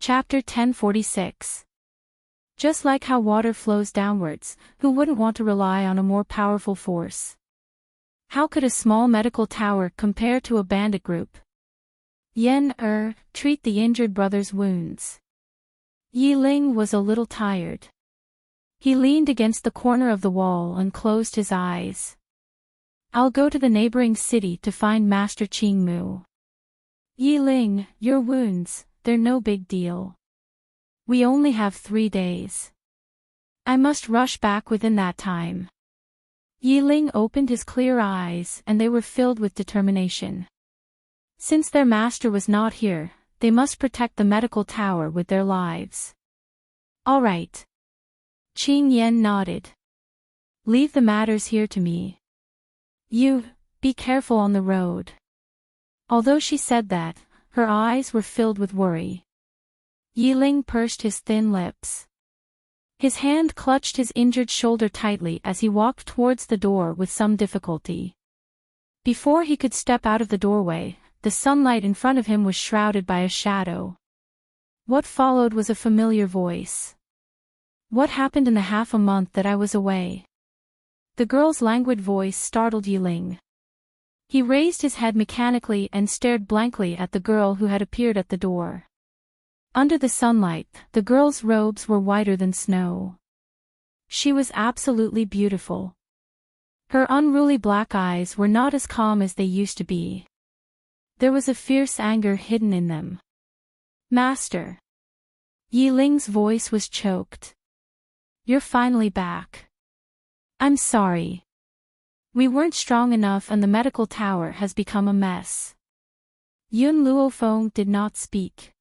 Chapter 1046. Just like how water flows downwards, who wouldn't want to rely on a more powerful force? How could a small medical tower compare to a bandit group? Treat the injured brother's wounds. Yi Ling was a little tired. He leaned against the corner of the wall and closed his eyes. I'll go to the neighboring city to find Master Qing Mu. Yi Ling, your wounds, they're no big deal. We only have 3 days. I must rush back within that time. Yi Ling opened his clear eyes and they were filled with determination. Since their master was not here, they must protect the medical tower with their lives. All right. Qing Yan nodded. Leave the matters here to me. You, be careful on the road. Although she said that, her eyes were filled with worry. Yi Ling pursed his thin lips. His hand clutched his injured shoulder tightly as he walked towards the door with some difficulty. Before he could step out of the doorway, the sunlight in front of him was shrouded by a shadow. What followed was a familiar voice. What happened in the half a month that I was away? The girl's languid voice startled Yi Ling. He raised his head mechanically and stared blankly at the girl who had appeared at the door. Under the sunlight, the girl's robes were whiter than snow. She was absolutely beautiful. Her unruly black eyes were not as calm as they used to be. There was a fierce anger hidden in them. Master. Yi Ling's voice was choked. You're finally back. I'm sorry. We weren't strong enough and the medical tower has become a mess. Yun Luofeng did not speak.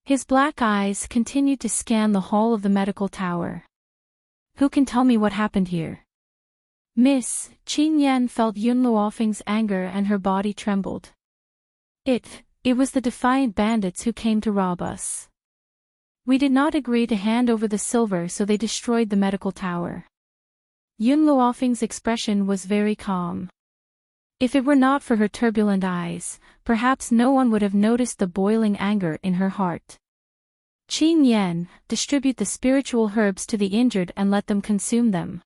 His black eyes continued to scan the hall of the medical tower. Who can tell me what happened here? Miss, Qing Yan felt Yun Luofeng's anger and her body trembled. It was the defiant bandits who came to rob us. We did not agree to hand over the silver, so they destroyed the medical tower. Yun Luofeng's expression was very calm. If it were not for her turbulent eyes, perhaps no one would have noticed the boiling anger in her heart. Qing Yan, distribute the spiritual herbs to the injured and let them consume them.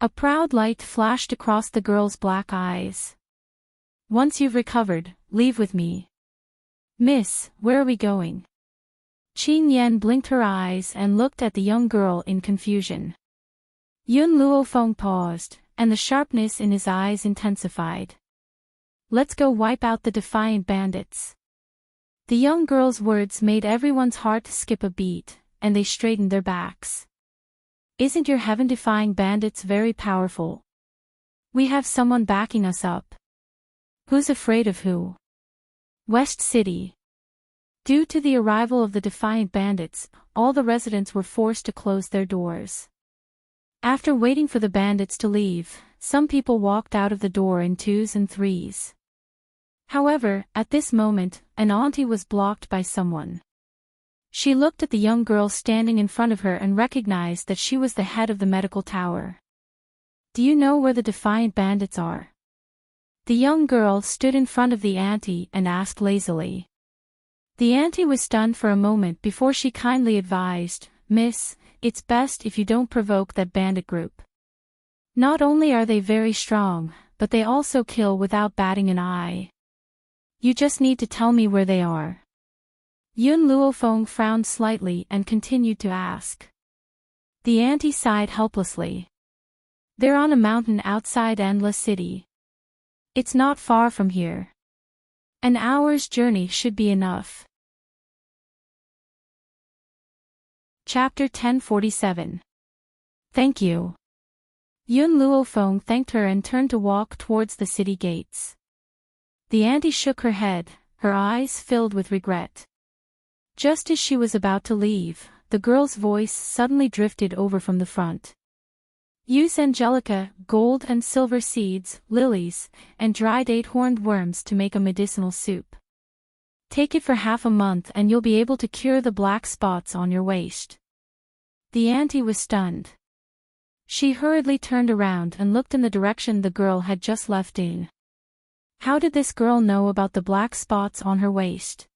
A proud light flashed across the girl's black eyes. Once you've recovered, leave with me. Miss, where are we going? Qing Yan blinked her eyes and looked at the young girl in confusion. Yun Luofeng paused, and the sharpness in his eyes intensified. Let's go wipe out the defiant bandits. The young girl's words made everyone's heart skip a beat, and they straightened their backs. Isn't your heaven-defying bandits very powerful? We have someone backing us up. Who's afraid of who? West City. Due to the arrival of the defiant bandits, all the residents were forced to close their doors. After waiting for the bandits to leave, some people walked out of the door in 2s and 3s. However, at this moment, an auntie was blocked by someone. She looked at the young girl standing in front of her and recognized that she was the head of the medical tower. Do you know where the defiant bandits are? The young girl stood in front of the auntie and asked lazily. The auntie was stunned for a moment before she kindly advised, Miss, it's best if you don't provoke that bandit group. Not only are they very strong, but they also kill without batting an eye. You just need to tell me where they are. Yun Luofeng frowned slightly and continued to ask. The auntie sighed helplessly. They're on a mountain outside Endless City. It's not far from here. An hour's journey should be enough. Chapter 1047. Thank you. Yun Luofeng thanked her and turned to walk towards the city gates. The auntie shook her head, her eyes filled with regret. Just as she was about to leave, the girl's voice suddenly drifted over from the front. Use angelica, gold and silver seeds, lilies, and dried 8-horned worms to make a medicinal soup. Take it for half a month and you'll be able to cure the black spots on your waist. The auntie was stunned. She hurriedly turned around and looked in the direction the girl had just left in. How did this girl know about the black spots on her waist?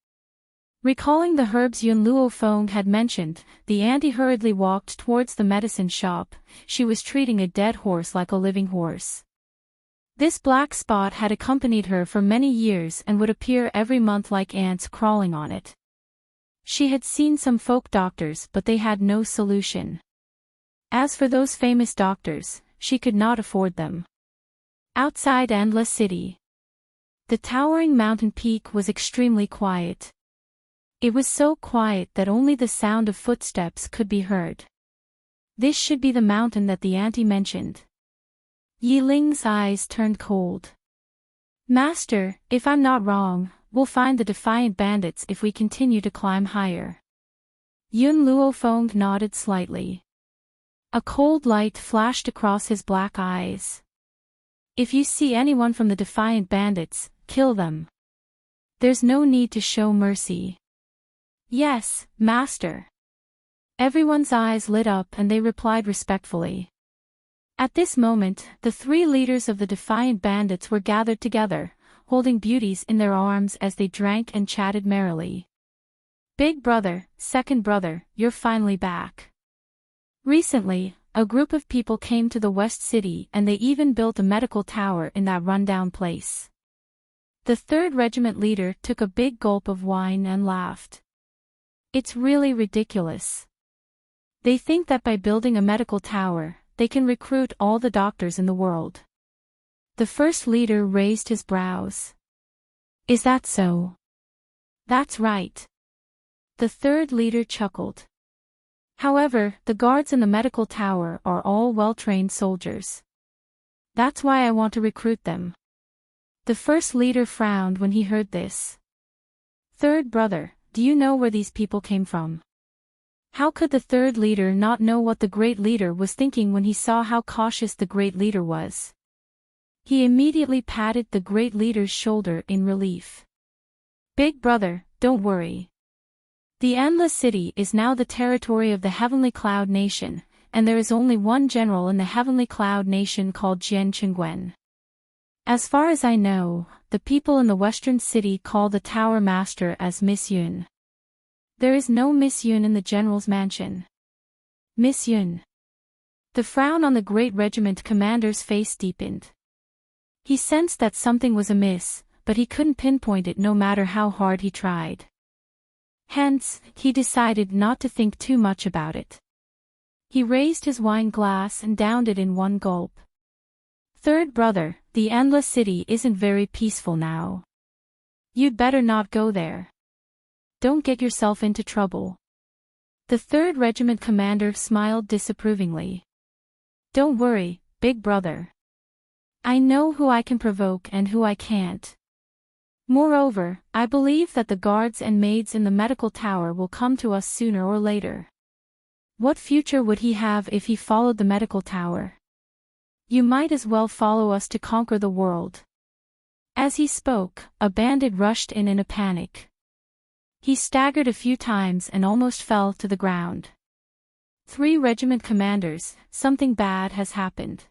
Recalling the herbs Yun Luo Feng had mentioned, the auntie hurriedly walked towards the medicine shop. She was treating a dead horse like a living horse. This black spot had accompanied her for many years and would appear every month like ants crawling on it. She had seen some folk doctors, but they had no solution. As for those famous doctors, she could not afford them. Outside Endless City, the towering mountain peak was extremely quiet. It was so quiet that only the sound of footsteps could be heard. This should be the mountain that the auntie mentioned. Yi Ling's eyes turned cold. Master, if I'm not wrong, we'll find the defiant bandits if we continue to climb higher. Yun Luo Feng nodded slightly. A cold light flashed across his black eyes. If you see anyone from the defiant bandits, kill them. There's no need to show mercy. Yes, Master. Everyone's eyes lit up and they replied respectfully. At this moment, the three leaders of the defiant bandits were gathered together, holding beauties in their arms as they drank and chatted merrily. Big brother, second brother, you're finally back. Recently, a group of people came to the West City and they even built a medical tower in that rundown place. The 3rd Regiment leader took a big gulp of wine and laughed. It's really ridiculous. They think that by building a medical tower, they can recruit all the doctors in the world. The first leader raised his brows. Is that so? That's right. The 3rd leader chuckled. However, the guards in the medical tower are all well-trained soldiers. That's why I want to recruit them. The first leader frowned when he heard this. Third brother, do you know where these people came from? How could the 3rd leader not know what the great leader was thinking when he saw how cautious the great leader was? He immediately patted the great leader's shoulder in relief. Big brother, don't worry. The Endless City is now the territory of the Heavenly Cloud Nation, and there is only one general in the Heavenly Cloud Nation called Jian Qingguen. As far as I know, the people in the Western City call the Tower Master as Miss Yun. There is no Miss Yun in the General's mansion. Miss Yun. The frown on the Great Regiment commander's face deepened. He sensed that something was amiss, but he couldn't pinpoint it no matter how hard he tried. Hence, he decided not to think too much about it. He raised his wine glass and downed it in one gulp. Third brother, the Endless City isn't very peaceful now. You'd better not go there. Don't get yourself into trouble. The 3rd Regiment commander smiled disapprovingly. Don't worry, big brother. I know who I can provoke and who I can't. Moreover, I believe that the guards and maids in the medical tower will come to us sooner or later. What future would he have if he followed the medical tower? You might as well follow us to conquer the world. As he spoke, a bandit rushed in a panic. He staggered a few times and almost fell to the ground. 3 regiment commanders, something bad has happened.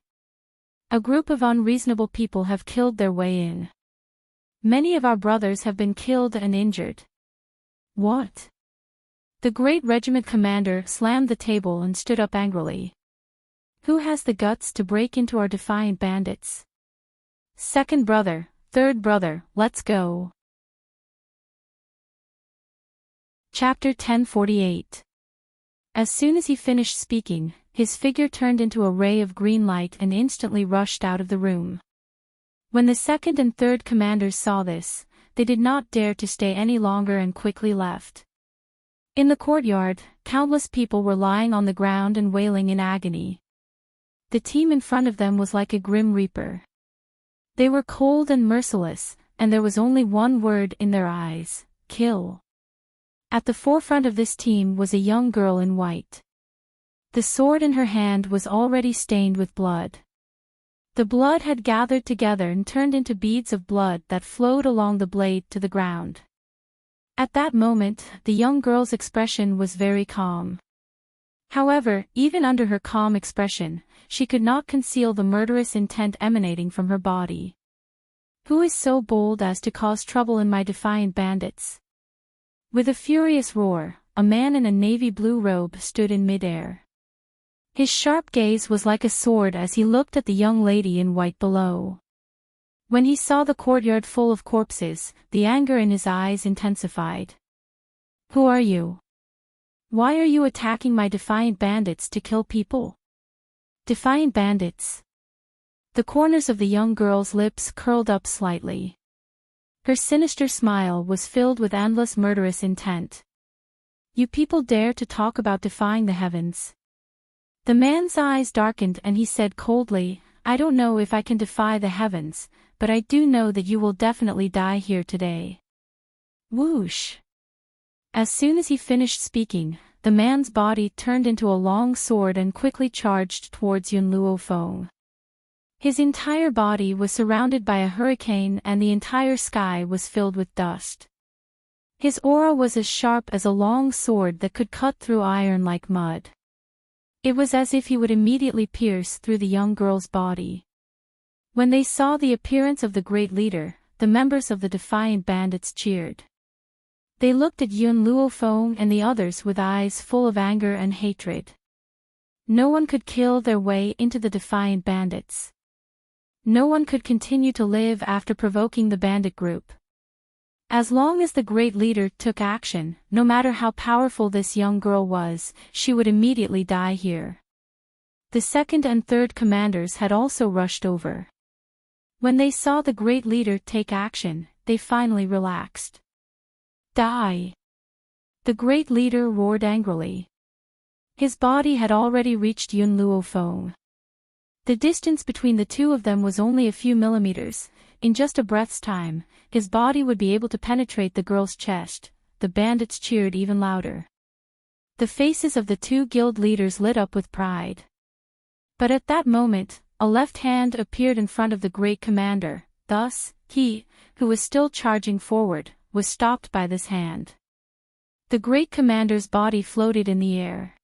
A group of unreasonable people have killed their way in. Many of our brothers have been killed and injured. What? The great regiment commander slammed the table and stood up angrily. Who has the guts to break into our defiant bandits? Second brother, third brother, let's go. Chapter 1048. As soon as he finished speaking, his figure turned into a ray of green light and instantly rushed out of the room. When the 2nd and 3rd commanders saw this, they did not dare to stay any longer and quickly left. In the courtyard, countless people were lying on the ground and wailing in agony. The team in front of them was like a grim reaper. They were cold and merciless, and there was only one word in their eyes: kill. At the forefront of this team was a young girl in white. The sword in her hand was already stained with blood. The blood had gathered together and turned into beads of blood that flowed along the blade to the ground. At that moment, the young girl's expression was very calm. However, even under her calm expression, she could not conceal the murderous intent emanating from her body. Who is so bold as to cause trouble in my defiant bandits? With a furious roar, a man in a navy blue robe stood in midair. His sharp gaze was like a sword as he looked at the young lady in white below. When he saw the courtyard full of corpses, the anger in his eyes intensified. "Who are you? Why are you attacking my defiant bandits to kill people?" Defiant bandits. The corners of the young girl's lips curled up slightly. Her sinister smile was filled with endless murderous intent. "You people dare to talk about defying the heavens?" The man's eyes darkened and he said coldly, "I don't know if I can defy the heavens, but I do know that you will definitely die here today." Whoosh! As soon as he finished speaking, the man's body turned into a long sword and quickly charged towards Yun Luo Feng. His entire body was surrounded by a hurricane and the entire sky was filled with dust. His aura was as sharp as a long sword that could cut through iron like mud. It was as if he would immediately pierce through the young girl's body. When they saw the appearance of the great leader, the members of the defiant bandits cheered. They looked at Yun Luo Feng and the others with eyes full of anger and hatred. No one could kill their way into the defiant bandits. No one could continue to live after provoking the bandit group. As long as the great leader took action, no matter how powerful this young girl was, she would immediately die here. The second and third commanders had also rushed over. When they saw the great leader take action, they finally relaxed. "Die!" The great leader roared angrily. His body had already reached Yun Luo Feng. The distance between the two of them was only a few millimeters. In just a breath's time, his body would be able to penetrate the girl's chest. The bandits cheered even louder. The faces of the two guild leaders lit up with pride. But at that moment, a left hand appeared in front of the great commander. Thus, he, who was still charging forward, was stopped by this hand. The great commander's body floated in the air.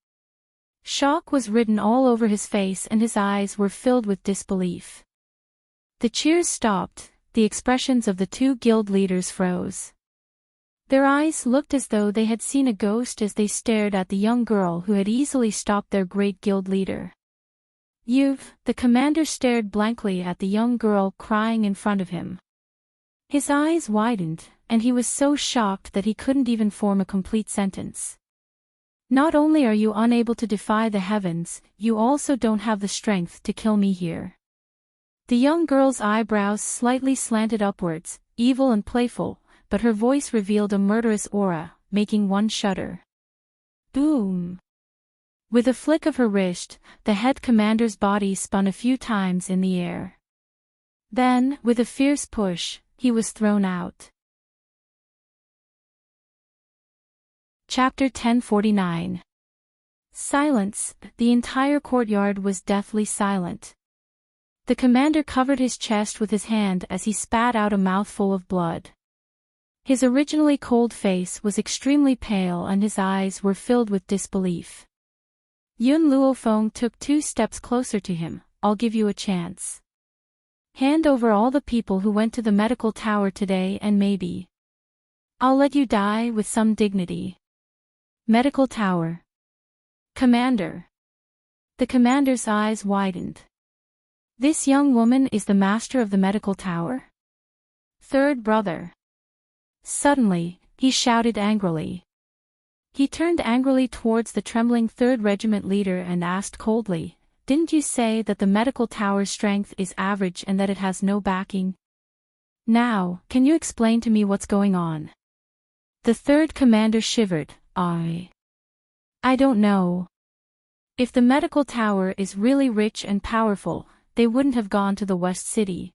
Shock was written all over his face and his eyes were filled with disbelief. The cheers stopped, the expressions of the two guild leaders froze. Their eyes looked as though they had seen a ghost as they stared at the young girl who had easily stopped their great guild leader. The commander stared blankly at the young girl crying in front of him. His eyes widened, and he was so shocked that he couldn't even form a complete sentence. "Not only are you unable to defy the heavens, you also don't have the strength to kill me here." The young girl's eyebrows slightly slanted upwards, evil and playful, but her voice revealed a murderous aura, making one shudder. Boom! With a flick of her wrist, the head commander's body spun a few times in the air. Then, with a fierce push, he was thrown out. Chapter 1049. Silence. The entire courtyard was deathly silent. The commander covered his chest with his hand as he spat out a mouthful of blood. His originally cold face was extremely pale and his eyes were filled with disbelief. Yun Luo Feng took 2 steps closer to him. "I'll give you a chance. Hand over all the people who went to the medical tower today and maybe I'll let you die with some dignity." Medical tower. Commander. The commander's eyes widened. This young woman is the master of the medical tower? Third brother. Suddenly, he shouted angrily. He turned angrily towards the trembling 3rd Regiment leader and asked coldly, "Didn't you say that the medical tower's strength is average and that it has no backing? Now, can you explain to me what's going on?" The 3rd commander shivered. I don't know. If the medical tower is really rich and powerful, they wouldn't have gone to the West City.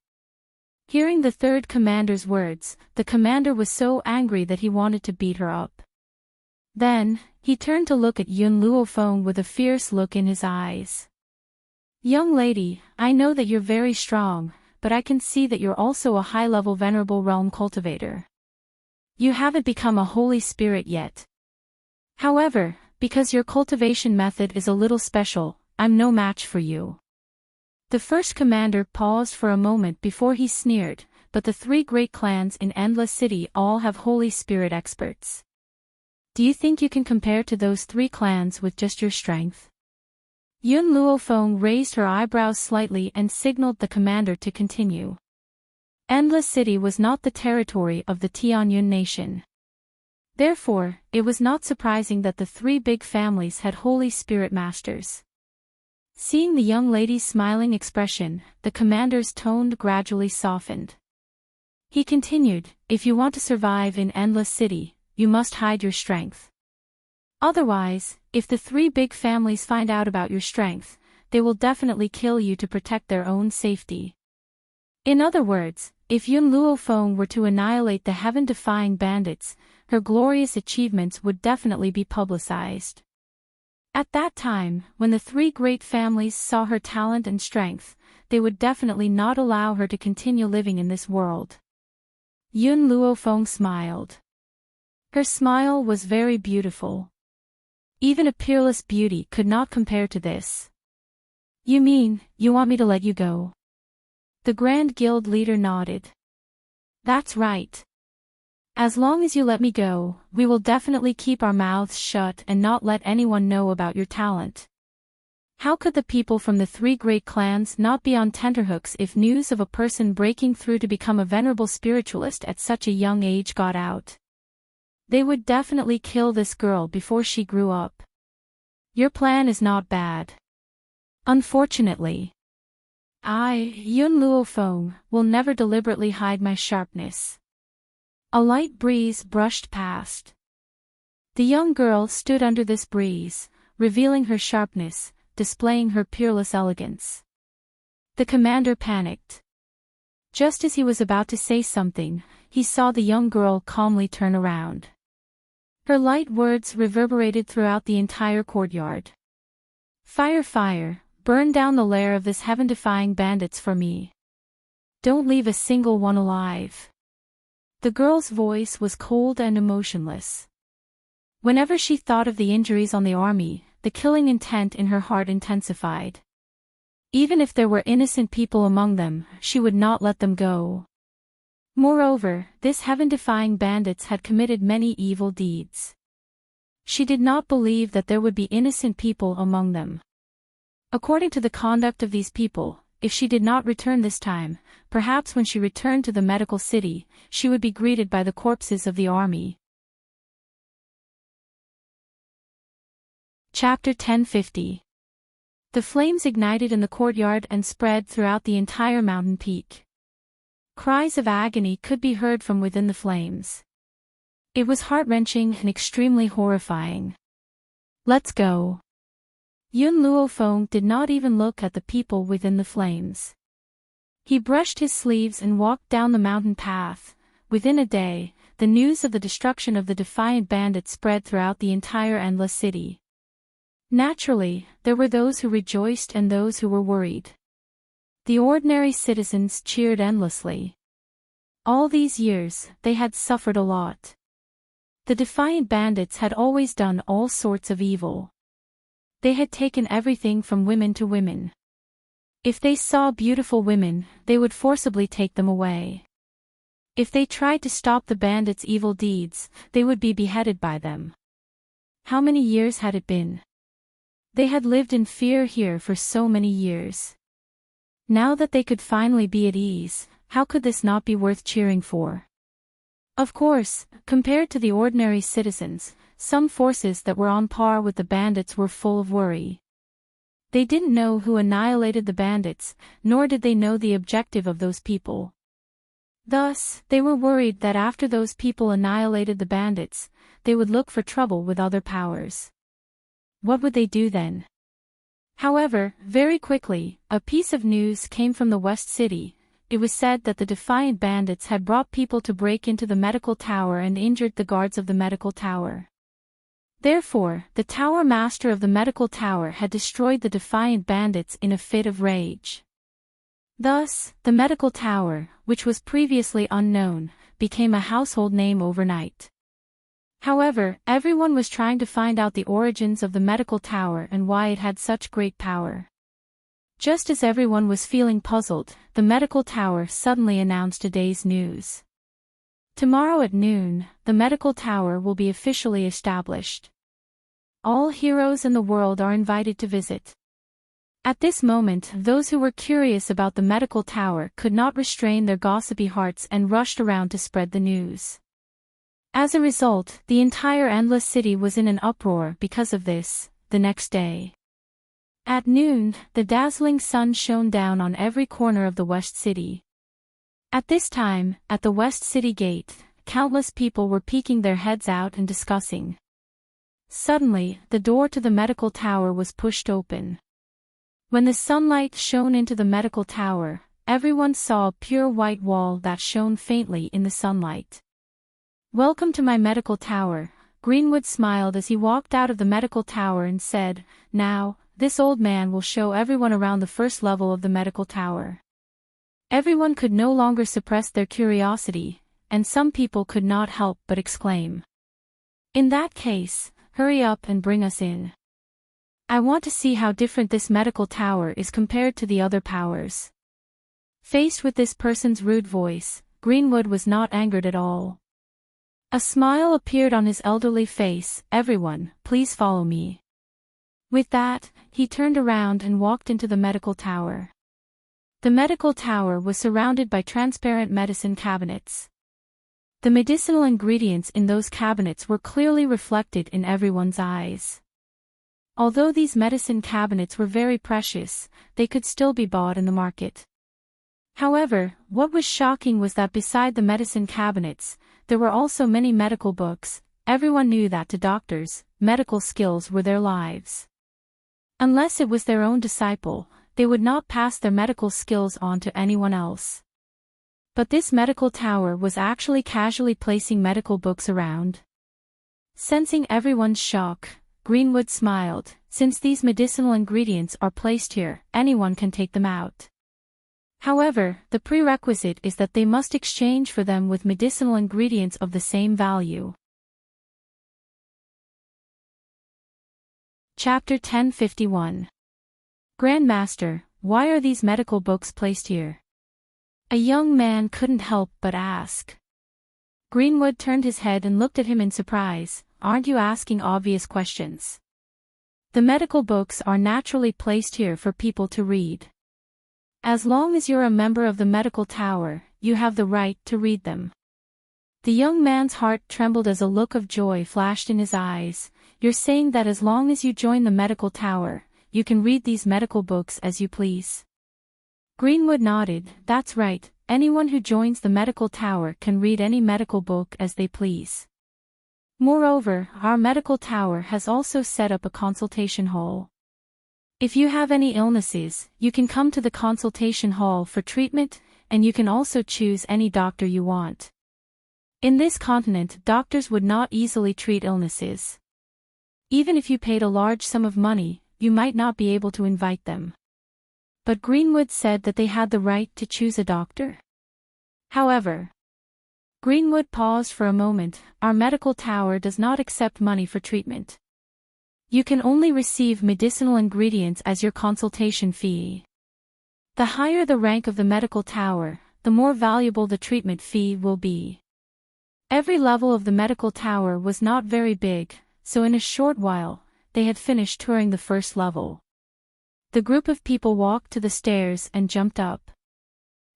Hearing the 3rd commander's words, the commander was so angry that he wanted to beat her up. Then, he turned to look at Yun Luo Feng with a fierce look in his eyes. "Young lady, I know that you're very strong, but I can see that you're also a high-level venerable realm cultivator. You haven't become a holy spirit yet. However, because your cultivation method is a little special, I'm no match for you." The 1st commander paused for a moment before he sneered, "But the 3 great clans in Endless City all have holy spirit experts. Do you think you can compare to those 3 clans with just your strength? Yun Luofeng raised her eyebrows slightly and signaled the commander to continue. Endless City was not the territory of the Tianyun nation. Therefore, it was not surprising that the 3 big families had Holy Spirit masters. Seeing the young lady's smiling expression, the commander's tone gradually softened. He continued, if you want to survive in Endless City, you must hide your strength. Otherwise, if the 3 big families find out about your strength, they will definitely kill you to protect their own safety. In other words, if Yun Luofeng were to annihilate the heaven-defying bandits, her glorious achievements would definitely be publicized. At that time, when the 3 great families saw her talent and strength, they would definitely not allow her to continue living in this world. Yun Luofeng smiled. Her smile was very beautiful. Even a peerless beauty could not compare to this. You mean, you want me to let you go? The Grand Guild leader nodded. That's right. As long as you let me go, we will definitely keep our mouths shut and not let anyone know about your talent. How could the people from the 3 great clans not be on tenterhooks if news of a person breaking through to become a venerable spiritualist at such a young age got out? They would definitely kill this girl before she grew up. Your plan is not bad. Unfortunately, Yun Luofeng, will never deliberately hide my sharpness. A light breeze brushed past. The young girl stood under this breeze, revealing her sharpness, displaying her peerless elegance. The commander panicked. Just as he was about to say something, he saw the young girl calmly turn around. Her light words reverberated throughout the entire courtyard. Fire, fire, burn down the lair of this heaven-defying bandits for me. Don't leave a single one alive. The girl's voice was cold and emotionless. Whenever she thought of the injuries on the army, the killing intent in her heart intensified. Even if there were innocent people among them, she would not let them go. Moreover, this heaven-defying bandits had committed many evil deeds. She did not believe that there would be innocent people among them. According to the conduct of these people, if she did not return this time, perhaps when she returned to the medical city, she would be greeted by the corpses of the army. Chapter 1050. The flames ignited in the courtyard and spread throughout the entire mountain peak. Cries of agony could be heard from within the flames. It was heart-wrenching and extremely horrifying. Let's go. Yun Luofeng did not even look at the people within the flames. He brushed his sleeves and walked down the mountain path. Within a day, the news of the destruction of the defiant bandits spread throughout the entire Endless City. Naturally, there were those who rejoiced and those who were worried. The ordinary citizens cheered endlessly. All these years, they had suffered a lot. The defiant bandits had always done all sorts of evil. They had taken everything from women to women. If they saw beautiful women, they would forcibly take them away. If they tried to stop the bandits' evil deeds, they would be beheaded by them. How many years had it been? They had lived in fear here for so many years. Now that they could finally be at ease, how could this not be worth cheering for? Of course, compared to the ordinary citizens, some forces that were on par with the bandits were full of worry. They didn't know who annihilated the bandits, nor did they know the objective of those people. Thus, they were worried that after those people annihilated the bandits, they would look for trouble with other powers. What would they do then? However, very quickly, a piece of news came from the West City. It was said that the defiant bandits had brought people to break into the medical tower and injured the guards of the medical tower. Therefore, the tower master of the medical tower had destroyed the defiant bandits in a fit of rage. Thus, the medical tower, which was previously unknown, became a household name overnight. However, everyone was trying to find out the origins of the medical tower and why it had such great power. Just as everyone was feeling puzzled, the medical tower suddenly announced a day's news. Tomorrow at noon, the medical tower will be officially established. All heroes in the world are invited to visit. At this moment, those who were curious about the medical tower could not restrain their gossipy hearts and rushed around to spread the news. As a result, the entire endless city was in an uproar because of this. The next day, at noon, the dazzling sun shone down on every corner of the West City. At this time, at the West City gate, countless people were peeking their heads out and discussing. Suddenly, the door to the medical tower was pushed open. When the sunlight shone into the medical tower, everyone saw a pure white wall that shone faintly in the sunlight. "Welcome to my medical tower," Greenwood smiled as he walked out of the medical tower and said, "Now, this old man will show everyone around the first level of the medical tower." Everyone could no longer suppress their curiosity, and some people could not help but exclaim, "In that case, hurry up and bring us in. I want to see how different this medical tower is compared to the other powers." Faced with this person's rude voice, Greenwood was not angered at all. A smile appeared on his elderly face. "Everyone, please follow me." With that, he turned around and walked into the medical tower. The medical tower was surrounded by transparent medicine cabinets. The medicinal ingredients in those cabinets were clearly reflected in everyone's eyes. Although these medicine cabinets were very precious, they could still be bought in the market. However, what was shocking was that beside the medicine cabinets, there were also many medical books. Everyone knew that to doctors, medical skills were their lives. Unless it was their own disciple, they would not pass their medical skills on to anyone else. But this medical tower was actually casually placing medical books around. Sensing everyone's shock, Greenwood smiled. "Since these medicinal ingredients are placed here, anyone can take them out. However, the prerequisite is that they must exchange for them with medicinal ingredients of the same value." Chapter 1051. "Grandmaster, why are these medical books placed here?" a young man couldn't help but ask. Greenwood turned his head and looked at him in surprise. "Aren't you asking obvious questions? The medical books are naturally placed here for people to read. As long as you're a member of the medical tower, you have the right to read them." The young man's heart trembled as a look of joy flashed in his eyes. "You're saying that as long as you join the medical tower, you can read these medical books as you please?" Greenwood nodded. "That's right, anyone who joins the medical tower can read any medical book as they please. Moreover, our medical tower has also set up a consultation hall. If you have any illnesses, you can come to the consultation hall for treatment, and you can also choose any doctor you want. In this continent, doctors would not easily treat illnesses. Even if you paid a large sum of money, you might not be able to invite them." But Greenwood said that they had the right to choose a doctor. However, Greenwood paused for a moment. "Our medical tower does not accept money for treatment. You can only receive medicinal ingredients as your consultation fee. The higher the rank of the medical tower, the more valuable the treatment fee will be." Every level of the medical tower was not very big, so in a short while, they had finished touring the first level. The group of people walked to the stairs and jumped up.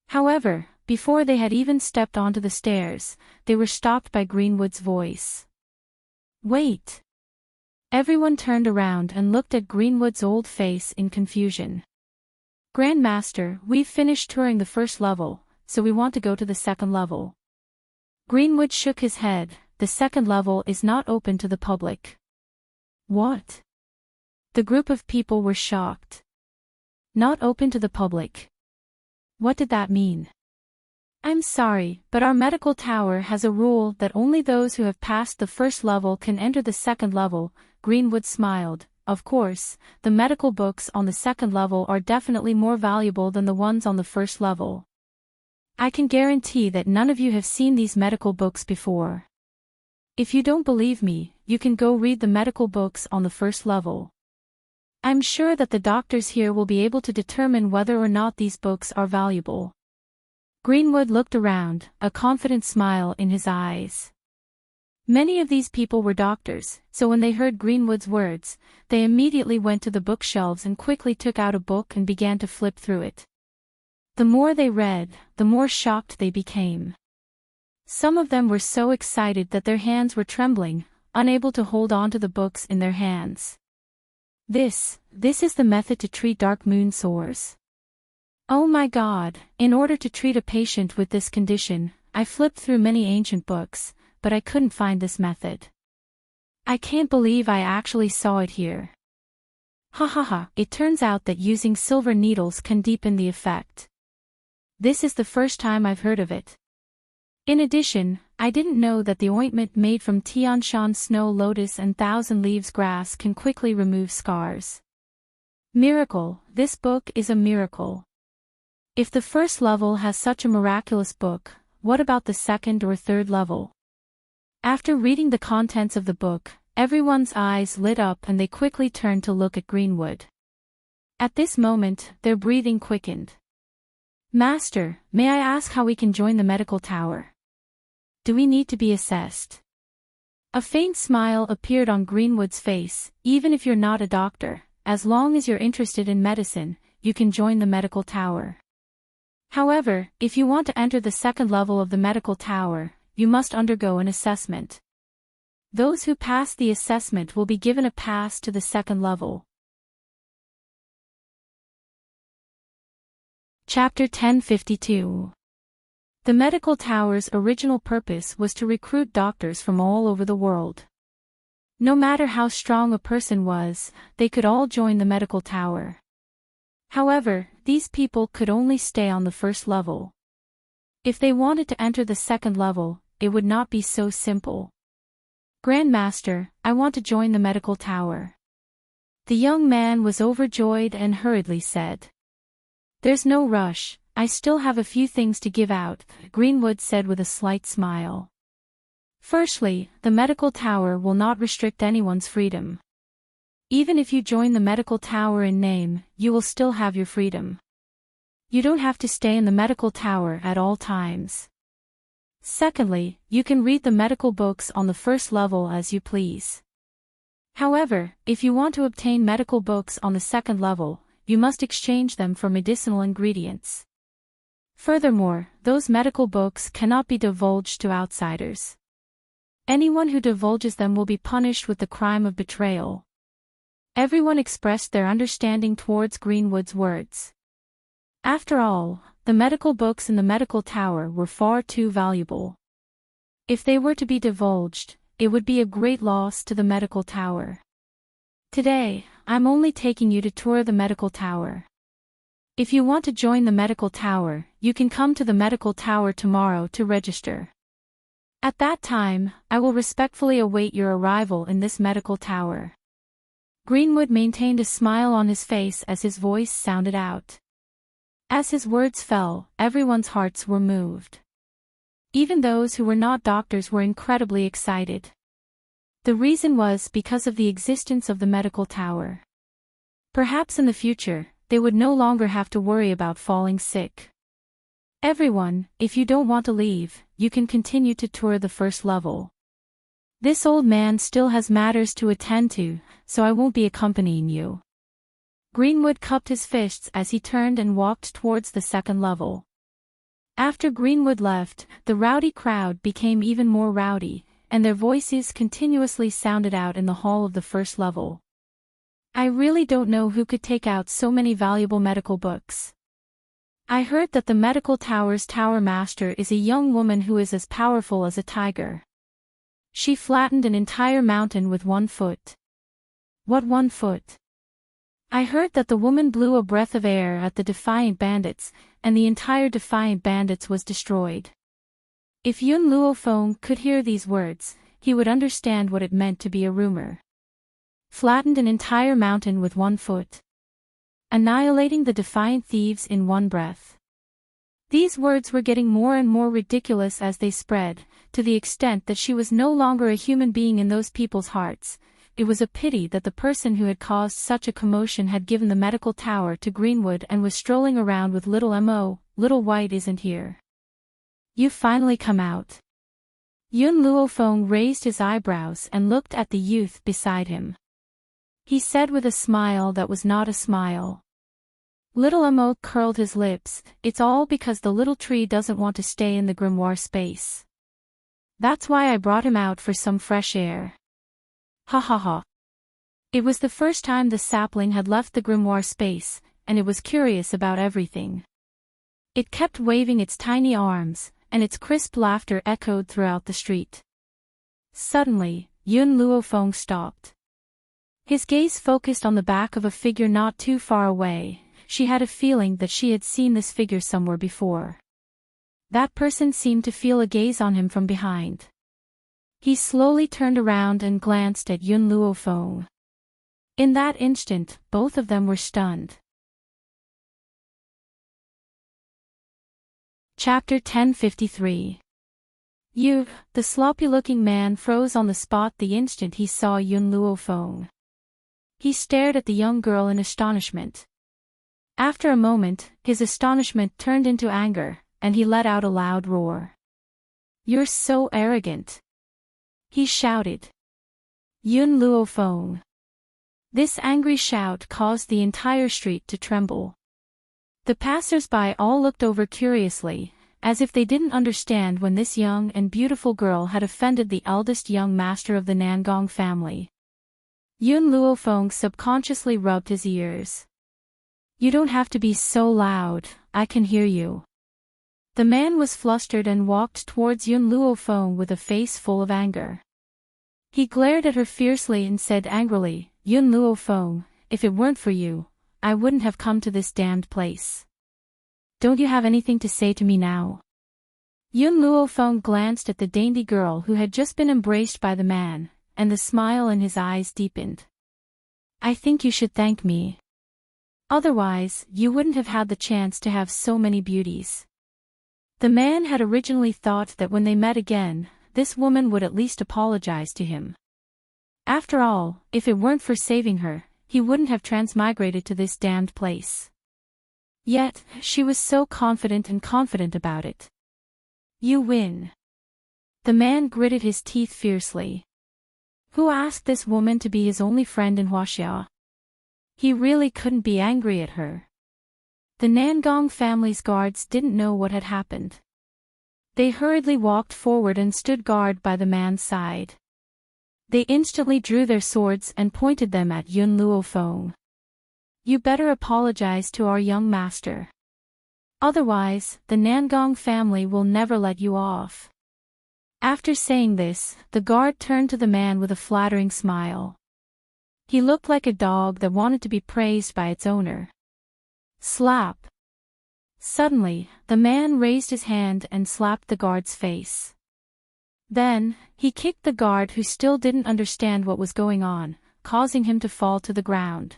However, before they had even stepped onto the stairs, they were stopped by Greenwood's voice. "Wait!" Everyone turned around and looked at Greenwood's old face in confusion. "Grandmaster, we've finished touring the first level, so we want to go to the second level." Greenwood shook his head. "The second level is not open to the public." "What?" The group of people were shocked. "Not open to the public. What did that mean?" "I'm sorry, but our medical tower has a rule that only those who have passed the first level can enter the second level." Greenwood smiled. "Of course, the medical books on the second level are definitely more valuable than the ones on the first level. I can guarantee that none of you have seen these medical books before. If you don't believe me, you can go read the medical books on the first level. I'm sure that the doctors here will be able to determine whether or not these books are valuable." Greenwood looked around, a confident smile in his eyes. Many of these people were doctors, so when they heard Greenwood's words, they immediately went to the bookshelves and quickly took out a book and began to flip through it. The more they read, the more shocked they became. Some of them were so excited that their hands were trembling, unable to hold on to the books in their hands. This is the method to treat dark moon sores. Oh my God, in order to treat a patient with this condition, I flipped through many ancient books, but I couldn't find this method. I can't believe I actually saw it here. Ha ha ha, it turns out that using silver needles can deepen the effect. This is the first time I've heard of it. In addition, I didn't know that the ointment made from Tianshan snow lotus and thousand leaves grass can quickly remove scars. Miracle, this book is a miracle. If the first level has such a miraculous book, what about the second or third level? After reading the contents of the book, everyone's eyes lit up and they quickly turned to look at Greenwood. At this moment, their breathing quickened. Master, may I ask how we can join the medical tower? Do we need to be assessed? A faint smile appeared on Greenwood's face. Even if you're not a doctor, as long as you're interested in medicine, you can join the medical tower. However, if you want to enter the second level of the medical tower, you must undergo an assessment. Those who pass the assessment will be given a pass to the second level. Chapter 1052. The medical tower's original purpose was to recruit doctors from all over the world. No matter how strong a person was, they could all join the medical tower. However, these people could only stay on the first level. If they wanted to enter the second level, it would not be so simple. Grandmaster, I want to join the medical tower. The young man was overjoyed and hurriedly said. There's no rush, I still have a few things to give out, Greenwood said with a slight smile. Firstly, the medical tower will not restrict anyone's freedom. Even if you join the medical tower in name, you will still have your freedom. You don't have to stay in the medical tower at all times. Secondly, you can read the medical books on the first level as you please. However, if you want to obtain medical books on the second level, you must exchange them for medicinal ingredients. Furthermore, those medical books cannot be divulged to outsiders. Anyone who divulges them will be punished with the crime of betrayal. Everyone expressed their understanding towards Greenwood's words. After all, the medical books in the medical tower were far too valuable. If they were to be divulged, it would be a great loss to the medical tower. Today, I'm only taking you to tour the medical tower. If you want to join the medical tower, you can come to the medical tower tomorrow to register. At that time, I will respectfully await your arrival in this medical tower. Greenwood maintained a smile on his face as his voice sounded out. As his words fell, everyone's hearts were moved. Even those who were not doctors were incredibly excited. The reason was because of the existence of the medical tower. Perhaps in the future, they would no longer have to worry about falling sick. Everyone, if you don't want to leave, you can continue to tour the first level. This old man still has matters to attend to, so I won't be accompanying you. Greenwood cupped his fists as he turned and walked towards the second level. After Greenwood left, the rowdy crowd became even more rowdy, and their voices continuously sounded out in the hall of the first level. I really don't know who could take out so many valuable medical books. I heard that the medical tower's tower master is a young woman who is as powerful as a tiger. She flattened an entire mountain with 1 foot. What 1 foot? I heard that the woman blew a breath of air at the Defiant Bandits, and the entire Defiant Bandits was destroyed. If Yun Luofeng could hear these words, he would understand what it meant to be a rumor. Flattened an entire mountain with 1 foot. Annihilating the Defiant Thieves in 1 breath. These words were getting more and more ridiculous as they spread, to the extent that she was no longer a human being in those people's hearts. It was a pity that the person who had caused such a commotion had given the medical tower to Greenwood and was strolling around with little Mo. Little White isn't here. You finally come out. Yun Luofeng raised his eyebrows and looked at the youth beside him. He said with a smile that was not a smile. Little Amo curled his lips. It's all because the little tree doesn't want to stay in the grimoire space. That's why I brought him out for some fresh air. Ha ha ha. It was the first time the sapling had left the grimoire space, and it was curious about everything. It kept waving its tiny arms, and its crisp laughter echoed throughout the street. Suddenly, Yun Luofeng stopped. His gaze focused on the back of a figure not too far away. She had a feeling that she had seen this figure somewhere before. That person seemed to feel a gaze on him from behind. He slowly turned around and glanced at Yun Luofeng. In that instant, both of them were stunned. Chapter 1053. You, the sloppy-looking man froze on the spot the instant he saw Yun Luofeng. He stared at the young girl in astonishment. After a moment, his astonishment turned into anger, and he let out a loud roar. You're so arrogant! He shouted. Yun Luofeng. This angry shout caused the entire street to tremble. The passers-by all looked over curiously, as if they didn't understand when this young and beautiful girl had offended the eldest young master of the Nangong family. Yun Luofeng subconsciously rubbed his ears. You don't have to be so loud, I can hear you. The man was flustered and walked towards Yun Luofeng with a face full of anger. He glared at her fiercely and said angrily, Yun Luofeng, if it weren't for you, I wouldn't have come to this damned place. Don't you have anything to say to me now? Yun Luofeng glanced at the dainty girl who had just been embraced by the man, and the smile in his eyes deepened. I think you should thank me. Otherwise, you wouldn't have had the chance to have so many beauties. The man had originally thought that when they met again, this woman would at least apologize to him. After all, if it weren't for saving her, he wouldn't have transmigrated to this damned place. Yet, she was so confident about it. You win. The man gritted his teeth fiercely. Who asked this woman to be his only friend in Huaxia? He really couldn't be angry at her. The Nangong family's guards didn't know what had happened. They hurriedly walked forward and stood guard by the man's side. They instantly drew their swords and pointed them at Yun Luofeng. You better apologize to our young master. Otherwise, the Nangong family will never let you off. After saying this, the guard turned to the man with a flattering smile. He looked like a dog that wanted to be praised by its owner. Slap! Suddenly, the man raised his hand and slapped the guard's face. Then, he kicked the guard who still didn't understand what was going on, causing him to fall to the ground.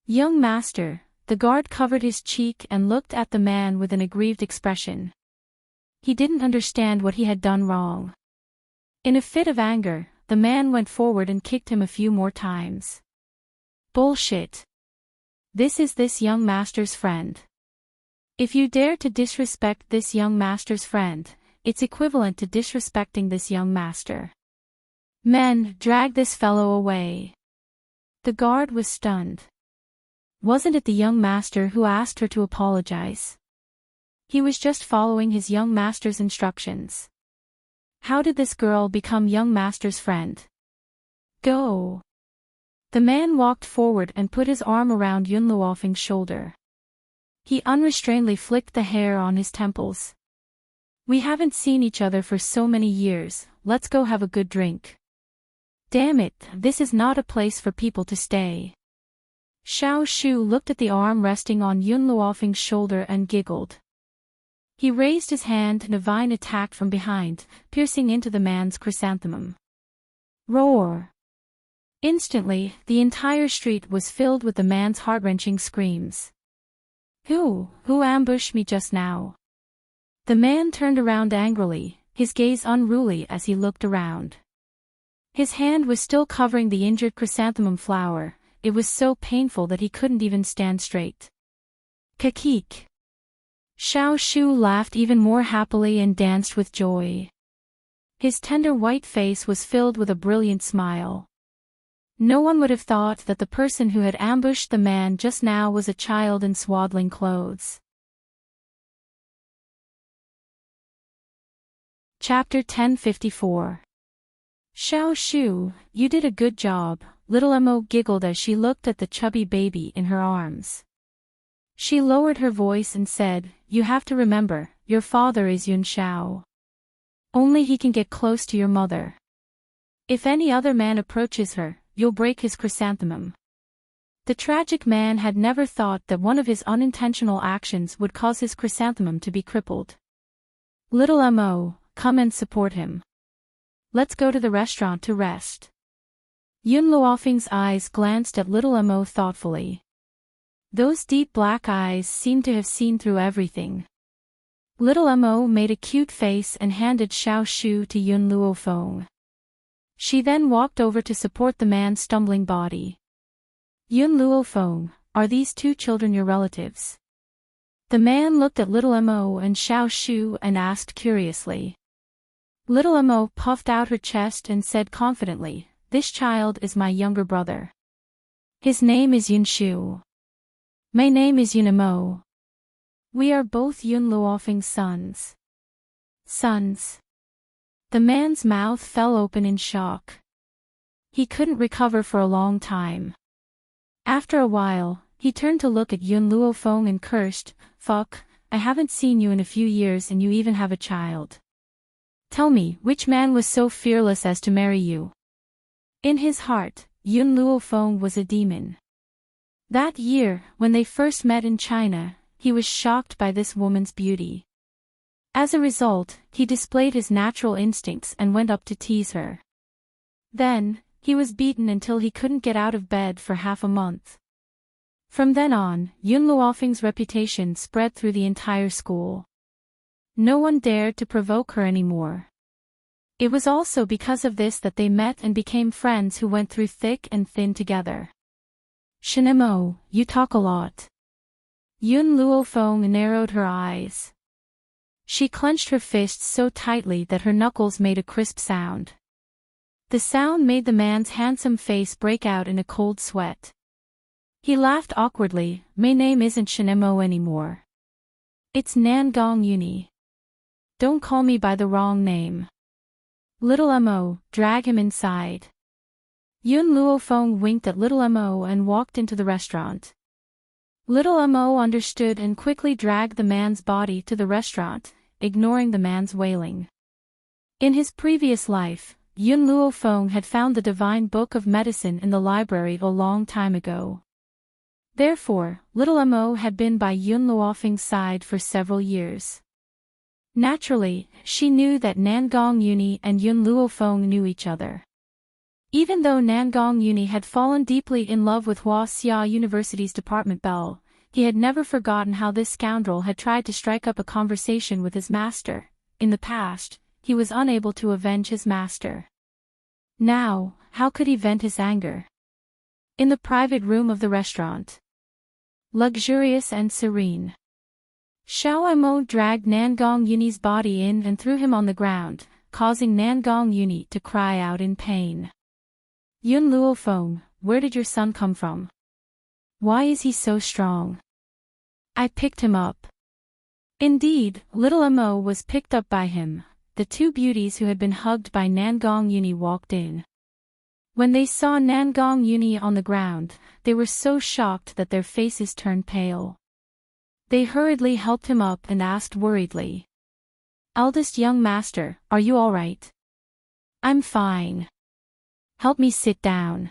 Young master, the guard covered his cheek and looked at the man with an aggrieved expression. He didn't understand what he had done wrong. In a fit of anger, the man went forward and kicked him a few more times. Bullshit! This is this young master's friend. If you dare to disrespect this young master's friend, it's equivalent to disrespecting this young master. Men, drag this fellow away. The guard was stunned. Wasn't it the young master who asked her to apologize? He was just following his young master's instructions. How did this girl become young master's friend? Go! The man walked forward and put his arm around Yun Luofeng's shoulder. He unrestrainedly flicked the hair on his temples. We haven't seen each other for so many years, let's go have a good drink. Damn it, this is not a place for people to stay. Xiao Shu looked at the arm resting on Yun Luofeng's shoulder and giggled. He raised his hand and a vine attacked from behind, piercing into the man's chrysanthemum. Roar! Instantly, the entire street was filled with the man's heart-wrenching screams. Who ambushed me just now? The man turned around angrily, his gaze unruly as he looked around. His hand was still covering the injured chrysanthemum flower. It was so painful that he couldn't even stand straight. Kakik! Xiao Shu laughed even more happily and danced with joy. His tender white face was filled with a brilliant smile. No one would have thought that the person who had ambushed the man just now was a child in swaddling clothes. Chapter 1054. Xiao Shu, you did a good job, little Emo giggled as she looked at the chubby baby in her arms. She lowered her voice and said, you have to remember, your father is Yun Xiao. Only he can get close to your mother. If any other man approaches her, you'll break his chrysanthemum. The tragic man had never thought that one of his unintentional actions would cause his chrysanthemum to be crippled. Little Emo, come and support him. Let's go to the restaurant to rest. Yun Luofeng's eyes glanced at little Emo thoughtfully. Those deep black eyes seemed to have seen through everything. Little Emo made a cute face and handed Xiao Shu to Yun Luofeng. She then walked over to support the man's stumbling body. Yun Luofeng, are these two children your relatives? The man looked at little Emo and Xiao Shu and asked curiously. Little Emo puffed out her chest and said confidently, this child is my younger brother. His name is Yun Shu. My name is Yun Emo. We are both Yun Luofeng's sons. Sons. The man's mouth fell open in shock. He couldn't recover for a long time. After a while, he turned to look at Yun Luofeng and cursed, fuck, I haven't seen you in a few years and you even have a child. Tell me, which man was so fearless as to marry you? In his heart, Yun Luofeng was a demon. That year, when they first met in China, he was shocked by this woman's beauty. As a result, he displayed his natural instincts and went up to tease her. Then, he was beaten until he couldn't get out of bed for half a month. From then on, Yun Luofeng's reputation spread through the entire school. No one dared to provoke her anymore. It was also because of this that they met and became friends who went through thick and thin together. Shinemo, you talk a lot. Yun Luofeng narrowed her eyes. She clenched her fists so tightly that her knuckles made a crisp sound. The sound made the man's handsome face break out in a cold sweat. He laughed awkwardly, my name isn't Shinemo anymore. It's Nangong Uni. Don't call me by the wrong name. Little Emo, drag him inside. Yun Luofeng winked at little Emo and walked into the restaurant. Little Emo understood and quickly dragged the man's body to the restaurant, ignoring the man's wailing. In his previous life, Yun Luofeng had found the divine book of medicine in the library a long time ago. Therefore, little Emo had been by Yun Luofeng's side for several years. Naturally, she knew that Nangong Uni and Yun Luofeng knew each other. Even though Nangong Uni had fallen deeply in love with Hua Xia University's department belle, he had never forgotten how this scoundrel had tried to strike up a conversation with his master. In the past, he was unable to avenge his master. Now, how could he vent his anger? In the private room of the restaurant. Luxurious and serene. Xiao Emo dragged Nangong Uni's body in and threw him on the ground, causing Nangong Uni to cry out in pain. Yun Luofeng, where did your son come from? Why is he so strong? I picked him up. Indeed, little Emo was picked up by him. The two beauties who had been hugged by Nangong Uni walked in. When they saw Nangong Uni on the ground, they were so shocked that their faces turned pale. They hurriedly helped him up and asked worriedly. Eldest young master, are you all right? I'm fine. Help me sit down.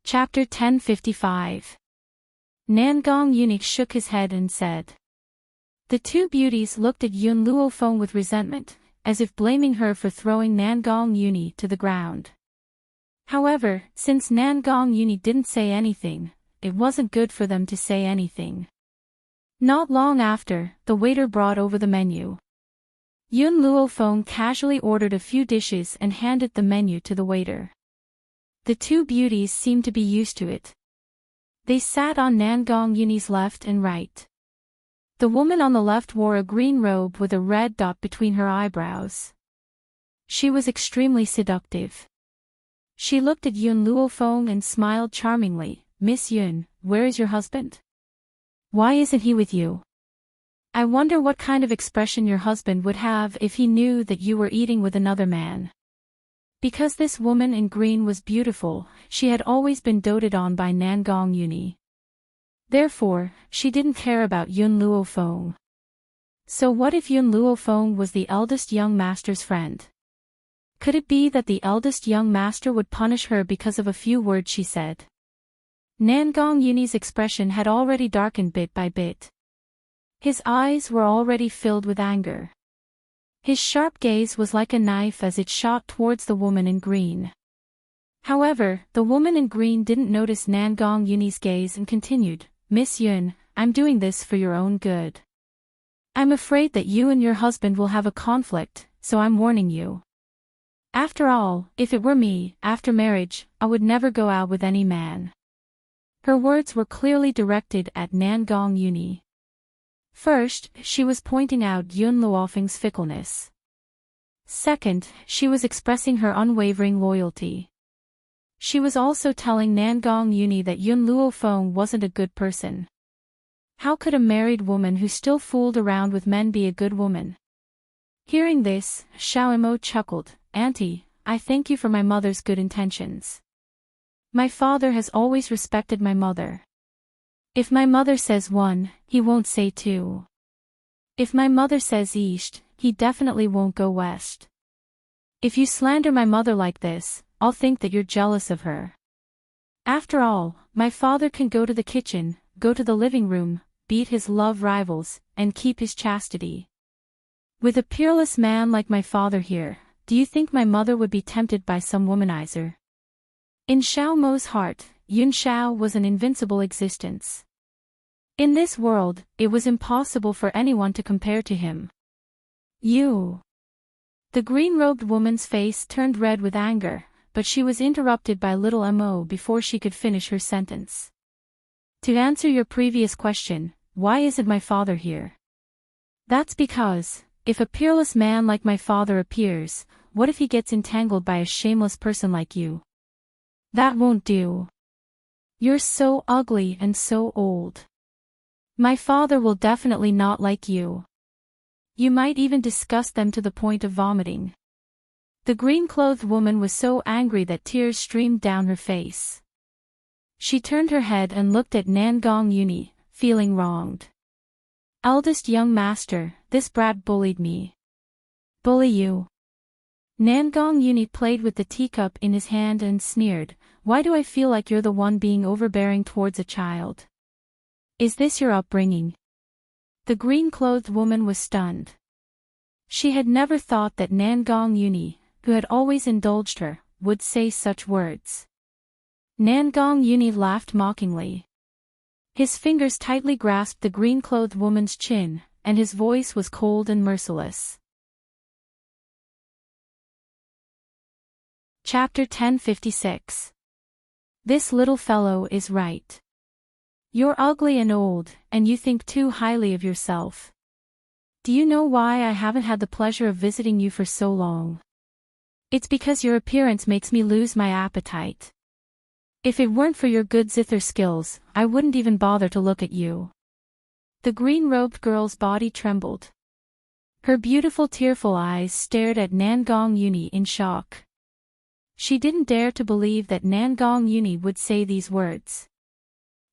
Chapter 1055. Nangong Uni shook his head and said. The two beauties looked at Yun Luofeng with resentment, as if blaming her for throwing Nangong Uni to the ground. However, since Nangong Uni didn't say anything, it wasn't good for them to say anything. Not long after, the waiter brought over the menu. Yun Luofeng casually ordered a few dishes and handed the menu to the waiter. The two beauties seemed to be used to it. They sat on Nangong Yuni's left and right. The woman on the left wore a green robe with a red dot between her eyebrows. She was extremely seductive. She looked at Yun Luofeng and smiled charmingly. "Miss Yun, where is your husband? Why isn't he with you? I wonder what kind of expression your husband would have if he knew that you were eating with another man." Because this woman in green was beautiful, she had always been doted on by Nangong Yuni. Therefore, she didn't care about Yun Luofeng. So what if Yun Luofeng was the eldest young master's friend? Could it be that the eldest young master would punish her because of a few words she said? Nangong Yuni's expression had already darkened bit by bit. His eyes were already filled with anger. His sharp gaze was like a knife as it shot towards the woman in green. However, the woman in green didn't notice Nangong Yuni's gaze and continued, "Miss Yun, I'm doing this for your own good. I'm afraid that you and your husband will have a conflict, so I'm warning you. After all, if it were me, after marriage, I would never go out with any man." Her words were clearly directed at Nangong Yuni. First, she was pointing out Yun Luofeng's fickleness. Second, she was expressing her unwavering loyalty. She was also telling Nangong Yuni that Yun Luofeng wasn't a good person. How could a married woman who still fooled around with men be a good woman? Hearing this, Xiao Imo chuckled, "Auntie, I thank you for my mother's good intentions. My father has always respected my mother. If my mother says one, he won't say two. If my mother says east, he definitely won't go west. If you slander my mother like this, I'll think that you're jealous of her. After all, my father can go to the kitchen, go to the living room, beat his love rivals, and keep his chastity. With a peerless man like my father here, do you think my mother would be tempted by some womanizer?" In Xiao Mo's heart, Yun Xiao was an invincible existence. In this world, it was impossible for anyone to compare to him. "You." The green-robed woman's face turned red with anger, but she was interrupted by little Mo before she could finish her sentence. "To answer your previous question, why isn't my father here? That's because, if a peerless man like my father appears, what if he gets entangled by a shameless person like you? That won't do. You're so ugly and so old. My father will definitely not like you. You might even disgust them to the point of vomiting." The green-clothed woman was so angry that tears streamed down her face. She turned her head and looked at Nangong Yuni, feeling wronged. "Eldest young master, this brat bullied me." "Bully you?" Nangong Yuni played with the teacup in his hand and sneered, "Why do I feel like you're the one being overbearing towards a child? Is this your upbringing?" The green-clothed woman was stunned. She had never thought that Nangong Yuni, who had always indulged her, would say such words. Nangong Yuni laughed mockingly. His fingers tightly grasped the green-clothed woman's chin, and his voice was cold and merciless. Chapter 1056. This little fellow is right. You're ugly and old, and you think too highly of yourself. Do you know why I haven't had the pleasure of visiting you for so long? It's because your appearance makes me lose my appetite. If it weren't for your good zither skills, I wouldn't even bother to look at you." The green-robed girl's body trembled. Her beautiful tearful eyes stared at Nangong Yuni in shock. She didn't dare to believe that Nangong Yuni would say these words.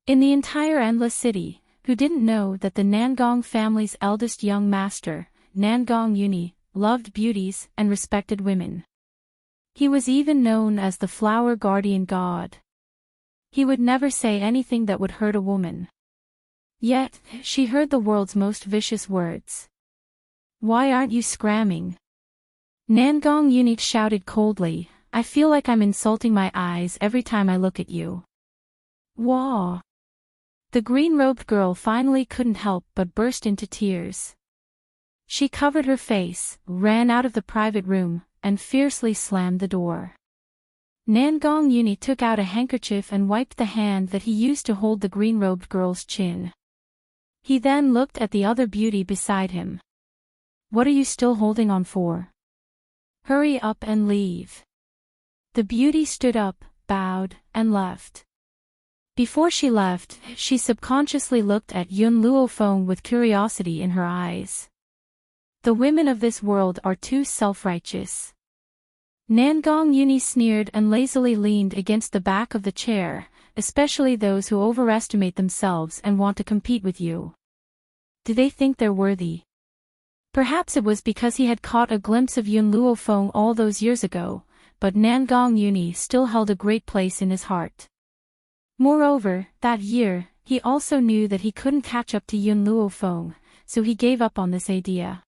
In the entire Endless City, who didn't know that the Nangong family's eldest young master, Nangong Yuni, loved beauties and respected women? He was even known as the flower guardian god. He would never say anything that would hurt a woman. Yet, she heard the world's most vicious words. "Why aren't you scramming?" Nangong Yuni shouted coldly, "I feel like I'm insulting my eyes every time I look at you." "Wah!" The green-robed girl finally couldn't help but burst into tears. She covered her face, ran out of the private room, and fiercely slammed the door. Nangong Yuni took out a handkerchief and wiped the hand that he used to hold the green-robed girl's chin. He then looked at the other beauty beside him. What are you still holding on for? Hurry up and leave. The beauty stood up, bowed, and left. Before she left, she subconsciously looked at Yun Luofeng with curiosity in her eyes. The women of this world are too self-righteous. Nangong Yuni sneered and lazily leaned against the back of the chair, especially those who overestimate themselves and want to compete with you. Do they think they're worthy? Perhaps it was because he had caught a glimpse of Yun Luofeng all those years ago, but Nangong Yuni still held a great place in his heart. Moreover, that year, he also knew that he couldn't catch up to Yun Luofeng, so he gave up on this idea.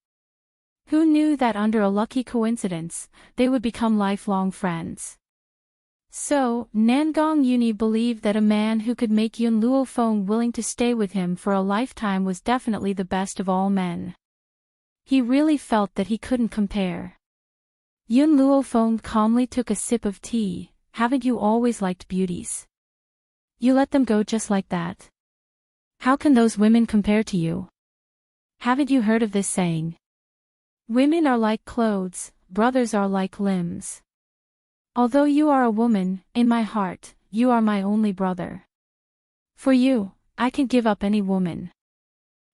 Who knew that under a lucky coincidence, they would become lifelong friends? So, Nangong Yuni believed that a man who could make Yun Luofeng willing to stay with him for a lifetime was definitely the best of all men. He really felt that he couldn't compare. Yun Luofeng calmly took a sip of tea. Haven't you always liked beauties? You let them go just like that? How can those women compare to you? Haven't you heard of this saying? Women are like clothes, brothers are like limbs. Although you are a woman, in my heart, you are my only brother. For you, I can give up any woman.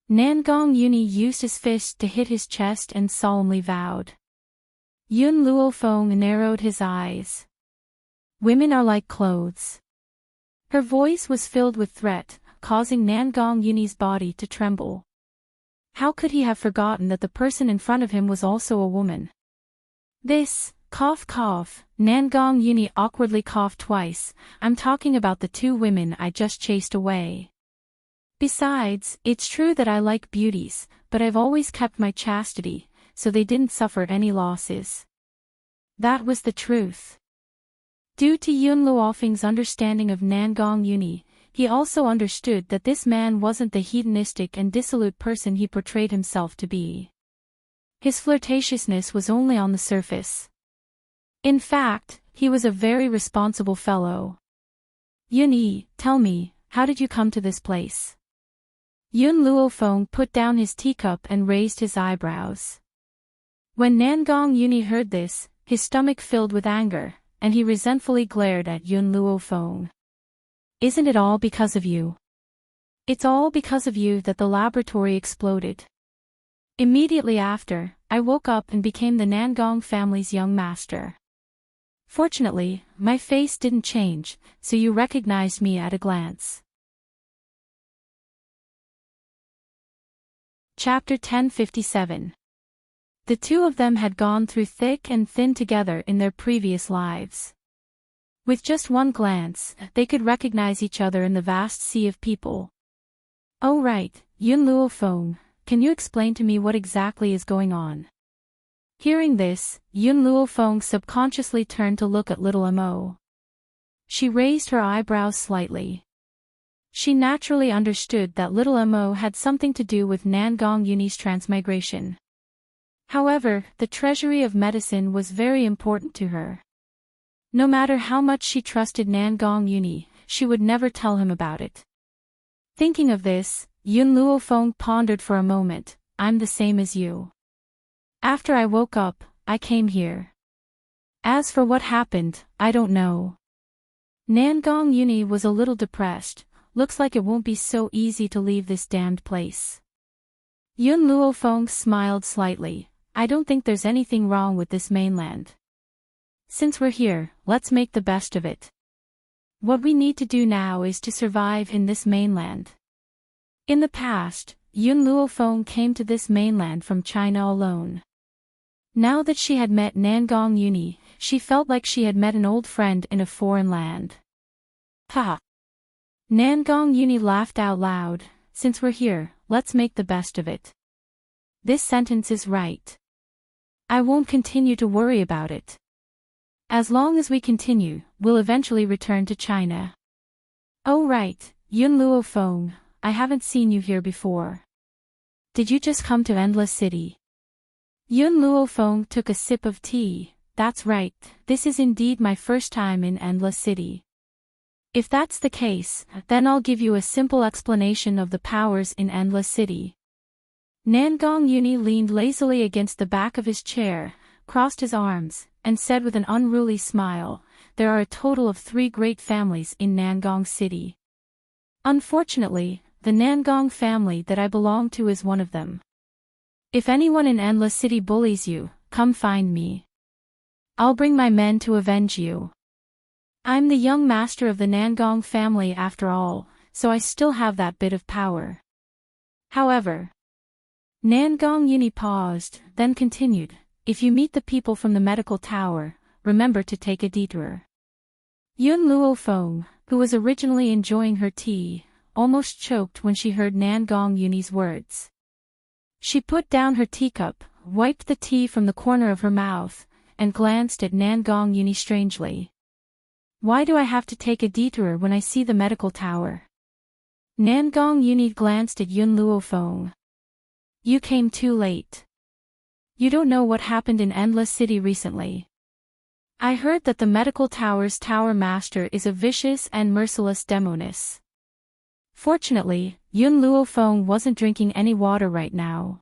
Nangong Yuni used his fist to hit his chest and solemnly vowed. Yun Luofeng narrowed his eyes. Women are like clothes. Her voice was filled with threat, causing Nangong Yuni's body to tremble. How could he have forgotten that the person in front of him was also a woman? This, cough cough, Nangong Yuni awkwardly coughed twice. I'm talking about the two women I just chased away. Besides, it's true that I like beauties, but I've always kept my chastity, so they didn't suffer any losses. That was the truth. Due to Yun Luofeng's understanding of Nangong Yuni, he also understood that this man wasn't the hedonistic and dissolute person he portrayed himself to be. His flirtatiousness was only on the surface. In fact, he was a very responsible fellow. Yuni, tell me, how did you come to this place? Yun Luofeng put down his teacup and raised his eyebrows. When Nangong Yuni heard this, his stomach filled with anger, and he resentfully glared at Yun Luofeng. Isn't it all because of you? It's all because of you that the laboratory exploded. Immediately after, I woke up and became the Nangong family's young master. Fortunately, my face didn't change, so you recognized me at a glance. Chapter 1057. The two of them had gone through thick and thin together in their previous lives. With just one glance, they could recognize each other in the vast sea of people. Oh right, Yun Luofeng, can you explain to me what exactly is going on? Hearing this, Yun Luofeng subconsciously turned to look at little Mo. She raised her eyebrows slightly. She naturally understood that little Mo had something to do with Nangong Yuni's transmigration. However, the treasury of medicine was very important to her. No matter how much she trusted Nangong Yuni, she would never tell him about it. Thinking of this, Yun Luofeng pondered for a moment. I'm the same as you. After I woke up, I came here. As for what happened, I don't know. Nangong Yuni was a little depressed. Looks like it won't be so easy to leave this damned place. Yun Luofeng smiled slightly. I don't think there's anything wrong with this mainland. Since we're here, let's make the best of it. What we need to do now is to survive in this mainland. In the past, Yun Luofeng came to this mainland from China alone. Now that she had met Nangong Yuni, she felt like she had met an old friend in a foreign land. Ha! Nangong Yuni laughed out loud. Since we're here, let's make the best of it. This sentence is right. I won't continue to worry about it. As long as we continue, we'll eventually return to China. Oh right, Yun Luofeng, I haven't seen you here before. Did you just come to Endless City? Yun Luofeng took a sip of tea. that's right, this is indeed my first time in Endless City. If that's the case, then I'll give you a simple explanation of the powers in Endless City. Nangong Uni leaned lazily against the back of his chair, crossed his arms, and said with an unruly smile, there are a total of 3 great families in Nangong City. Unfortunately, the Nangong family that I belong to is one of them. If anyone in Endless City bullies you, come find me. I'll bring my men to avenge you. I'm the young master of the Nangong family after all, so I still have that bit of power. However, Nangong Uni paused, then continued, if you meet the people from the medical tower, remember to take a detour. Yun Luo Feng, who was originally enjoying her tea, almost choked when she heard Nangong Uni's words. She put down her teacup, wiped the tea from the corner of her mouth, and glanced at Nangong Uni strangely. Why do I have to take a detour when I see the medical tower? Nangong Uni glanced at Yun Luo Feng. You came too late. You don't know what happened in Endless City recently. I heard that the medical tower's tower master is a vicious and merciless demoness. Fortunately, Yun Luo Feng wasn't drinking any water right now.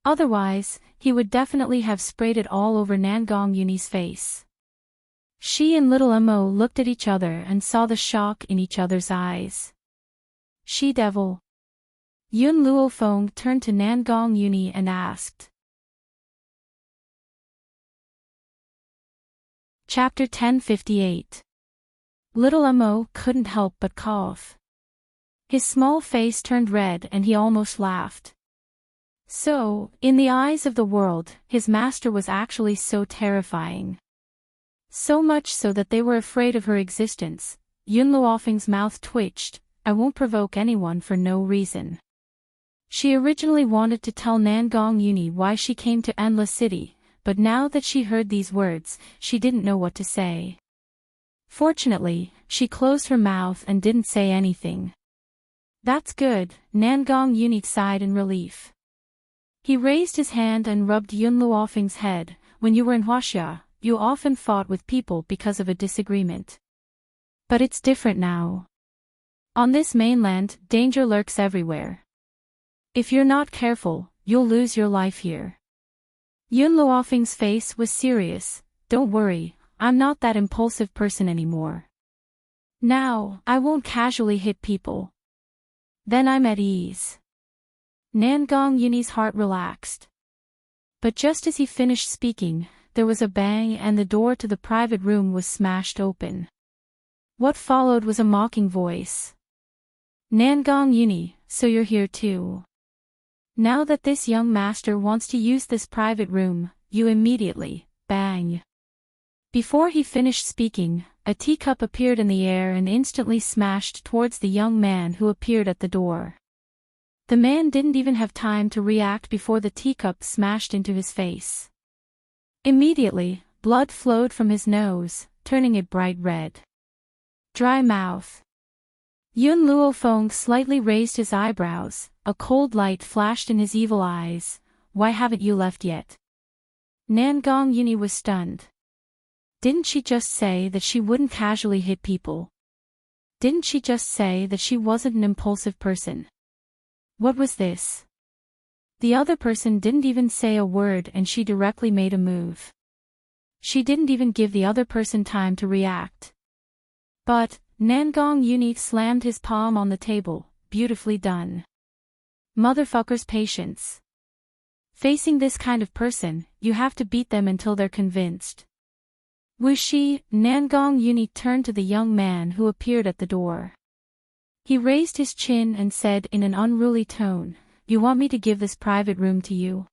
Otherwise, he would definitely have sprayed it all over Nangong Uni's face. She and little Emo looked at each other and saw the shock in each other's eyes. She-devil. Yun Luo Feng turned to Nangong Uni and asked. Chapter 1058. Little Emo couldn't help but cough. His small face turned red and he almost laughed. So, in the eyes of the world, his master was actually so terrifying. So much so that they were afraid of her existence. Yun Luofeng's mouth twitched. I won't provoke anyone for no reason. She originally wanted to tell Nangong Uni why she came to Endless City, but now that she heard these words, she didn't know what to say. Fortunately, she closed her mouth and didn't say anything. That's good, Nangong Uni sighed in relief. He raised his hand and rubbed Yun Luofeng's head. When you were in Huaxia, you often fought with people because of a disagreement. But it's different now. On this mainland, danger lurks everywhere. If you're not careful, you'll lose your life here. Yun Luofeng's face was serious. Don't worry, I'm not that impulsive person anymore. Now, I won't casually hit people. Then I'm at ease. Nangong Uni's heart relaxed. But just as he finished speaking, there was a bang and the door to the private room was smashed open. What followed was a mocking voice. Nangong Uni, so you're here too. Now that this young master wants to use this private room, you immediately, bang. Before he finished speaking, a teacup appeared in the air and instantly smashed towards the young man who appeared at the door. The man didn't even have time to react before the teacup smashed into his face. Immediately, blood flowed from his nose, turning it bright red. Dry mouth. Yun Luofeng slightly raised his eyebrows, a cold light flashed in his evil eyes. Why haven't you left yet? Nangong Uni was stunned. Didn't she just say that she wouldn't casually hit people? Didn't she just say that she wasn't an impulsive person? What was this? The other person didn't even say a word and she directly made a move. She didn't even give the other person time to react. But, Nangong Uni slammed his palm on the table. Beautifully done. Motherfucker's patience. Facing this kind of person, you have to beat them until they're convinced. Wuxi, Nangong Uni turned to the young man who appeared at the door. He raised his chin and said in an unruly tone, you want me to give this private room to you?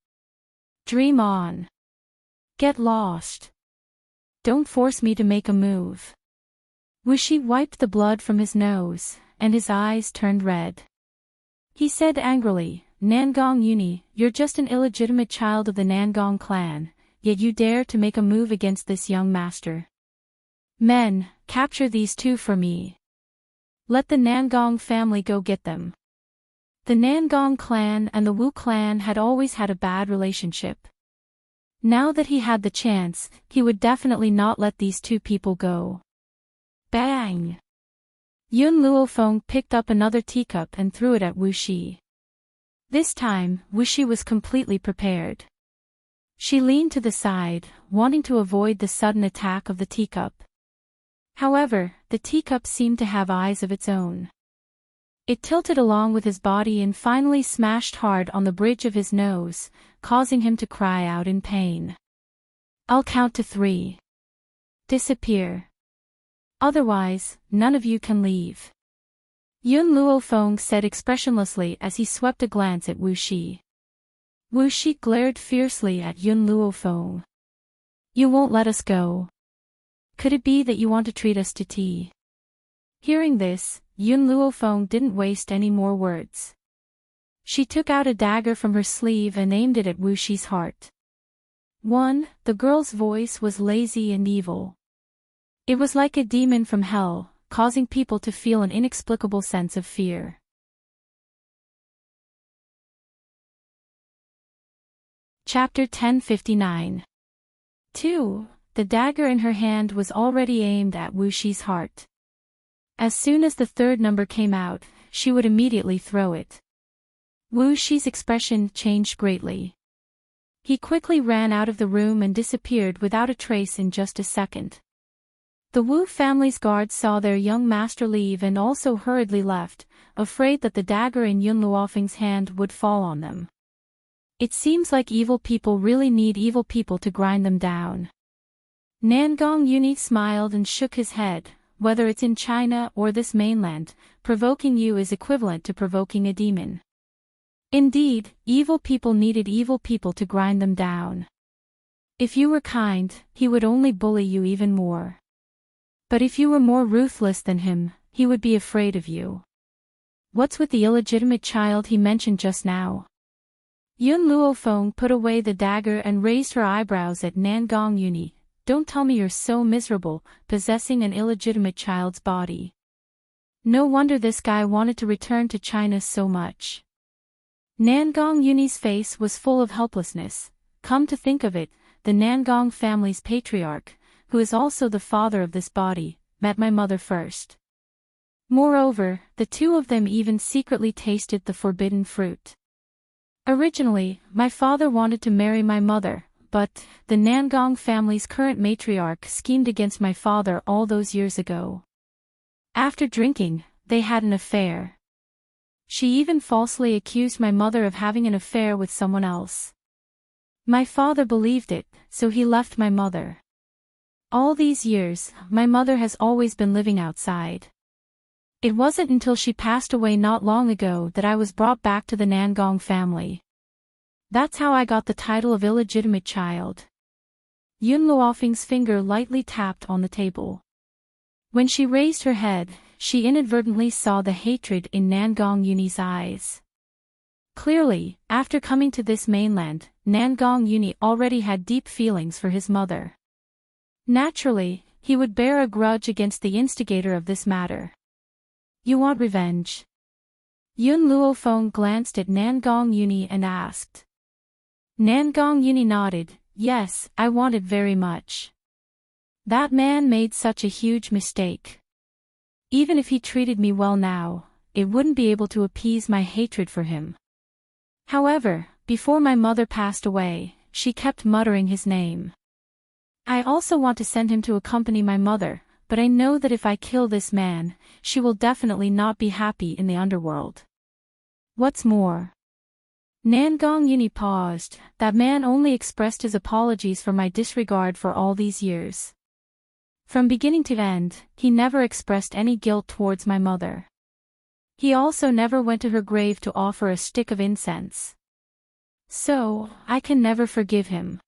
Dream on. Get lost. Don't force me to make a move. Wuxi wiped the blood from his nose, and his eyes turned red. He said angrily, Nangong Uni, you're just an illegitimate child of the Nangong clan, yet you dare to make a move against this young master. Men, capture these two for me. Let the Nangong family go get them. The Nangong clan and the Wu clan had always had a bad relationship. Now that he had the chance, he would definitely not let these two people go. Bang! Yun Luofeng picked up another teacup and threw it at Wu Shi. This time, Wu Shi was completely prepared. She leaned to the side, wanting to avoid the sudden attack of the teacup. However, the teacup seemed to have eyes of its own. It tilted along with his body and finally smashed hard on the bridge of his nose, causing him to cry out in pain. I'll count to 3. Disappear. Otherwise, none of you can leave. Yun Luofeng said expressionlessly as he swept a glance at Wu Shi. Wu Shi glared fiercely at Yun Luofeng. You won't let us go. Could it be that you want to treat us to tea? Hearing this, Yun Luofeng didn't waste any more words. She took out a dagger from her sleeve and aimed it at Wu Shi's heart. The girl's voice was lazy and evil. It was like a demon from hell, causing people to feel an inexplicable sense of fear. Chapter 1059. 2. The dagger in her hand was already aimed at Wu Shi's heart. As soon as the third number came out, she would immediately throw it. Wu Shi's expression changed greatly. He quickly ran out of the room and disappeared without a trace in just a second. The Wu family's guards saw their young master leave and also hurriedly left, afraid that the dagger in Yun Luofeng's hand would fall on them. It seems like evil people really need evil people to grind them down. Nangong Yuni smiled and shook his head. Whether it's in China or this mainland, provoking you is equivalent to provoking a demon. Indeed, evil people needed evil people to grind them down. If you were kind, he would only bully you even more. But if you were more ruthless than him, he would be afraid of you. What's with the illegitimate child he mentioned just now? Yun Luofeng put away the dagger and raised her eyebrows at Nangong Yuni. Don't tell me you're so miserable, possessing an illegitimate child's body. No wonder this guy wanted to return to China so much. Nangong Yuni's face was full of helplessness. Come to think of it, the Nangong family's patriarch, who is also the father of this body, met my mother first. Moreover, the two of them even secretly tasted the forbidden fruit. Originally, my father wanted to marry my mother, but the Nangong family's current matriarch schemed against my father all those years ago. After drinking, they had an affair. She even falsely accused my mother of having an affair with someone else. My father believed it, so he left my mother. All these years, my mother has always been living outside. It wasn't until she passed away not long ago that I was brought back to the Nangong family. That's how I got the title of illegitimate child. Yun Luofeng's finger lightly tapped on the table. When she raised her head, she inadvertently saw the hatred in Nangong Yuni's eyes. Clearly, after coming to this mainland, Nangong Yuni already had deep feelings for his mother. Naturally, he would bear a grudge against the instigator of this matter. You want revenge? Yun Luofeng glanced at Nangong Yuni and asked. Nangong Yuni nodded. Yes, I want it very much. That man made such a huge mistake. Even if he treated me well now, it wouldn't be able to appease my hatred for him. However, before my mother passed away, she kept muttering his name. I also want to send him to accompany my mother, but I know that if I kill this man, she will definitely not be happy in the underworld. What's more? Nangong Yuni paused. That man only expressed his apologies for my disregard for all these years. From beginning to end, he never expressed any guilt towards my mother. He also never went to her grave to offer a stick of incense. So, I can never forgive him.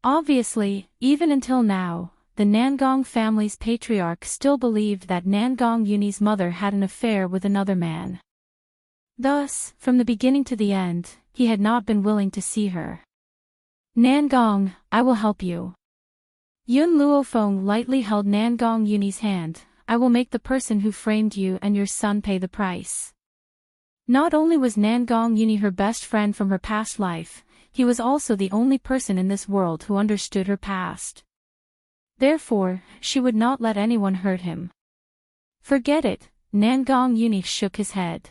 Obviously, even until now, the Nangong family's patriarch still believed that Nangong Yuni's mother had an affair with another man. Thus, from the beginning to the end, he had not been willing to see her. Nangong, I will help you. Yun Luofeng lightly held Nangong Yuni's hand. I will make the person who framed you and your son pay the price. Not only was Nangong Yuni her best friend from her past life, he was also the only person in this world who understood her past. Therefore, she would not let anyone hurt him. Forget it, Nangong Uni shook his head.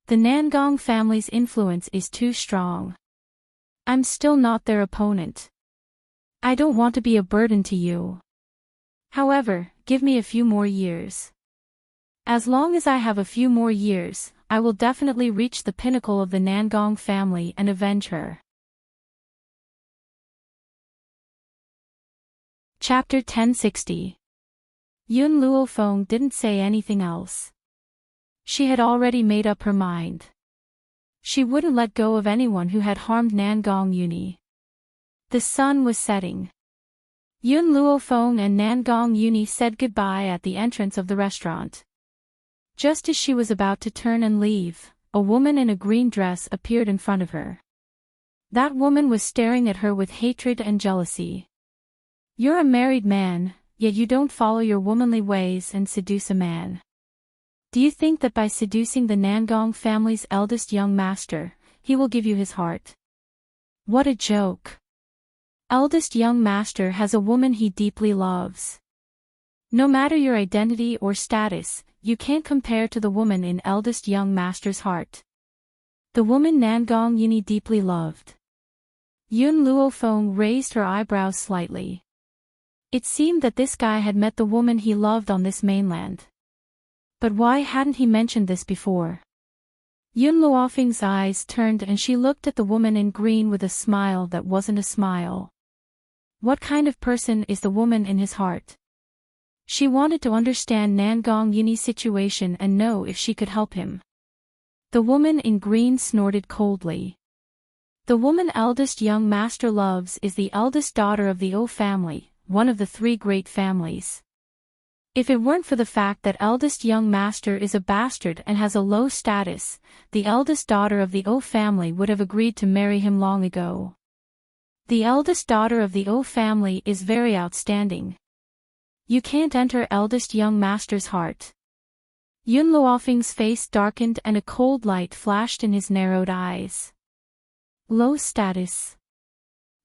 The Nangong family's influence is too strong. I'm still not their opponent. I don't want to be a burden to you. However, give me a few more years. As long as I have a few more years, I will definitely reach the pinnacle of the Nangong family and avenge her. Chapter 1060. Yun Luofeng didn't say anything else. She had already made up her mind. She wouldn't let go of anyone who had harmed Nangong Uni. The sun was setting. Yun Luofeng and Nangong Uni said goodbye at the entrance of the restaurant. Just as she was about to turn and leave, a woman in a green dress appeared in front of her. That woman was staring at her with hatred and jealousy. You're a married man, yet you don't follow your womanly ways and seduce a man. Do you think that by seducing the Nangong family's eldest young master, he will give you his heart? What a joke. Eldest young master has a woman he deeply loves. No matter your identity or status, you can't compare to the woman in eldest young master's heart. The woman Nangong Uni deeply loved. Yun Luofeng raised her eyebrows slightly. It seemed that this guy had met the woman he loved on this mainland. But why hadn't he mentioned this before? Yun Luofeng's eyes turned and she looked at the woman in green with a smile that wasn't a smile. What kind of person is the woman in his heart? She wanted to understand Nangong Uni's situation and know if she could help him. The woman in green snorted coldly. The woman eldest young master loves is the eldest daughter of the O family, one of the three great families. If it weren't for the fact that eldest young master is a bastard and has a low status, the eldest daughter of the O family would have agreed to marry him long ago. The eldest daughter of the O family is very outstanding. You can't enter eldest young master's heart. Yun Luofeng's face darkened and a cold light flashed in his narrowed eyes. Low status.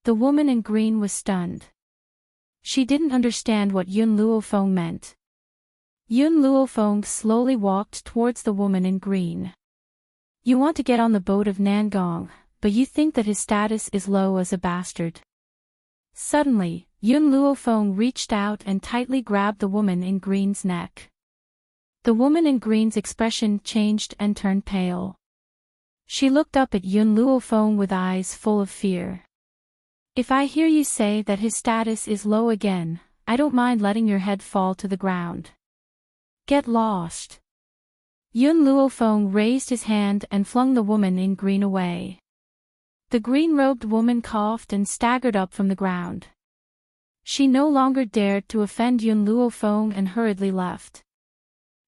The woman in green was stunned. She didn't understand what Yun Luofeng meant. Yun Luofeng slowly walked towards the woman in green. You want to get on the boat of Nangong, but you think that his status is low as a bastard. Suddenly, Yun Luofeng reached out and tightly grabbed the woman in green's neck. The woman in green's expression changed and turned pale. She looked up at Yun Luofeng with eyes full of fear. If I hear you say that his status is low again, I don't mind letting your head fall to the ground. Get lost. Yun Luofeng raised his hand and flung the woman in green away. The green-robed woman coughed and staggered up from the ground. She no longer dared to offend Yun Luofeng and hurriedly left.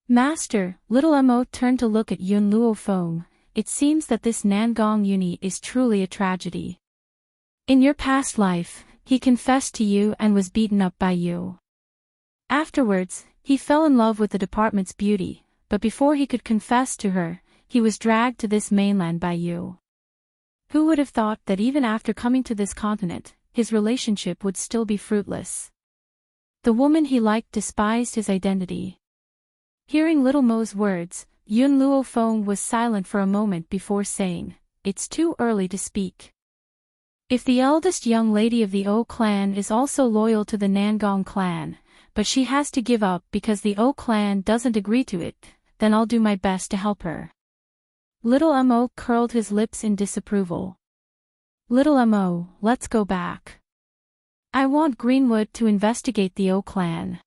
Master, little Mo turned to look at Yun Luofeng. It seems that this Nangong Uni is truly a tragedy. In your past life, he confessed to you and was beaten up by you. Afterwards, he fell in love with the department's beauty, but before he could confess to her, he was dragged to this mainland by you. Who would have thought that even after coming to this continent, his relationship would still be fruitless? The woman he liked despised his identity. Hearing Little Mo's words, Yun Luofeng was silent for a moment before saying, "It's too early to speak. If the eldest young lady of the O clan is also loyal to the Nangong clan, but she has to give up because the O clan doesn't agree to it, then I'll do my best to help her." Little Mo curled his lips in disapproval. Little Mo, let's go back. I want Greenwood to investigate the O clan.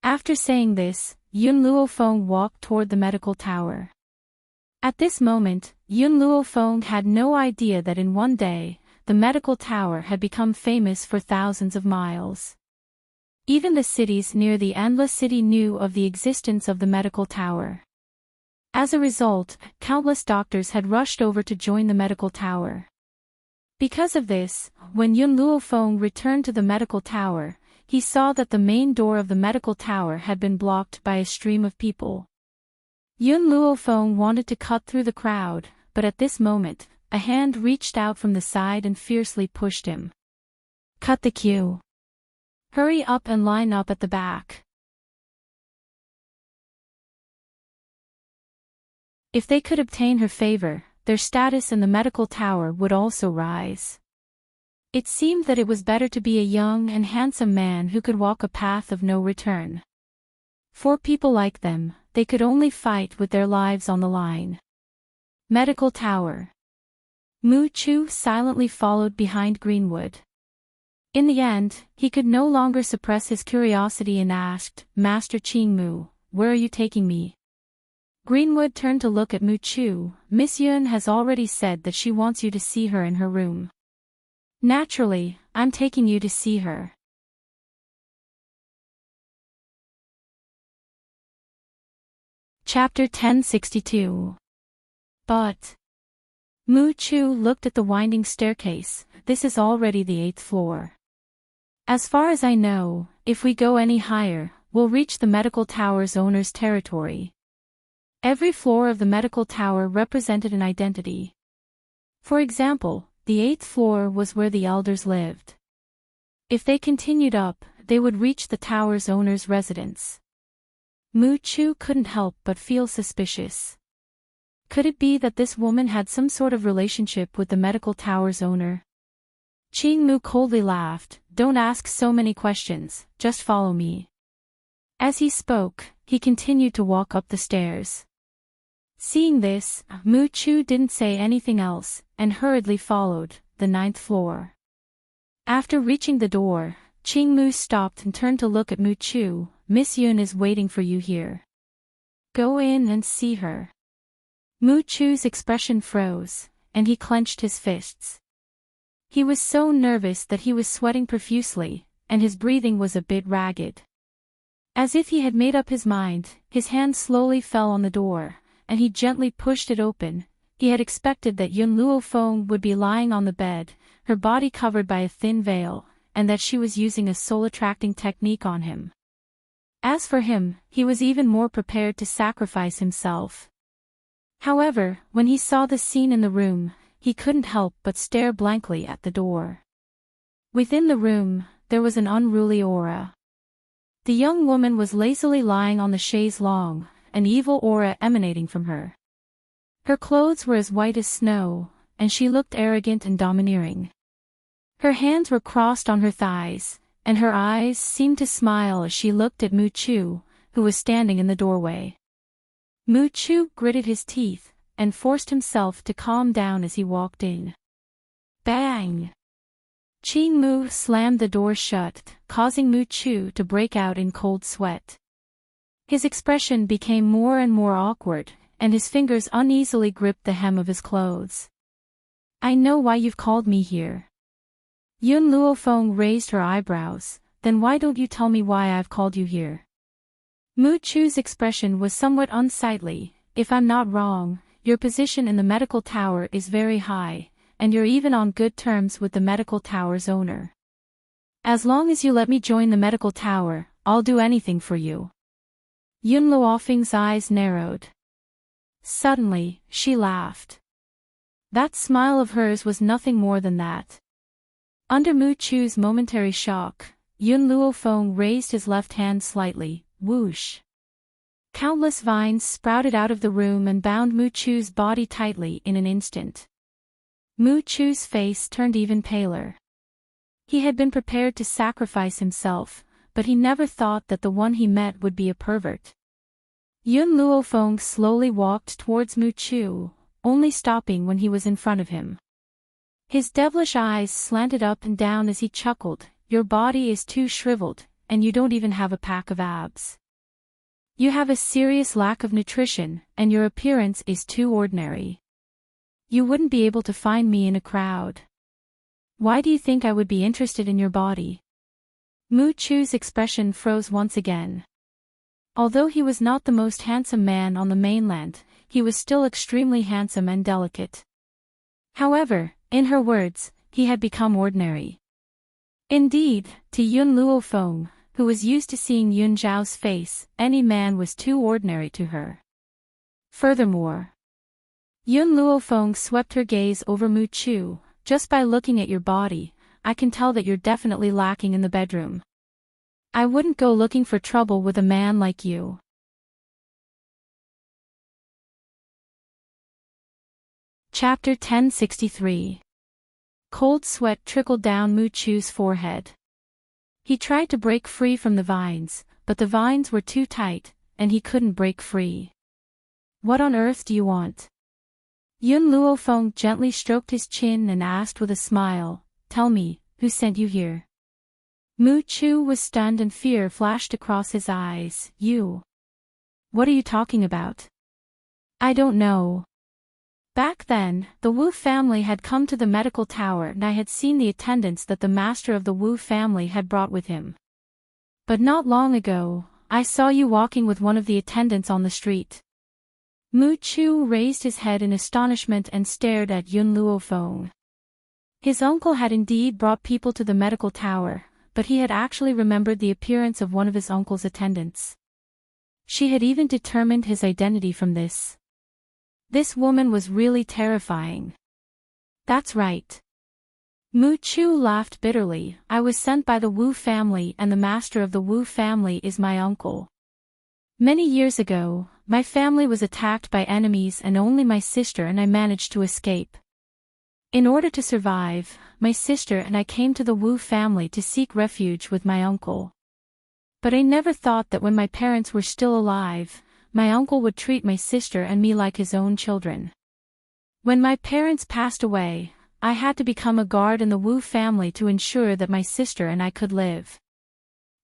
After saying this, Yun Luofeng walked toward the medical tower. At this moment, Yun Luofeng had no idea that in one day, the medical tower had become famous for thousands of miles. Even the cities near the Endless City knew of the existence of the medical tower. As a result, countless doctors had rushed over to join the medical tower. Because of this, when Yun Luofeng returned to the medical tower, he saw that the main door of the medical tower had been blocked by a stream of people. Yun Luofeng wanted to cut through the crowd, but at this moment, a hand reached out from the side and fiercely pushed him. Cut the queue. Hurry up and line up at the back. If they could obtain her favor, their status in the medical tower would also rise. It seemed that it was better to be a young and handsome man who could walk a path of no return. For people like them, they could only fight with their lives on the line. Medical Tower. Mu Chu silently followed behind Greenwood. In the end, he could no longer suppress his curiosity and asked, Master Qing Mu, where are you taking me? Greenwood turned to look at Mu Chu. Miss Yun has already said that she wants you to see her in her room. Naturally, I'm taking you to see her. Chapter 1062. But Mu Chu looked at the winding staircase. This is already the 8th floor. As far as I know, if we go any higher, we'll reach the medical tower's owner's territory. Every floor of the medical tower represented an identity. For example, the 8th floor was where the elders lived. If they continued up, they would reach the tower's owner's residence. Mu Chu couldn't help but feel suspicious. Could it be that this woman had some sort of relationship with the medical tower's owner? Qing Mu coldly laughed. Don't ask so many questions, just follow me. As he spoke, he continued to walk up the stairs. Seeing this, Mu Chu didn't say anything else, and hurriedly followed, the 9th floor. After reaching the door, Qing Mu stopped and turned to look at Mu Chu. Miss Yun is waiting for you here. Go in and see her. Mu Chu's expression froze, and he clenched his fists. He was so nervous that he was sweating profusely, and his breathing was a bit ragged. As if he had made up his mind, his hand slowly fell on the door, and he gently pushed it open. He had expected that Yun Luofeng would be lying on the bed, her body covered by a thin veil, and that she was using a soul-attracting technique on him. As for him, he was even more prepared to sacrifice himself. However, when he saw the scene in the room, he couldn't help but stare blankly at the door. Within the room, there was an unruly aura. The young woman was lazily lying on the chaise longue, an evil aura emanating from her. Her clothes were as white as snow, and she looked arrogant and domineering. Her hands were crossed on her thighs, and her eyes seemed to smile as she looked at Mu Chu, who was standing in the doorway. Mu Chu gritted his teeth, and forced himself to calm down as he walked in. Bang! Qing Mu slammed the door shut, causing Mu Chu to break out in cold sweat. His expression became more and more awkward, and his fingers uneasily gripped the hem of his clothes. I know why you've called me here. Yun Luofeng raised her eyebrows. Then why don't you tell me why I've called you here? Mu Chu's expression was somewhat unsightly. If I'm not wrong, your position in the medical tower is very high, and you're even on good terms with the medical tower's owner. As long as you let me join the medical tower, I'll do anything for you. Yun Luofeng's eyes narrowed. Suddenly, she laughed. That smile of hers was nothing more than that. Under Mu Chu's momentary shock, Yun Luofeng raised his left hand slightly, whoosh. Countless vines sprouted out of the room and bound Mu Chu's body tightly in an instant. Mu Chu's face turned even paler. He had been prepared to sacrifice himself, but he never thought that the one he met would be a pervert. Yun Luofeng slowly walked towards Mu Chu, only stopping when he was in front of him. His devilish eyes slanted up and down as he chuckled. Your body is too shriveled, and you don't even have a pack of abs. You have a serious lack of nutrition, and your appearance is too ordinary. You wouldn't be able to find me in a crowd. Why do you think I would be interested in your body? Mu Chu's expression froze once again. Although he was not the most handsome man on the mainland, he was still extremely handsome and delicate. However, in her words, he had become ordinary. Indeed, to Yun Luofeng, who was used to seeing Yun Zhao's face, any man was too ordinary to her. Furthermore, Yun Luofeng swept her gaze over Mu Chu. Just by looking at your body, I can tell that you're definitely lacking in the bedroom. I wouldn't go looking for trouble with a man like you. Chapter 1063. Cold sweat trickled down Mu Chu's forehead. He tried to break free from the vines, but the vines were too tight, and he couldn't break free. What on earth do you want? Yun Luofeng gently stroked his chin and asked with a smile, "Tell me, who sent you here?" Mu Chu was stunned and fear flashed across his eyes. "You? What are you talking about?" "I don't know." Back then, the Wu family had come to the medical tower and I had seen the attendants that the master of the Wu family had brought with him. But not long ago, I saw you walking with one of the attendants on the street. Mu Chu raised his head in astonishment and stared at Yun Luofeng. His uncle had indeed brought people to the medical tower, but he had actually remembered the appearance of one of his uncle's attendants. She had even determined his identity from this. This woman was really terrifying. That's right. Mu Chu laughed bitterly. I was sent by the Wu family and the master of the Wu family is my uncle. Many years ago, my family was attacked by enemies and only my sister and I managed to escape. In order to survive, my sister and I came to the Wu family to seek refuge with my uncle. But I never thought that when my parents were still alive, my uncle would treat my sister and me like his own children. When my parents passed away, I had to become a guard in the Wu family to ensure that my sister and I could live.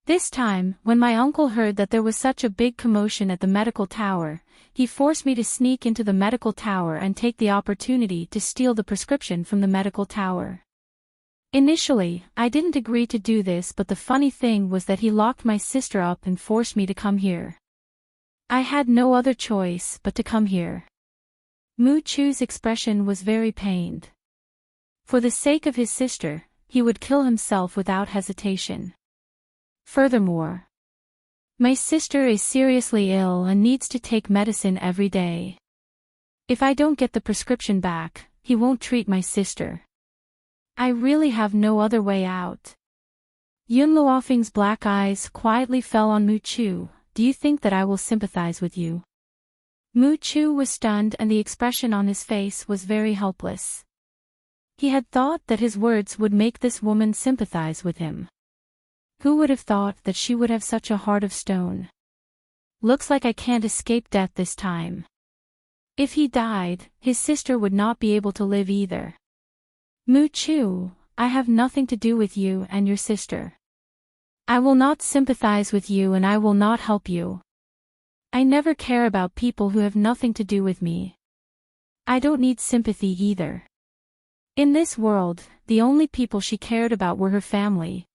This time, when my uncle heard that there was such a big commotion at the medical tower, he forced me to sneak into the medical tower and take the opportunity to steal the prescription from the medical tower. Initially, I didn't agree to do this, but the funny thing was that he locked my sister up and forced me to come here. I had no other choice but to come here. Mu Chu's expression was very pained. For the sake of his sister, he would kill himself without hesitation. Furthermore, my sister is seriously ill and needs to take medicine every day. If I don't get the prescription back, he won't treat my sister. I really have no other way out. Yun Luofeng's black eyes quietly fell on Mu Chu. Do you think that I will sympathize with you? Mu Chu was stunned and the expression on his face was very helpless. He had thought that his words would make this woman sympathize with him. Who would have thought that she would have such a heart of stone? Looks like I can't escape death this time. If he died, his sister would not be able to live either. Mu Chu, I have nothing to do with you and your sister. I will not sympathize with you and I will not help you. I never care about people who have nothing to do with me. I don't need sympathy either. In this world, the only people she cared about were her family.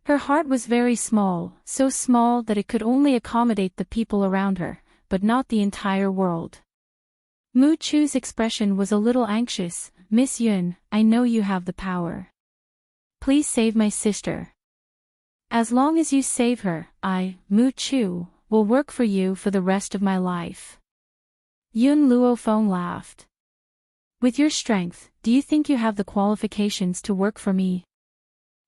Her heart was very small, so small that it could only accommodate the people around her, but not the entire world. Mu Chu's expression was a little anxious. Miss Yun, I know you have the power. Please save my sister. As long as you save her, I, Mu Chu, will work for you for the rest of my life. Yun Luofeng laughed. With your strength, do you think you have the qualifications to work for me?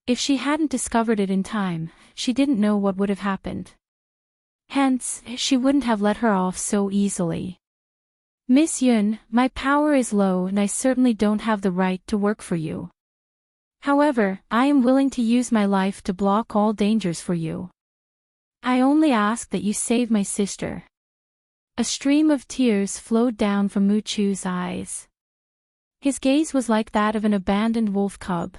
If she hadn't discovered it in time, she didn't know what would have happened. Hence, she wouldn't have let her off so easily. Miss Yun, my power is low and I certainly don't have the right to work for you. However, I am willing to use my life to block all dangers for you. I only ask that you save my sister. A stream of tears flowed down from Mu Chu's eyes. His gaze was like that of an abandoned wolf cub.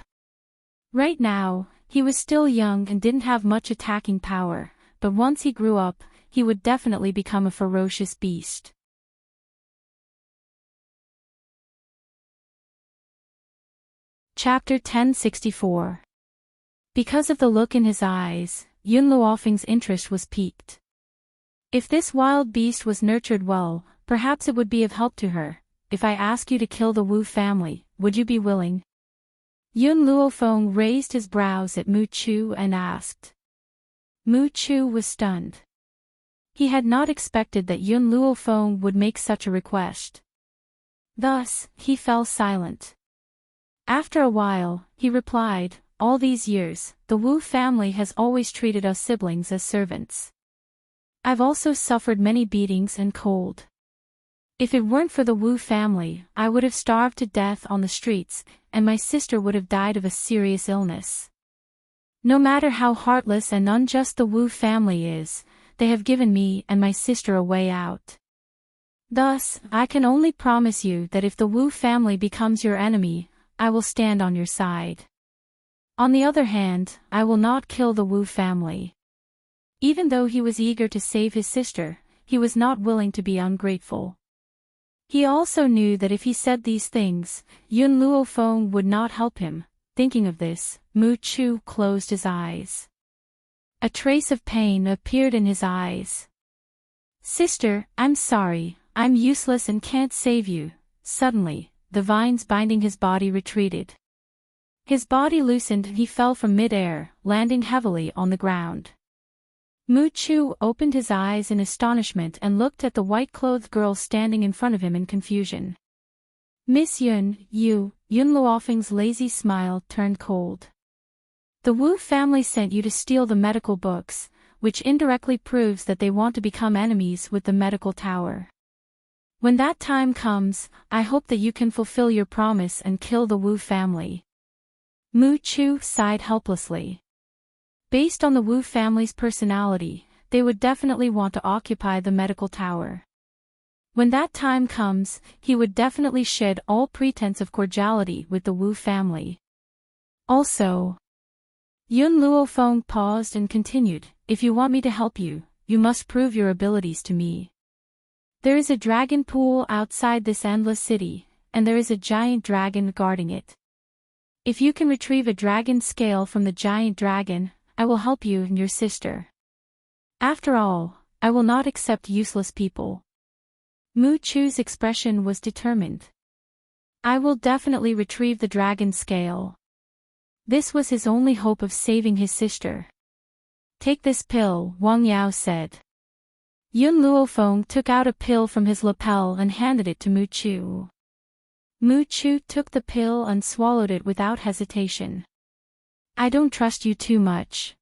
Right now, he was still young and didn't have much attacking power, but once he grew up, he would definitely become a ferocious beast. Chapter 1064. Because of the look in his eyes, Yun Luofeng's interest was piqued. If this wild beast was nurtured well, perhaps it would be of help to her. If I ask you to kill the Wu family, would you be willing? Yun Luofeng raised his brows at Mu Chu and asked. Mu Chu was stunned. He had not expected that Yun Luofeng would make such a request. Thus, he fell silent. After a while, he replied, "All these years, the Wu family has always treated us siblings as servants. I've also suffered many beatings and cold. If it weren't for the Wu family, I would have starved to death on the streets, and my sister would have died of a serious illness. No matter how heartless and unjust the Wu family is, they have given me and my sister a way out. Thus, I can only promise you that if the Wu family becomes your enemy, I will stand on your side. On the other hand, I will not kill the Wu family." Even though he was eager to save his sister, he was not willing to be ungrateful. He also knew that if he said these things, Yun Luofeng would not help him. Thinking of this, Mu Chu closed his eyes. A trace of pain appeared in his eyes. "Sister, I'm sorry, I'm useless and can't save you." Suddenly, the vines binding his body retreated. His body loosened and he fell from mid-air, landing heavily on the ground. Mu Chu opened his eyes in astonishment and looked at the white-clothed girl standing in front of him in confusion. "Miss Yun, Yun Luofeng's lazy smile turned cold. "The Wu family sent you to steal the medical books, which indirectly proves that they want to become enemies with the medical tower. When that time comes, I hope that you can fulfill your promise and kill the Wu family." Mu Chu sighed helplessly. Based on the Wu family's personality, they would definitely want to occupy the medical tower. When that time comes, he would definitely shed all pretense of cordiality with the Wu family. Also, Yun Luofeng paused and continued, "If you want me to help you, you must prove your abilities to me. There is a dragon pool outside this endless city, and there is a giant dragon guarding it. If you can retrieve a dragon scale from the giant dragon, I will help you and your sister. After all, I will not accept useless people." Mu Chu's expression was determined. "I will definitely retrieve the dragon scale." This was his only hope of saving his sister. "Take this pill," Wang Yao said. Yun Luofeng took out a pill from his lapel and handed it to Mu Chu. Mu Chu took the pill and swallowed it without hesitation. "I don't trust you too much.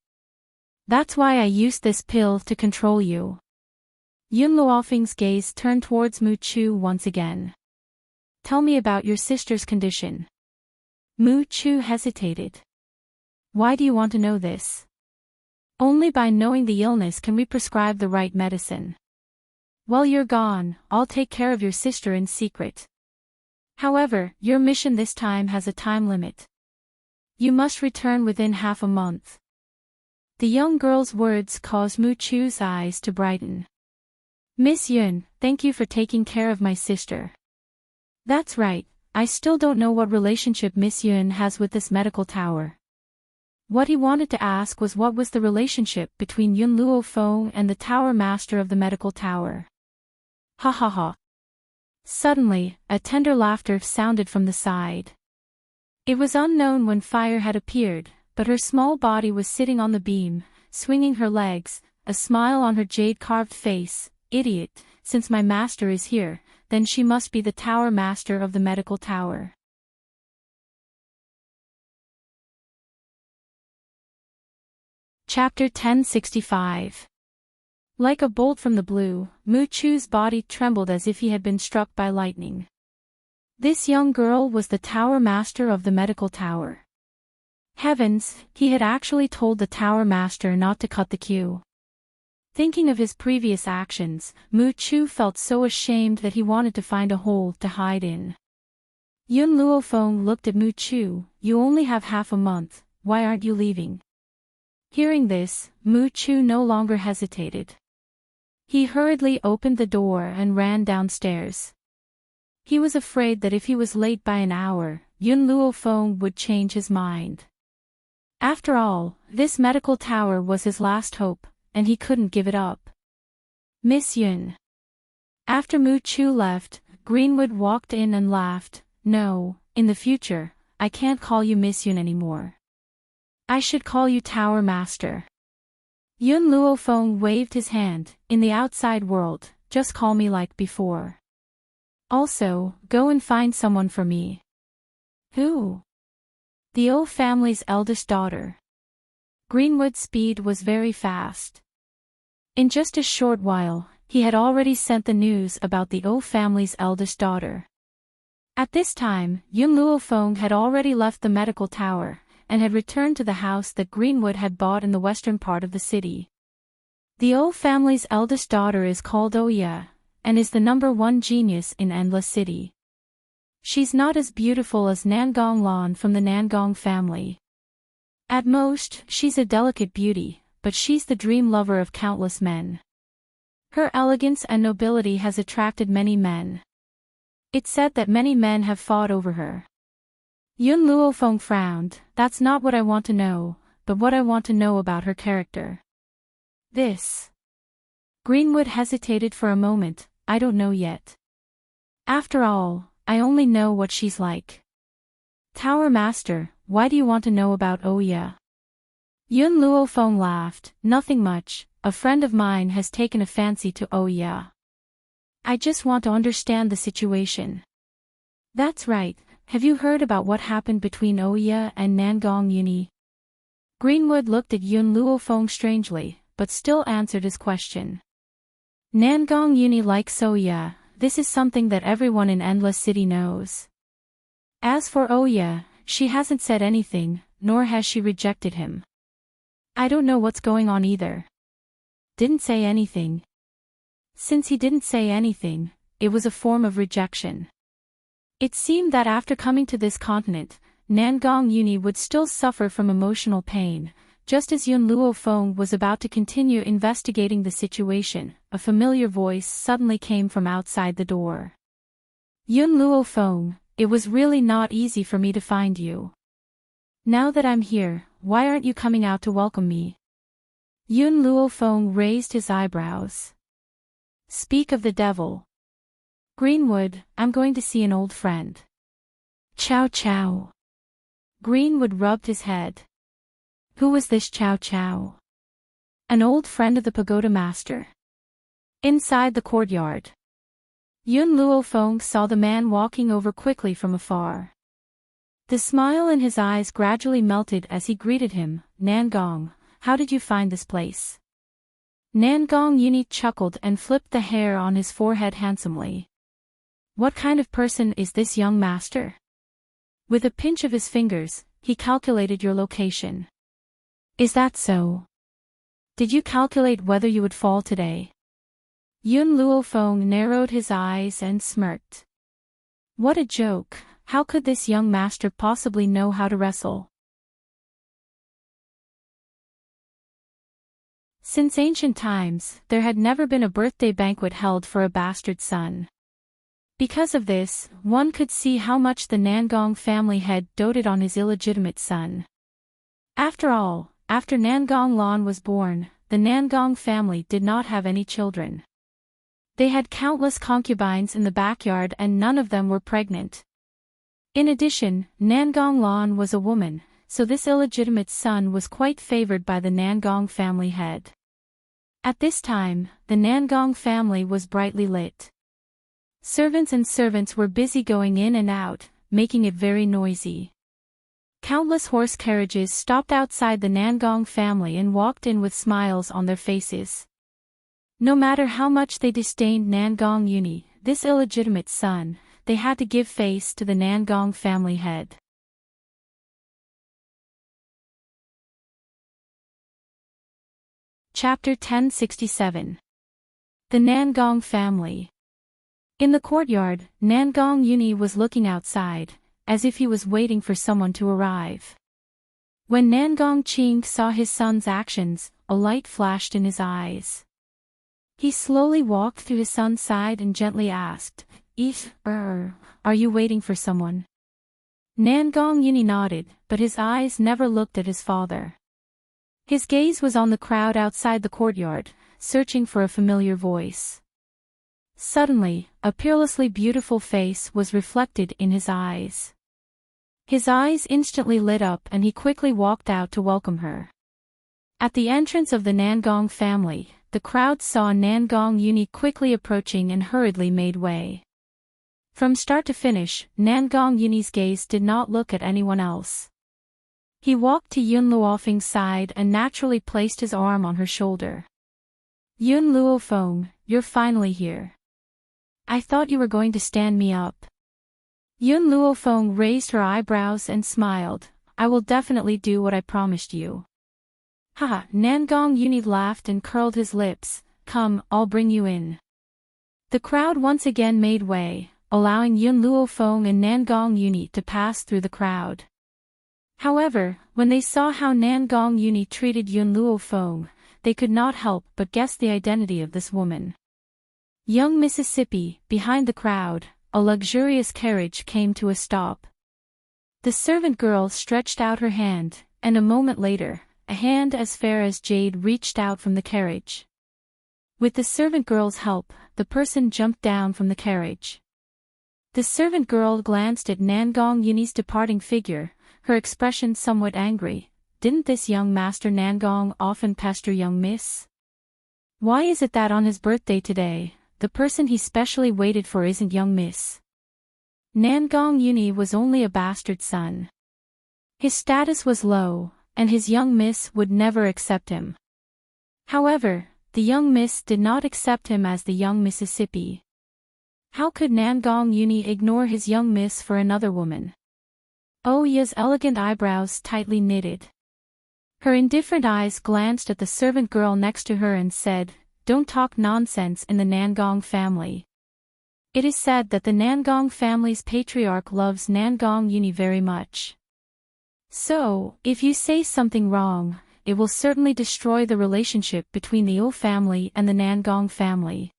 That's why I used this pill to control you." Yun Luofeng's gaze turned towards Mu Chu once again. "Tell me about your sister's condition." Mu Chu hesitated. "Why do you want to know this?" "Only by knowing the illness can we prescribe the right medicine. While you're gone, I'll take care of your sister in secret. However, your mission this time has a time limit. You must return within half a month." The young girl's words caused Mu Chu's eyes to brighten. "Miss Yun, thank you for taking care of my sister." "That's right, I still don't know what relationship Miss Yun has with this medical tower." What he wanted to ask was what was the relationship between Yun Luofeng and the tower master of the medical tower. "Ha ha ha." Suddenly, a tender laughter sounded from the side. It was unknown when fire had appeared, but her small body was sitting on the beam, swinging her legs, a smile on her jade-carved face. "Idiot, since my master is here, then she must be the tower master of the medical tower." Chapter 1065. Like a bolt from the blue, Mu Chu's body trembled as if he had been struck by lightning. This young girl was the tower master of the medical tower. Heavens, he had actually told the tower master not to cut the queue. Thinking of his previous actions, Mu Chu felt so ashamed that he wanted to find a hole to hide in. Yun Luofeng looked at Mu Chu. "You only have half a month, why aren't you leaving?" Hearing this, Mu Chu no longer hesitated. He hurriedly opened the door and ran downstairs. He was afraid that if he was late by an hour, Yun Luofeng would change his mind. After all, this medical tower was his last hope, and he couldn't give it up. "Miss Yun." After Mu Chu left, Greenwood walked in and laughed. "No, in the future, I can't call you Miss Yun anymore. I should call you Tower Master." Yun Luofeng waved his hand. "In the outside world, just call me like before." Also, go and find someone for me. Who? The O family's eldest daughter. Greenwood's speed was very fast. In just a short while, he had already sent the news about the O family's eldest daughter. At this time, Yun Luofeng had already left the medical tower, and had returned to the house that Greenwood had bought in the western part of the city. The O family's eldest daughter is called Oya, and is the #1 genius in Endless City. She's not as beautiful as Nangong Lan from the Nangong family. At most, she's a delicate beauty, but she's the dream lover of countless men. Her elegance and nobility has attracted many men. It's said that many men have fought over her. Yun Luofeng frowned. That's not what I want to know, but what I want to know about her character. This. Greenwood hesitated for a moment. I don't know yet. After all, I only know what she's like. Tower Master, why do you want to know about Oya? Yun Luofeng laughed. Nothing much. A friend of mine has taken a fancy to Oya. I just want to understand the situation. That's right. Have you heard about what happened between Oya and Nangong Yuni? Greenwood looked at Yun Luofeng strangely, but still answered his question. Nangong Yuni likes Oya. This is something that everyone in Endless City knows. As for Oya, she hasn't said anything, nor has she rejected him. I don't know what's going on either. Didn't say anything. Since he didn't say anything, it was a form of rejection. It seemed that after coming to this continent, Nangong Yuni would still suffer from emotional pain. Just as Yun Luofeng was about to continue investigating the situation, a familiar voice suddenly came from outside the door. Yun Luofeng, it was really not easy for me to find you. Now that I'm here, why aren't you coming out to welcome me? Yun Luofeng raised his eyebrows. Speak of the devil. Greenwood, I'm going to see an old friend. Chow Chow. Greenwood rubbed his head. Who was this Chow Chow? An old friend of the pagoda master. Inside the courtyard. Yun Luofeng saw the man walking over quickly from afar. The smile in his eyes gradually melted as he greeted him. Nangong, how did you find this place? Nangong Yuni chuckled and flipped the hair on his forehead handsomely. What kind of person is this young master? With a pinch of his fingers, he calculated your location. Is that so? Did you calculate whether you would fall today? Yun Luofeng narrowed his eyes and smirked. What a joke, how could this young master possibly know how to wrestle? Since ancient times, there had never been a birthday banquet held for a bastard son. Because of this, one could see how much the Nangong family had doted on his illegitimate son. After all, after Nangong Lan was born, the Nangong family did not have any children. They had countless concubines in the backyard and none of them were pregnant. In addition, Nangong Lan was a woman, so this illegitimate son was quite favored by the Nangong family head. At this time, the Nangong family was brightly lit. Servants were busy going in and out, making it very noisy. Countless horse carriages stopped outside the Nangong family and walked in with smiles on their faces. No matter how much they disdained Nangong Yuni, this illegitimate son, they had to give face to the Nangong family head. Chapter 1067. The Nangong Family. In the courtyard, Nangong Yuni was looking outside, as if he was waiting for someone to arrive. When Nangong Ching saw his son's actions, a light flashed in his eyes. He slowly walked through his son's side and gently asked, are you waiting for someone? Nangong Yuni nodded, but his eyes never looked at his father. His gaze was on the crowd outside the courtyard, searching for a familiar voice. Suddenly, a peerlessly beautiful face was reflected in his eyes. His eyes instantly lit up and he quickly walked out to welcome her. At the entrance of the Nangong family, the crowd saw Nangong Yuni quickly approaching and hurriedly made way. From start to finish, Nangong Yuni's gaze did not look at anyone else. He walked to Yun Luofeng's side and naturally placed his arm on her shoulder. Yun Luofeng, you're finally here. I thought you were going to stand me up. Yun Luofeng raised her eyebrows and smiled. I will definitely do what I promised you. Haha, Nangong Yuni laughed and curled his lips. Come, I'll bring you in. The crowd once again made way, allowing Yun Luofeng and Nangong Yuni to pass through the crowd. However, when they saw how Nangong Yuni treated Yun Luofeng, they could not help but guess the identity of this woman. Young Mississippi, behind the crowd, a luxurious carriage came to a stop. The servant girl stretched out her hand, and a moment later, a hand as fair as jade reached out from the carriage. With the servant girl's help, the person jumped down from the carriage. The servant girl glanced at Nangong Yuni's departing figure, her expression somewhat angry. Didn't this young master Nangong often pester young miss? Why is it that on his birthday today, the person he specially waited for isn't young miss? Nangong Yuni was only a bastard son. His status was low, and his young miss would never accept him. However, the young miss did not accept him as the young Mississippi. How could Nangong Yuni ignore his young miss for another woman? Oh Ya's elegant eyebrows tightly knitted. Her indifferent eyes glanced at the servant girl next to her and said, Don't talk nonsense in the Nangong family. It is said that the Nangong family's patriarch loves Nangong Yuni very much. So, if you say something wrong, it will certainly destroy the relationship between the O family and the Nangong family.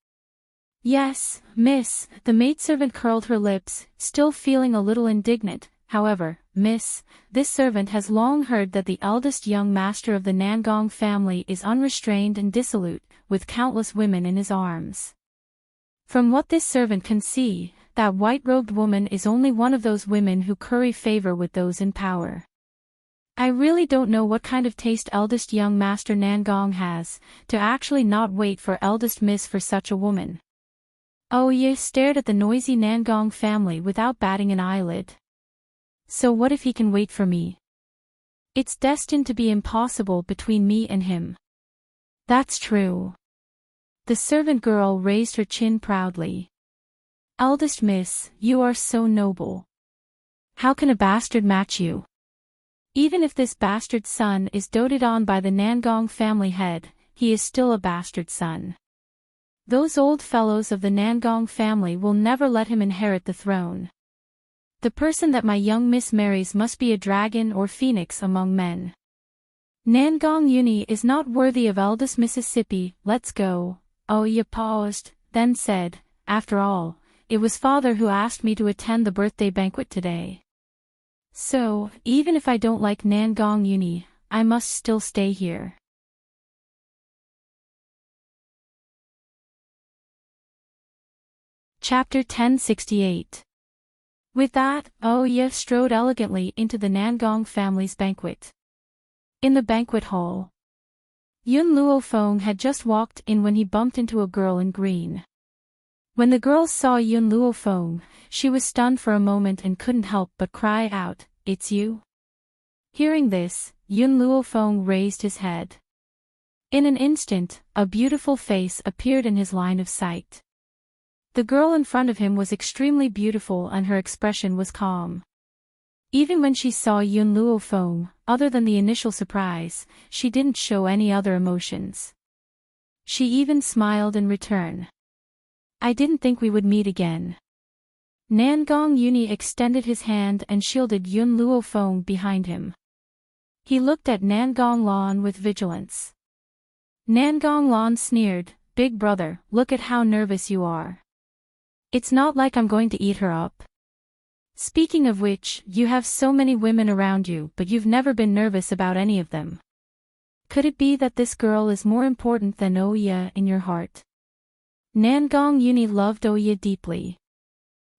Yes, miss, the maidservant curled her lips, still feeling a little indignant. However, miss, this servant has long heard that the eldest young master of the Nangong family is unrestrained and dissolute, with countless women in his arms. From what this servant can see, that white-robed woman is only one of those women who curry favor with those in power. I really don't know what kind of taste eldest young master Nangong has, to actually not wait for eldest miss for such a woman. Oh Ye stared at the noisy Nangong family without batting an eyelid. So what if he can wait for me? It's destined to be impossible between me and him. That's true. The servant girl raised her chin proudly. Eldest miss, you are so noble. How can a bastard match you? Even if this bastard son is doted on by the Nangong family head, he is still a bastard son. Those old fellows of the Nangong family will never let him inherit the throne. The person that my young miss marries must be a dragon or phoenix among men. Nangong Yuni is not worthy of eldest Mississippi, let's go. Oh Ye paused, then said, After all, it was father who asked me to attend the birthday banquet today. So, even if I don't like Nangong Yuni, I must still stay here. Chapter 1068. With that, Oh Ye strode elegantly into the Nangong family's banquet. In the banquet hall, Yun Luofeng had just walked in when he bumped into a girl in green. When the girl saw Yun Luofeng, she was stunned for a moment and couldn't help but cry out, It's you? Hearing this, Yun Luofeng raised his head. In an instant, a beautiful face appeared in his line of sight. The girl in front of him was extremely beautiful and her expression was calm. Even when she saw Yun Luofeng, other than the initial surprise, she didn't show any other emotions. She even smiled in return. I didn't think we would meet again. Nangong Yuni extended his hand and shielded Yun Luofeng behind him. He looked at Nangong Lan with vigilance. Nangong Lan sneered, Big brother, look at how nervous you are. It's not like I'm going to eat her up. Speaking of which, you have so many women around you but you've never been nervous about any of them. Could it be that this girl is more important than Oya in your heart? Nangong Yuni loved Oya deeply.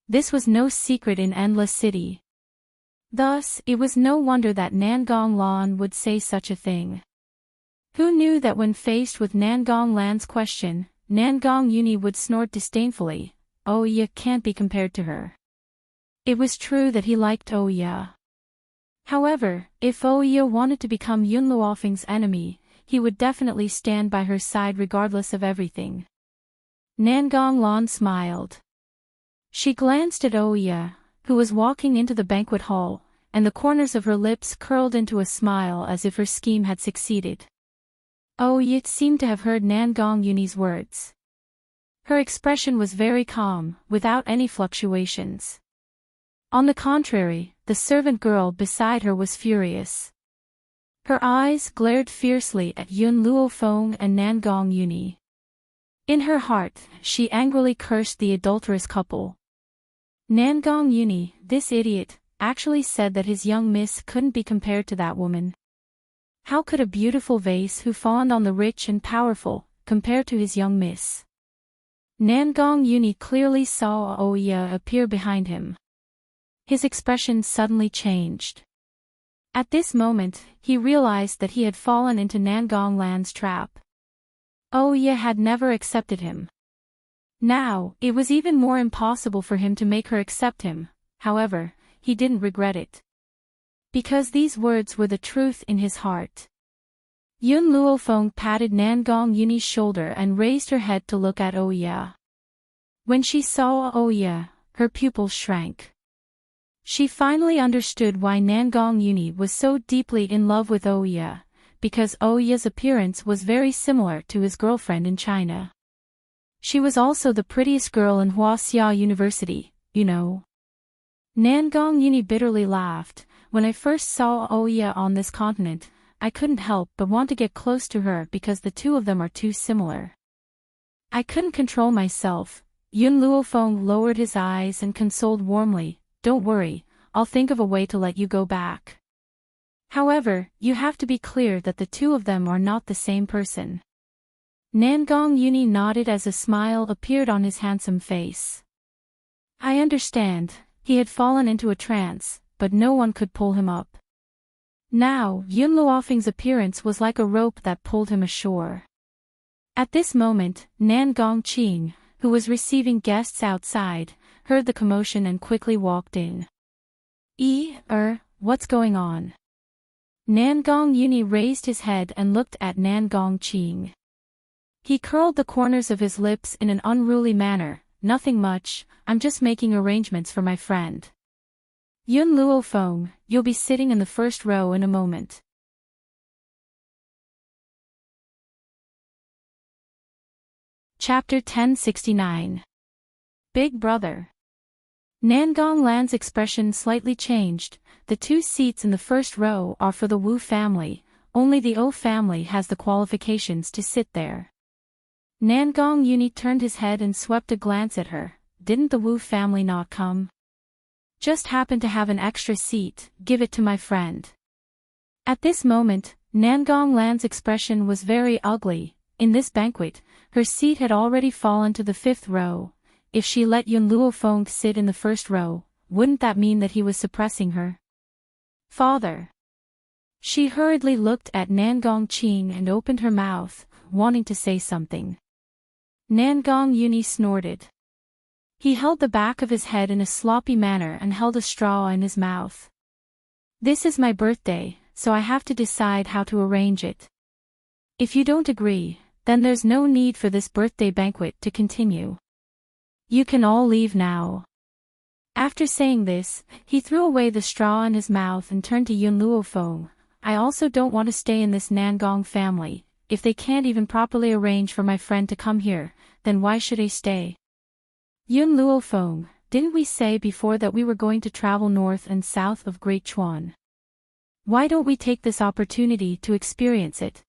This was no secret in Endless City. Thus, it was no wonder that Nangong Lan would say such a thing. Who knew that when faced with Nangong Lan's question, Nangong Yuni would snort disdainfully, Oya can't be compared to her. It was true that he liked Oya. However, if Oya wanted to become Yun Luofeng's enemy, he would definitely stand by her side regardless of everything. Nangong Lan smiled. She glanced at Oya, who was walking into the banquet hall, and the corners of her lips curled into a smile as if her scheme had succeeded. Oya seemed to have heard Nangong Yuni's words. Her expression was very calm, without any fluctuations. On the contrary, the servant girl beside her was furious. Her eyes glared fiercely at Yun Luofeng and Nangong Yuni. In her heart, she angrily cursed the adulterous couple. Nangong Yuni, this idiot, actually said that his young miss couldn't be compared to that woman. How could a beautiful vase who fawned on the rich and powerful, compare to his young miss? Nangong Yuni clearly saw Oya appear behind him. His expression suddenly changed. At this moment, he realized that he had fallen into Nangong Lan's trap. Oya had never accepted him. Now, it was even more impossible for him to make her accept him. However, he didn't regret it. Because these words were the truth in his heart. Yun Luofeng patted Nangong Yuni's shoulder and raised her head to look at Oya. When she saw Oya, her pupils shrank. She finally understood why Nangong Yuni was so deeply in love with Oya, because Oya's appearance was very similar to his girlfriend in China. She was also the prettiest girl in Huaxia University, you know. Nangong Yuni bitterly laughed. When I first saw Oya on this continent, I couldn't help but want to get close to her because the two of them are too similar. I couldn't control myself. Yun Luofeng lowered his eyes and consoled warmly, "Don't worry, I'll think of a way to let you go back. However, you have to be clear that the two of them are not the same person." Nangong Yuni nodded as a smile appeared on his handsome face. I understand, he had fallen into a trance, but no one could pull him up. Now, Yun Luofeng's appearance was like a rope that pulled him ashore. At this moment, Nangong Qing, who was receiving guests outside, heard the commotion and quickly walked in. What's going on?" Nangong Yuni raised his head and looked at Nangong Qing. He curled the corners of his lips in an unruly manner. "Nothing much, I'm just making arrangements for my friend. Yun Luofeng, you'll be sitting in the first row in a moment." Chapter 1069. Big Brother. Nangong Lan's expression slightly changed. The two seats in the first row are for the Wu family, only the O family has the qualifications to sit there. Nangong Yuni turned his head and swept a glance at her. Didn't the Wu family not come? Just happen to have an extra seat, give it to my friend. At this moment, Nangong Lan's expression was very ugly. In this banquet, her seat had already fallen to the fifth row. If she let Yun Luofeng sit in the first row, wouldn't that mean that he was suppressing her? "Father." She hurriedly looked at Nangong Qing and opened her mouth, wanting to say something. Nangong Yuni snorted. He held the back of his head in a sloppy manner and held a straw in his mouth. "This is my birthday, so I have to decide how to arrange it. If you don't agree, then there's no need for this birthday banquet to continue. You can all leave now." After saying this, he threw away the straw in his mouth and turned to Yun Luofeng. "I also don't want to stay in this Nangong family. If they can't even properly arrange for my friend to come here, then why should I stay?" "Yun Luofeng, didn't we say before that we were going to travel north and south of Great Chuan? Why don't we take this opportunity to experience it?"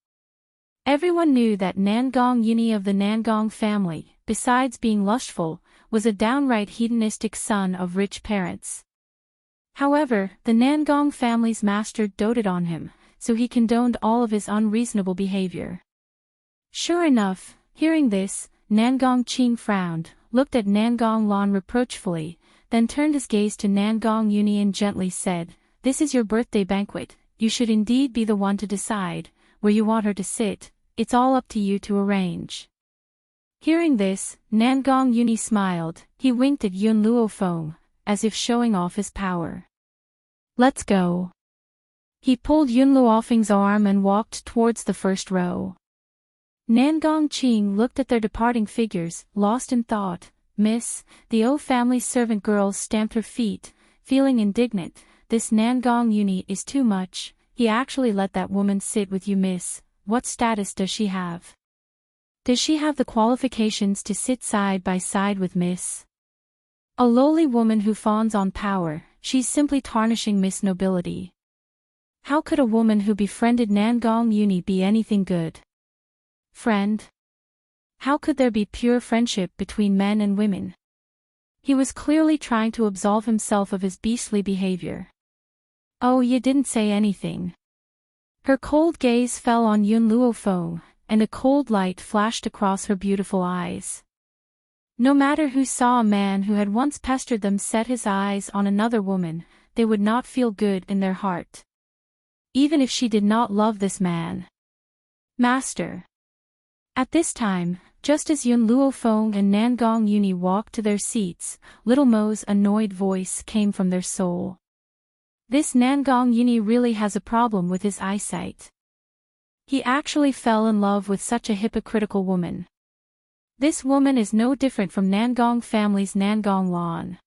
Everyone knew that Nangong Yuni of the Nangong family, besides being lustful, was a downright hedonistic son of rich parents. However, the Nangong family's master doted on him, so he condoned all of his unreasonable behavior. Sure enough, hearing this, Nangong Qing frowned, looked at Nangong Lan reproachfully, then turned his gaze to Nangong Yuni and gently said, "This is your birthday banquet, you should indeed be the one to decide where you want her to sit, it's all up to you to arrange." Hearing this, Nangong Uni smiled. He winked at Yun Luofeng, as if showing off his power. Let's go. He pulled Yun Luofeng's arm and walked towards the first row. Nangong Qing looked at their departing figures, lost in thought. Miss, the O family's servant girl stamped her feet, feeling indignant. This Nangong Uni is too much. He actually let that woman sit with you, miss. What status does she have? Does she have the qualifications to sit side by side with Miss? A lowly woman who fawns on power, she's simply tarnishing Miss nobility. How could a woman who befriended Nangong Uni be anything good? Friend? How could there be pure friendship between men and women? He was clearly trying to absolve himself of his beastly behavior. Oh, you didn't say anything. Her cold gaze fell on Yun Luofeng, and a cold light flashed across her beautiful eyes. No matter who saw a man who had once pestered them set his eyes on another woman, they would not feel good in their heart. Even if she did not love this man. Master. At this time, just as Yun Luofeng and Nangong Uni walked to their seats, Little Mo's annoyed voice came from their soul. This Nangong Uni really has a problem with his eyesight. He actually fell in love with such a hypocritical woman. This woman is no different from Nangong family's Nangong Lan.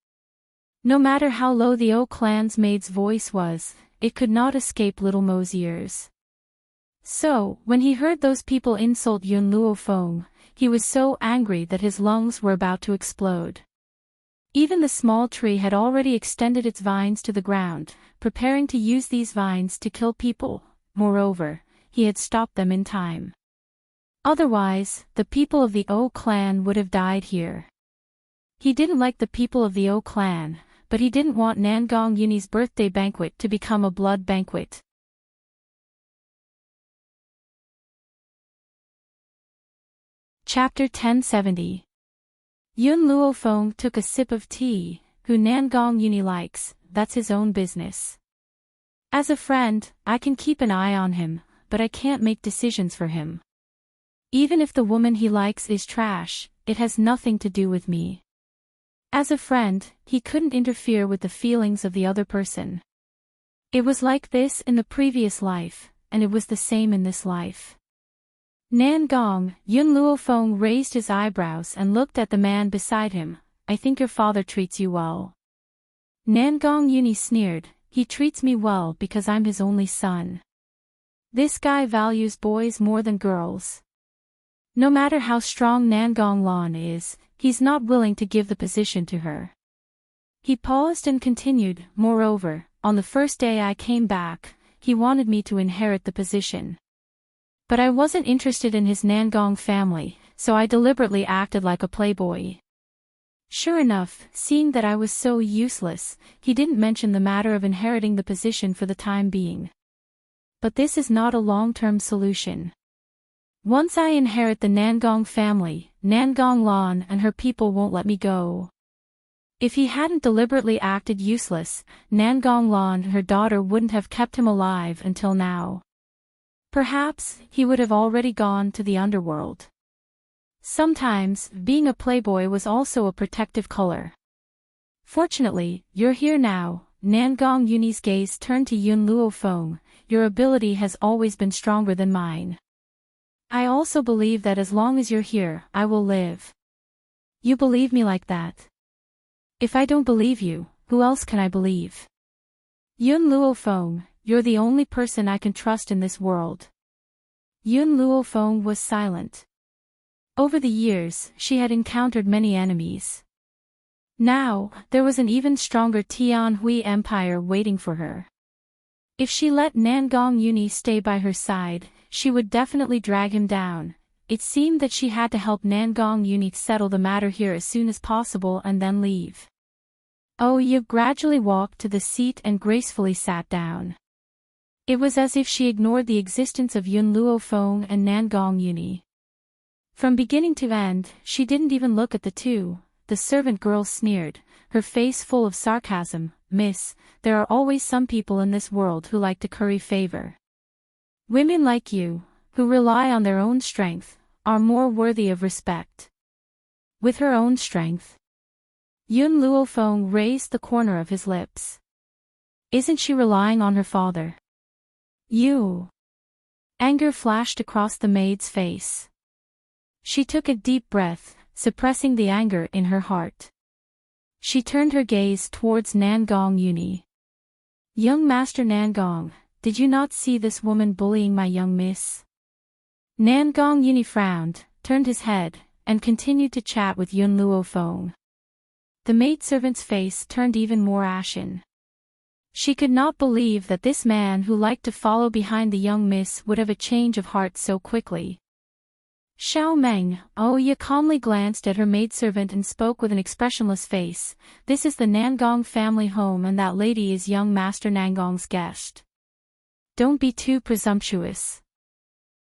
No matter how low the O clan's maid's voice was, it could not escape Little Mo's ears. So, when he heard those people insult Yun Luofeng, he was so angry that his lungs were about to explode. Even the small tree had already extended its vines to the ground, preparing to use these vines to kill people. Moreover, he had stopped them in time. Otherwise, the people of the O clan would have died here. He didn't like the people of the O clan, but he didn't want Nangong Uni's birthday banquet to become a blood banquet. Chapter 1070. Yun Luofeng took a sip of tea. Who Nangong Uni likes, that's his own business. As a friend, I can keep an eye on him, but I can't make decisions for him. Even if the woman he likes is trash, it has nothing to do with me. As a friend, he couldn't interfere with the feelings of the other person. It was like this in the previous life, and it was the same in this life. Nangong, Yun Luofeng raised his eyebrows and looked at the man beside him. I think your father treats you well. Nangong Uni sneered. He treats me well because I'm his only son. This guy values boys more than girls. No matter how strong Nangong Lan is, he's not willing to give the position to her. He paused and continued, moreover, on the first day I came back, he wanted me to inherit the position. But I wasn't interested in his Nangong family, so I deliberately acted like a playboy. Sure enough, seeing that I was so useless, he didn't mention the matter of inheriting the position for the time being. But this is not a long-term solution. Once I inherit the Nangong family, Nangong Lan and her people won't let me go. If he hadn't deliberately acted useless, Nangong Lan and her daughter wouldn't have kept him alive until now. Perhaps, he would have already gone to the underworld. Sometimes, being a playboy was also a protective color. Fortunately, you're here now. Nangong Uni's gaze turned to Yun Luofeng. Your ability has always been stronger than mine. I also believe that as long as you're here, I will live. You believe me like that? If I don't believe you, who else can I believe? Yun Luofeng, you're the only person I can trust in this world. Yun Luofeng was silent. Over the years, she had encountered many enemies. Now, there was an even stronger Tianhui Empire waiting for her. If she let Nangong Uni stay by her side, she would definitely drag him down. It seemed that she had to help Nangong Uni settle the matter here as soon as possible and then leave. Oh, Yub gradually walked to the seat and gracefully sat down. It was as if she ignored the existence of Yun Luofeng and Nangong Uni. From beginning to end, she didn't even look at the two. The servant girl sneered, her face full of sarcasm. Miss, there are always some people in this world who like to curry favor. Women like you, who rely on their own strength, are more worthy of respect. With her own strength. Yun Luofeng raised the corner of his lips. Isn't she relying on her father? You. Anger flashed across the maid's face. She took a deep breath, suppressing the anger in her heart. She turned her gaze towards Nangong Uni. Young Master Nangong, did you not see this woman bullying my young miss? Nangong Uni frowned, turned his head, and continued to chat with Yun Luofeng. The maidservant's face turned even more ashen. She could not believe that this man who liked to follow behind the young miss would have a change of heart so quickly. Xiao Meng, Oya calmly glanced at her maidservant and spoke with an expressionless face. This is the Nangong family home and that lady is young Master Nangong's guest. Don't be too presumptuous.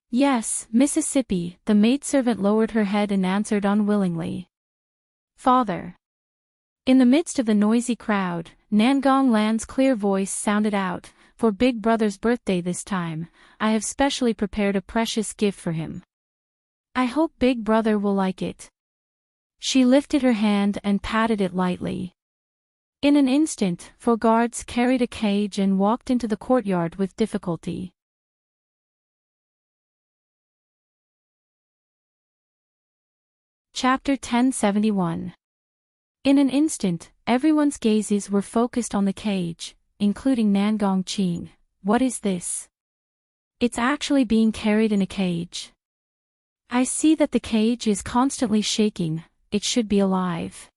Yes, Mississippi, the maidservant lowered her head and answered unwillingly. Father. In the midst of the noisy crowd, Nangong Lan's clear voice sounded out, for Big Brother's birthday this time, I have specially prepared a precious gift for him. I hope Big Brother will like it. She lifted her hand and patted it lightly. In an instant, 4 guards carried a cage and walked into the courtyard with difficulty. Chapter 1071. In an instant, everyone's gazes were focused on the cage, including Nangong Qing. What is this? It's actually being carried in a cage. I see that the cage is constantly shaking, it should be alive.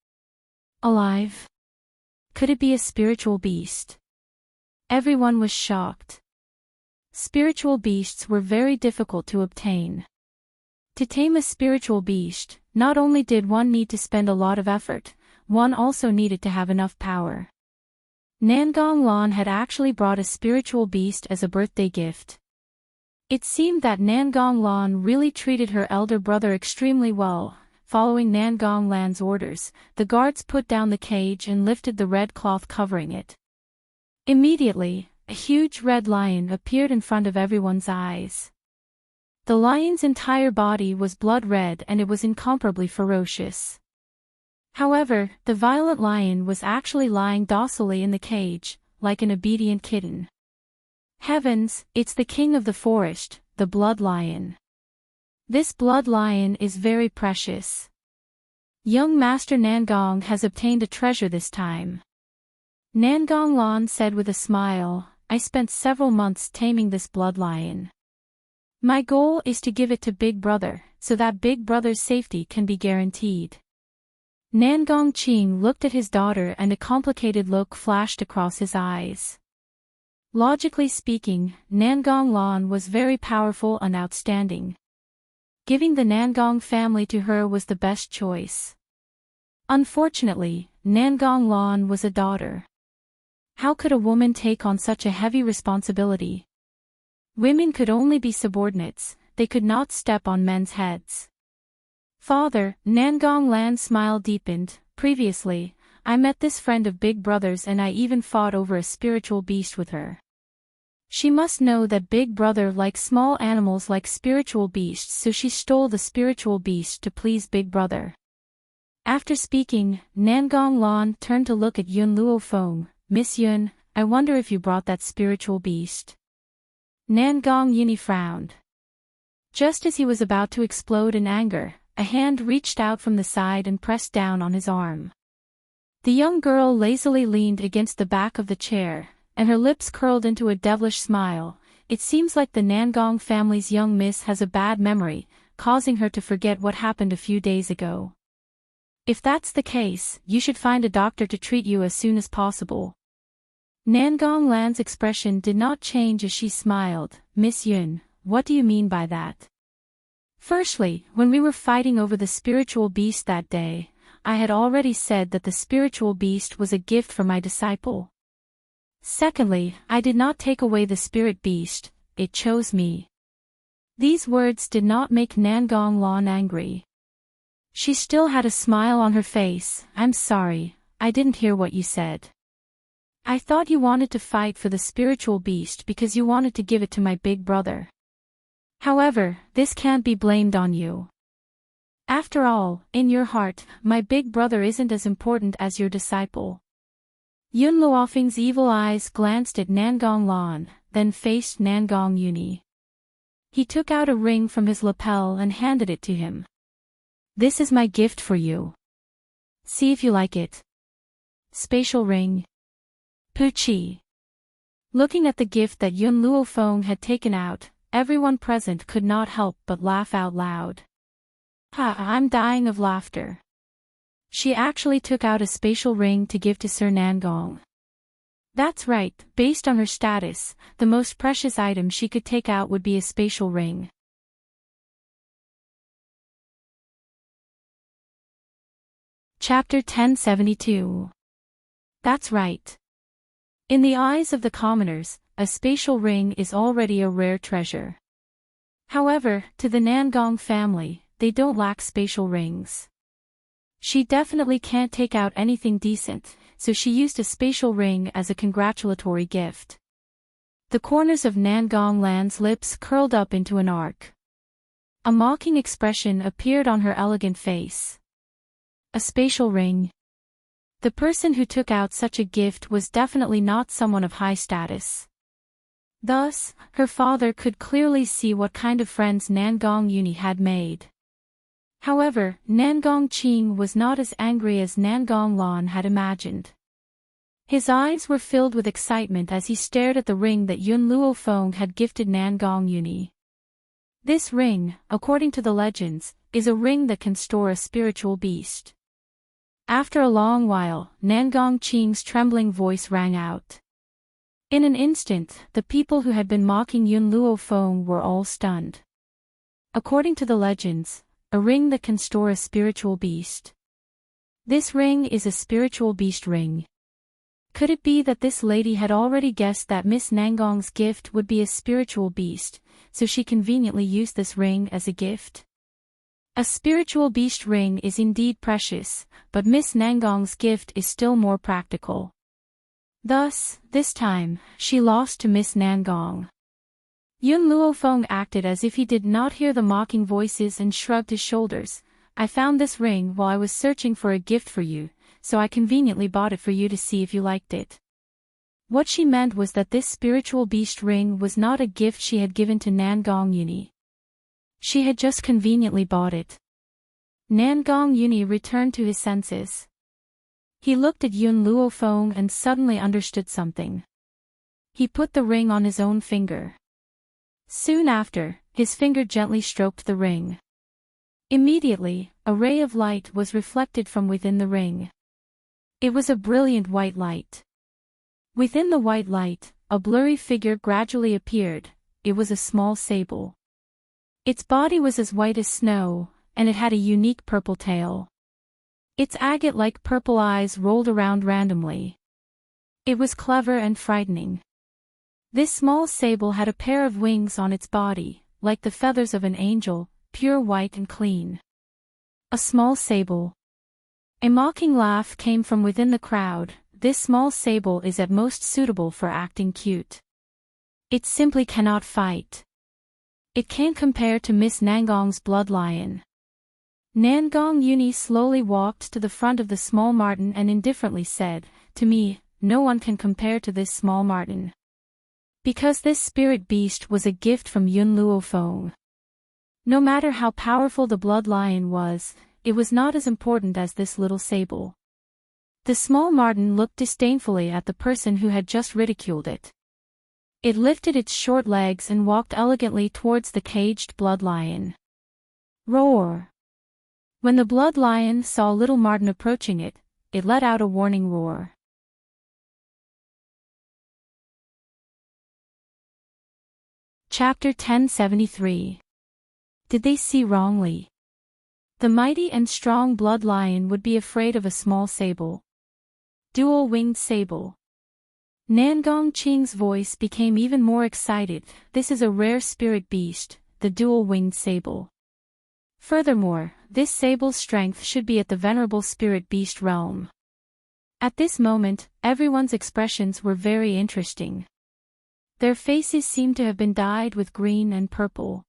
Alive? Could it be a spiritual beast? Everyone was shocked. Spiritual beasts were very difficult to obtain. To tame a spiritual beast, not only did one need to spend a lot of effort, one also needed to have enough power. Nangong Lan had actually brought a spiritual beast as a birthday gift. It seemed that Nangong Lan really treated her elder brother extremely well. Following Nangong Lan's orders, the guards put down the cage and lifted the red cloth covering it. Immediately, a huge red lion appeared in front of everyone's eyes. The lion's entire body was blood red and it was incomparably ferocious. However, the violent lion was actually lying docilely in the cage, like an obedient kitten. Heavens, it's the king of the forest, the blood lion. This blood lion is very precious. Young Master Nangong has obtained a treasure this time. Nangong Lan said with a smile, I spent several months taming this blood lion. My goal is to give it to Big Brother, so that Big Brother's safety can be guaranteed. Nangong Qing looked at his daughter and a complicated look flashed across his eyes. Logically speaking, Nangong Lan was very powerful and outstanding. Giving the Nangong family to her was the best choice. Unfortunately, Nangong Lan was a daughter. How could a woman take on such a heavy responsibility? Women could only be subordinates, they could not step on men's heads. Father, Nangong Lan's smile deepened. Previously, I met this friend of Big Brother's and I even fought over a spiritual beast with her. She must know that Big Brother likes small animals like spiritual beasts, so she stole the spiritual beast to please Big Brother. After speaking, Nangong Lan turned to look at Yun Luofeng. Miss Yun, I wonder if you brought that spiritual beast. Nangong Yuni frowned. Just as he was about to explode in anger, a hand reached out from the side and pressed down on his arm. The young girl lazily leaned against the back of the chair, and her lips curled into a devilish smile. It seems like the Nangong family's young miss has a bad memory, causing her to forget what happened a few days ago. If that's the case, you should find a doctor to treat you as soon as possible. Nangong Lan's expression did not change as she smiled. Miss Yun, what do you mean by that? Firstly, when we were fighting over the spiritual beast that day, I had already said that the spiritual beast was a gift for my disciple. Secondly, I did not take away the spirit beast, it chose me. These words did not make Nangong Lan angry. She still had a smile on her face. I'm sorry, I didn't hear what you said. I thought you wanted to fight for the spiritual beast because you wanted to give it to my big brother. However, this can't be blamed on you. After all, in your heart, my big brother isn't as important as your disciple. Yun Luofeng's evil eyes glanced at Nangong Lan, then faced Nangong Uni. He took out a ring from his lapel and handed it to him. This is my gift for you. See if you like it. Spatial ring. Puchi. Looking at the gift that Yun Luofeng had taken out, everyone present could not help but laugh out loud. Ha, I'm dying of laughter. She actually took out a spatial ring to give to Sir Nangong. That's right, based on her status, the most precious item she could take out would be a spatial ring. Chapter 1072. That's right. In the eyes of the commoners, a spatial ring is already a rare treasure. However, to the Nangong family, they don't lack spatial rings. She definitely can't take out anything decent, so she used a spatial ring as a congratulatory gift. The corners of Nangong Lan's lips curled up into an arc. A mocking expression appeared on her elegant face. A spatial ring. The person who took out such a gift was definitely not someone of high status. Thus, her father could clearly see what kind of friends Nangong Uni had made. However, Nangong Qing was not as angry as Nangong Lan had imagined. His eyes were filled with excitement as he stared at the ring that Yun Luofeng had gifted Nangong Uni. This ring, according to the legends, is a ring that can store a spiritual beast. After a long while, Nangong Qing's trembling voice rang out. In an instant, the people who had been mocking Yun Luofeng were all stunned. According to the legends, a ring that can store a spiritual beast. This ring is a spiritual beast ring. Could it be that this lady had already guessed that Miss Nangong's gift would be a spiritual beast, so she conveniently used this ring as a gift? A spiritual beast ring is indeed precious, but Miss Nangong's gift is still more practical. Thus, this time, she lost to Miss Nangong. Yun Luofeng acted as if he did not hear the mocking voices and shrugged his shoulders. I found this ring while I was searching for a gift for you, so I conveniently bought it for you to see if you liked it. What she meant was that this spiritual beast ring was not a gift she had given to Nangong Uni. She had just conveniently bought it. Nangong Uni returned to his senses. He looked at Yun Luofeng and suddenly understood something. He put the ring on his own finger. Soon after, his finger gently stroked the ring. Immediately, a ray of light was reflected from within the ring. It was a brilliant white light. Within the white light, a blurry figure gradually appeared. It was a small sable. Its body was as white as snow, and it had a unique purple tail. Its agate-like purple eyes rolled around randomly. It was clever and frightening. This small sable had a pair of wings on its body, like the feathers of an angel, pure white and clean. A small sable. A mocking laugh came from within the crowd. This small sable is at most suitable for acting cute. It simply cannot fight. It can't compare to Miss Nangong's blood lion. Nangong Uni slowly walked to the front of the small marten and indifferently said, "To me, no one can compare to this small marten." Because this spirit beast was a gift from Yun Luofeng. No matter how powerful the blood lion was, it was not as important as this little sable. The small marten looked disdainfully at the person who had just ridiculed it. It lifted its short legs and walked elegantly towards the caged blood lion. Roar! When the blood lion saw little marten approaching it, it let out a warning roar. Chapter 1073. Did they see wrongly? The mighty and strong blood lion would be afraid of a small sable. Dual-winged sable. Nangong Qing's voice became even more excited. This is a rare spirit beast, the dual-winged sable. Furthermore, this sable's strength should be at the venerable spirit beast realm. At this moment, everyone's expressions were very interesting. Their faces seemed to have been dyed with green and purple.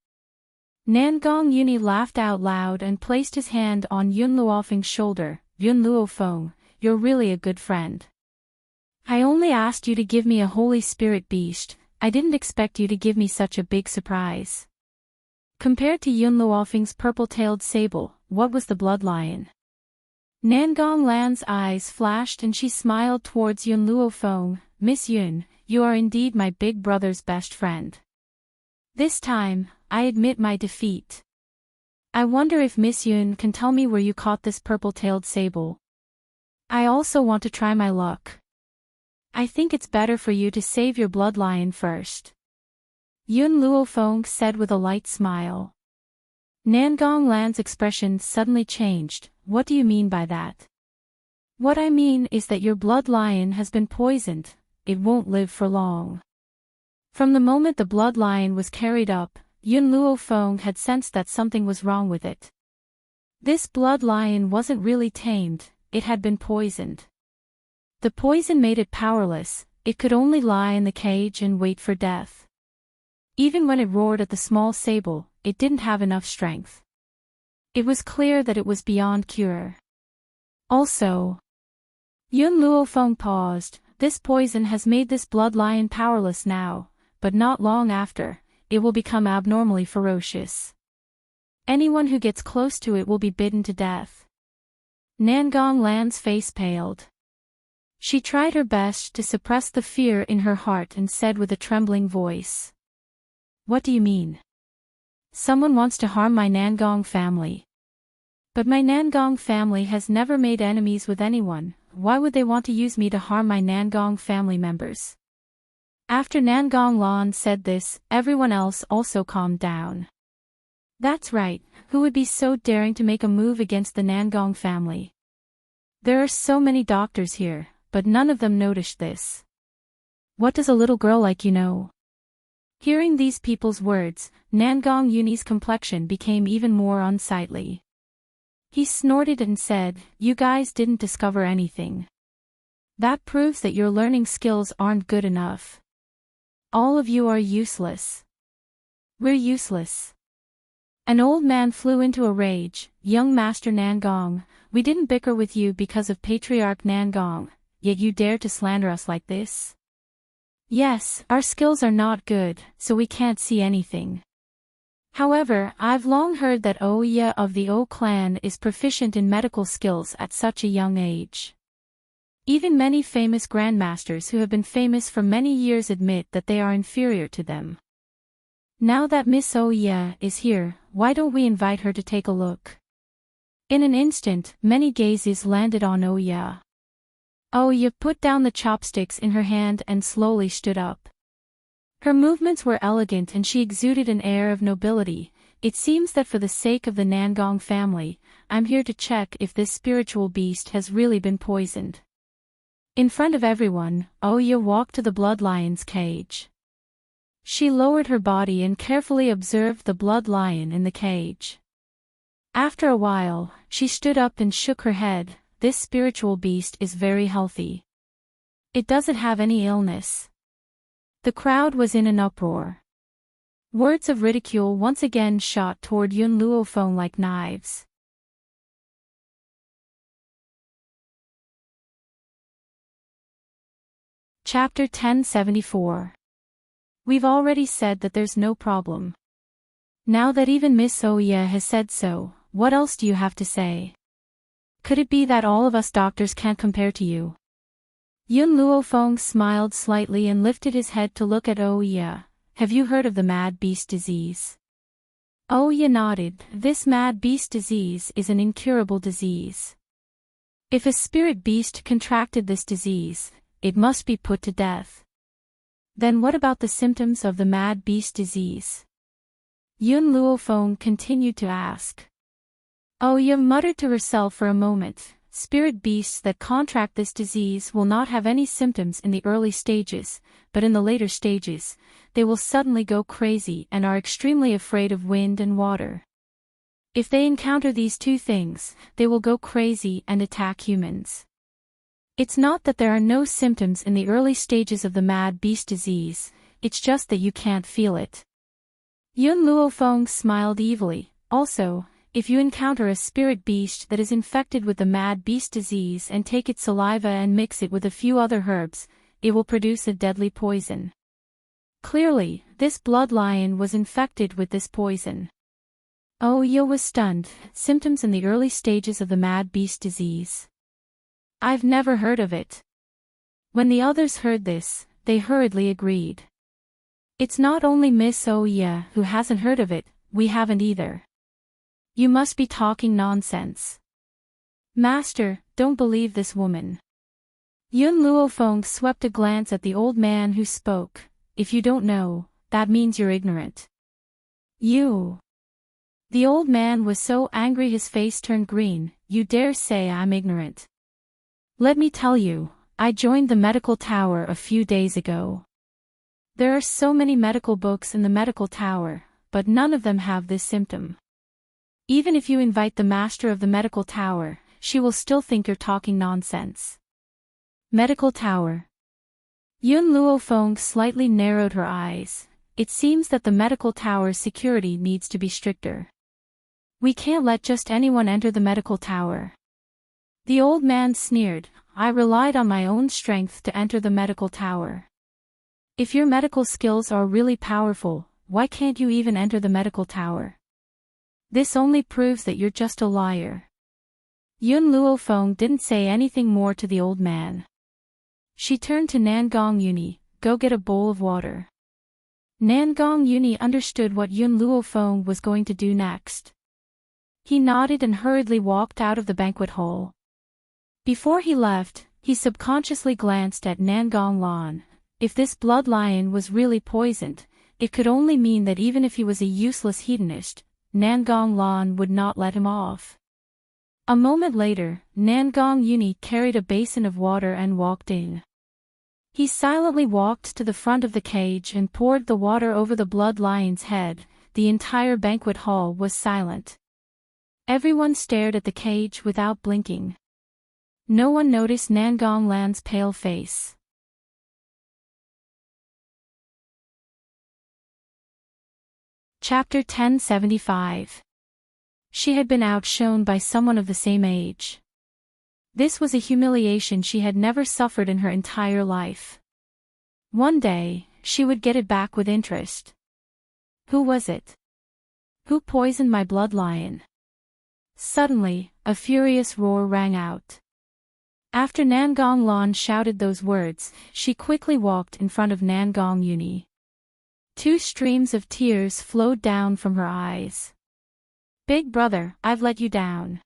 Nangong Uni laughed out loud and placed his hand on Yun Luofeng's shoulder. Yun Luofeng, you're really a good friend. I only asked you to give me a Holy Spirit beast, I didn't expect you to give me such a big surprise. Compared to Yun Luofeng's purple-tailed sable, what was the blood lion? Nangong Lan's eyes flashed and she smiled towards Yun Luofeng. Miss Yun, you are indeed my big brother's best friend. This time, I admit my defeat. I wonder if Miss Yun can tell me where you caught this purple-tailed sable. I also want to try my luck. I think it's better for you to save your blood lion first. Yun Luofeng said with a light smile. Nangong Lan's expression suddenly changed. What do you mean by that? What I mean is that your blood lion has been poisoned, it won't live for long. From the moment the blood lion was carried up, Yun Luofeng had sensed that something was wrong with it. This blood lion wasn't really tamed, it had been poisoned. The poison made it powerless, it could only lie in the cage and wait for death. Even when it roared at the small sable, it didn't have enough strength. It was clear that it was beyond cure. Also, Yun Luofeng paused. This poison has made this blood lion powerless now, but not long after, it will become abnormally ferocious. Anyone who gets close to it will be bitten to death. Nangong Lan's face paled. She tried her best to suppress the fear in her heart and said with a trembling voice. What do you mean? Someone wants to harm my Nangong family. But my Nangong family has never made enemies with anyone, why would they want to use me to harm my Nangong family members? After Nangong Lan said this, everyone else also calmed down. That's right, who would be so daring to make a move against the Nangong family? There are so many doctors here, but none of them noticed this. What does a little girl like you know? Hearing these people's words, Nangong Uni's complexion became even more unsightly. He snorted and said, you guys didn't discover anything. That proves that your learning skills aren't good enough. All of you are useless. We're useless. An old man flew into a rage. Young Master Nangong, we didn't bicker with you because of Patriarch Nangong, yet you dare to slander us like this? Yes, our skills are not good, so we can't see anything. However, I've long heard that Oya of the O clan is proficient in medical skills at such a young age. Even many famous grandmasters who have been famous for many years admit that they are inferior to them. Now that Miss Oya is here, why don't we invite her to take a look? In an instant, many gazes landed on Oya. Oya put down the chopsticks in her hand and slowly stood up. Her movements were elegant and she exuded an air of nobility. It seems that for the sake of the Nangong family, I'm here to check if this spiritual beast has really been poisoned. In front of everyone, Oya walked to the blood lion's cage. She lowered her body and carefully observed the blood lion in the cage. After a while, she stood up and shook her head. This spiritual beast is very healthy. It doesn't have any illness. The crowd was in an uproar. Words of ridicule once again shot toward Yun Luofeng like knives. Chapter 1074. We've already said that there's no problem. Now that even Miss Oya has said so, what else do you have to say? Could it be that all of us doctors can't compare to you? Yun Luofeng smiled slightly and lifted his head to look at Oya. Have you heard of the mad beast disease? Oya nodded. This mad beast disease is an incurable disease. If a spirit beast contracted this disease, it must be put to death. Then what about the symptoms of the mad beast disease? Yun Luofeng continued to ask. Oya muttered to herself for a moment. Spirit beasts that contract this disease will not have any symptoms in the early stages, but in the later stages, they will suddenly go crazy and are extremely afraid of wind and water. If they encounter these two things, they will go crazy and attack humans. It's not that there are no symptoms in the early stages of the mad beast disease, it's just that you can't feel it. Yun Luofeng smiled evilly. Also, if you encounter a spirit beast that is infected with the mad beast disease and take its saliva and mix it with a few other herbs, it will produce a deadly poison. Clearly, this blood lion was infected with this poison. Oh, Yo was stunned. Symptoms in the early stages of the mad beast disease. I've never heard of it. When the others heard this, they hurriedly agreed. It's not only Miss Oya who hasn't heard of it, we haven't either. You must be talking nonsense. Master, don't believe this woman. Yun Luofeng swept a glance at the old man who spoke. If you don't know, that means you're ignorant. You. The old man was so angry his face turned green. You dare say I'm ignorant? Let me tell you, I joined the medical tower a few days ago. There are so many medical books in the medical tower, but none of them have this symptom. Even if you invite the master of the medical tower, she will still think you're talking nonsense. Medical tower. Yun Luofeng slightly narrowed her eyes. It seems that the medical tower's security needs to be stricter. We can't let just anyone enter the medical tower. The old man sneered. I relied on my own strength to enter the medical tower. If your medical skills are really powerful, why can't you even enter the medical tower? This only proves that you're just a liar. Yun Luofeng didn't say anything more to the old man. She turned to Nangong Yuni. Go get a bowl of water. Nangong Yuni understood what Yun Luofeng was going to do next. He nodded and hurriedly walked out of the banquet hall. Before he left, he subconsciously glanced at Nangong Lan. If this blood lion was really poisoned, it could only mean that even if he was a useless hedonist, Nangong Lan would not let him off. A moment later, Nangong Yuni carried a basin of water and walked in. He silently walked to the front of the cage and poured the water over the blood lion's head. The entire banquet hall was silent. Everyone stared at the cage without blinking. No one noticed Nangong Lan's pale face. Chapter 1075. She had been outshone by someone of the same age. This was a humiliation she had never suffered in her entire life. One day, she would get it back with interest. Who was it? Who poisoned my blood lion? Suddenly, a furious roar rang out. After Nangong Lan shouted those words, she quickly walked in front of Nangong Yuni. Two streams of tears flowed down from her eyes. Big brother, I've let you down.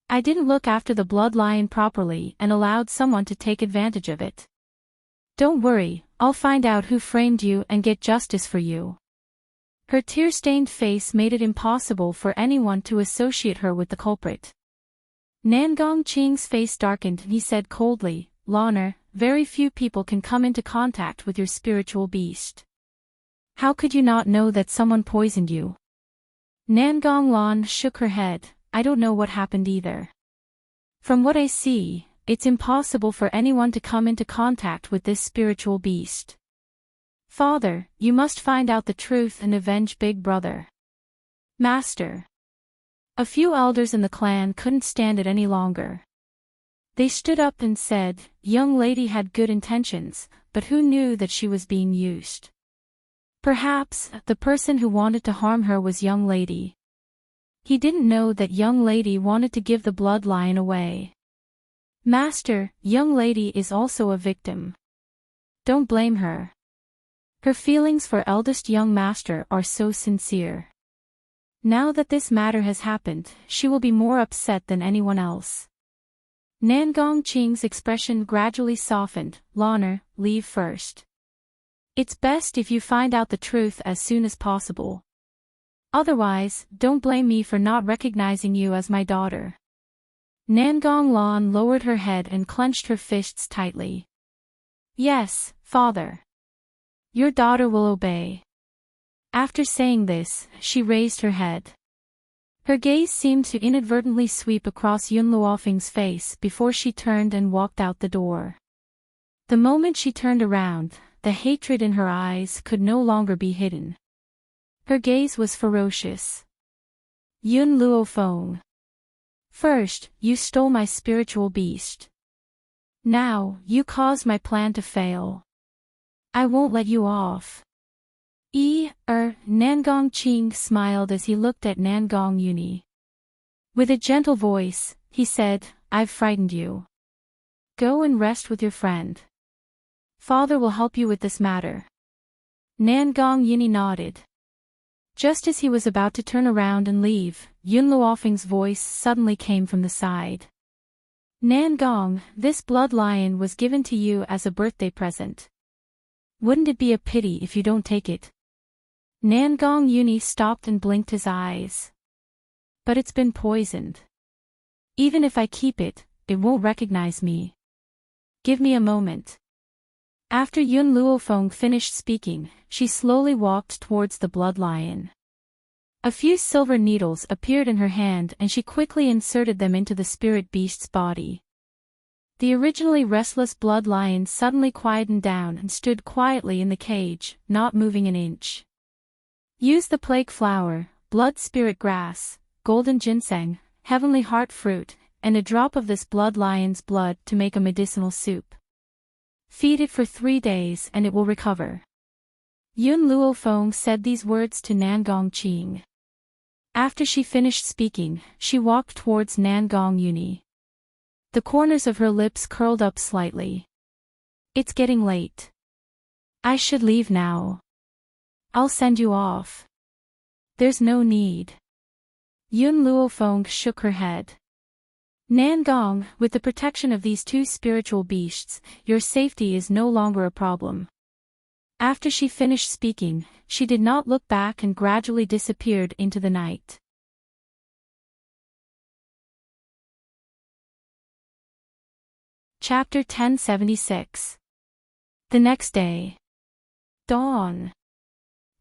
I didn't look after the blood lion properly and allowed someone to take advantage of it. Don't worry, I'll find out who framed you and get justice for you. Her tear-stained face made it impossible for anyone to associate her with the culprit. Nangong Qing's face darkened and he said coldly, Lana, very few people can come into contact with your spiritual beast. How could you not know that someone poisoned you? Nangong Lan shook her head. I don't know what happened either. From what I see, it's impossible for anyone to come into contact with this spiritual beast. Father, you must find out the truth and avenge Big Brother. Master. A few elders in the clan couldn't stand it any longer. They stood up and said, Young lady had good intentions, but who knew that she was being used? Perhaps, the person who wanted to harm her was Young Lady. He didn't know that Young Lady wanted to give the blood lion away. Master, Young Lady is also a victim. Don't blame her. Her feelings for eldest young master are so sincere. Now that this matter has happened, she will be more upset than anyone else. Nangong Qing's expression gradually softened. Lana, leave first. It's best if you find out the truth as soon as possible. Otherwise, don't blame me for not recognizing you as my daughter. Nangong Lan lowered her head and clenched her fists tightly. Yes, father. Your daughter will obey. After saying this, she raised her head. Her gaze seemed to inadvertently sweep across Yun Luofeng's face before she turned and walked out the door. The moment she turned around, the hatred in her eyes could no longer be hidden. Her gaze was ferocious. Yun Luo Feng. First, you stole my spiritual beast. Now, you caused my plan to fail. I won't let you off. Nangong Qing smiled as he looked at Nangong Yuni. With a gentle voice, he said, I've frightened you. Go and rest with your friend. Father will help you with this matter. Nangong Yuni nodded. Just as he was about to turn around and leave, Yun Luofeng's voice suddenly came from the side. Nangong, this blood lion was given to you as a birthday present. Wouldn't it be a pity if you don't take it? Nangong Yuni stopped and blinked his eyes. But it's been poisoned. Even if I keep it, it won't recognize me. Give me a moment. After Yun Luofeng finished speaking, she slowly walked towards the blood lion. A few silver needles appeared in her hand and she quickly inserted them into the spirit beast's body. The originally restless blood lion suddenly quietened down and stood quietly in the cage, not moving an inch. Use the plague flower, blood spirit grass, golden ginseng, heavenly heart fruit, and a drop of this blood lion's blood to make a medicinal soup. Feed it for 3 days and it will recover. Yun Luofeng said these words to Nangong Qing. After she finished speaking, she walked towards Nangong Yuni. The corners of her lips curled up slightly. It's getting late. I should leave now. I'll send you off. There's no need. Yun Luofeng shook her head. Nangong, with the protection of these 2 spiritual beasts, your safety is no longer a problem. After she finished speaking, she did not look back and gradually disappeared into the night. Chapter 1076. The next day. Dawn.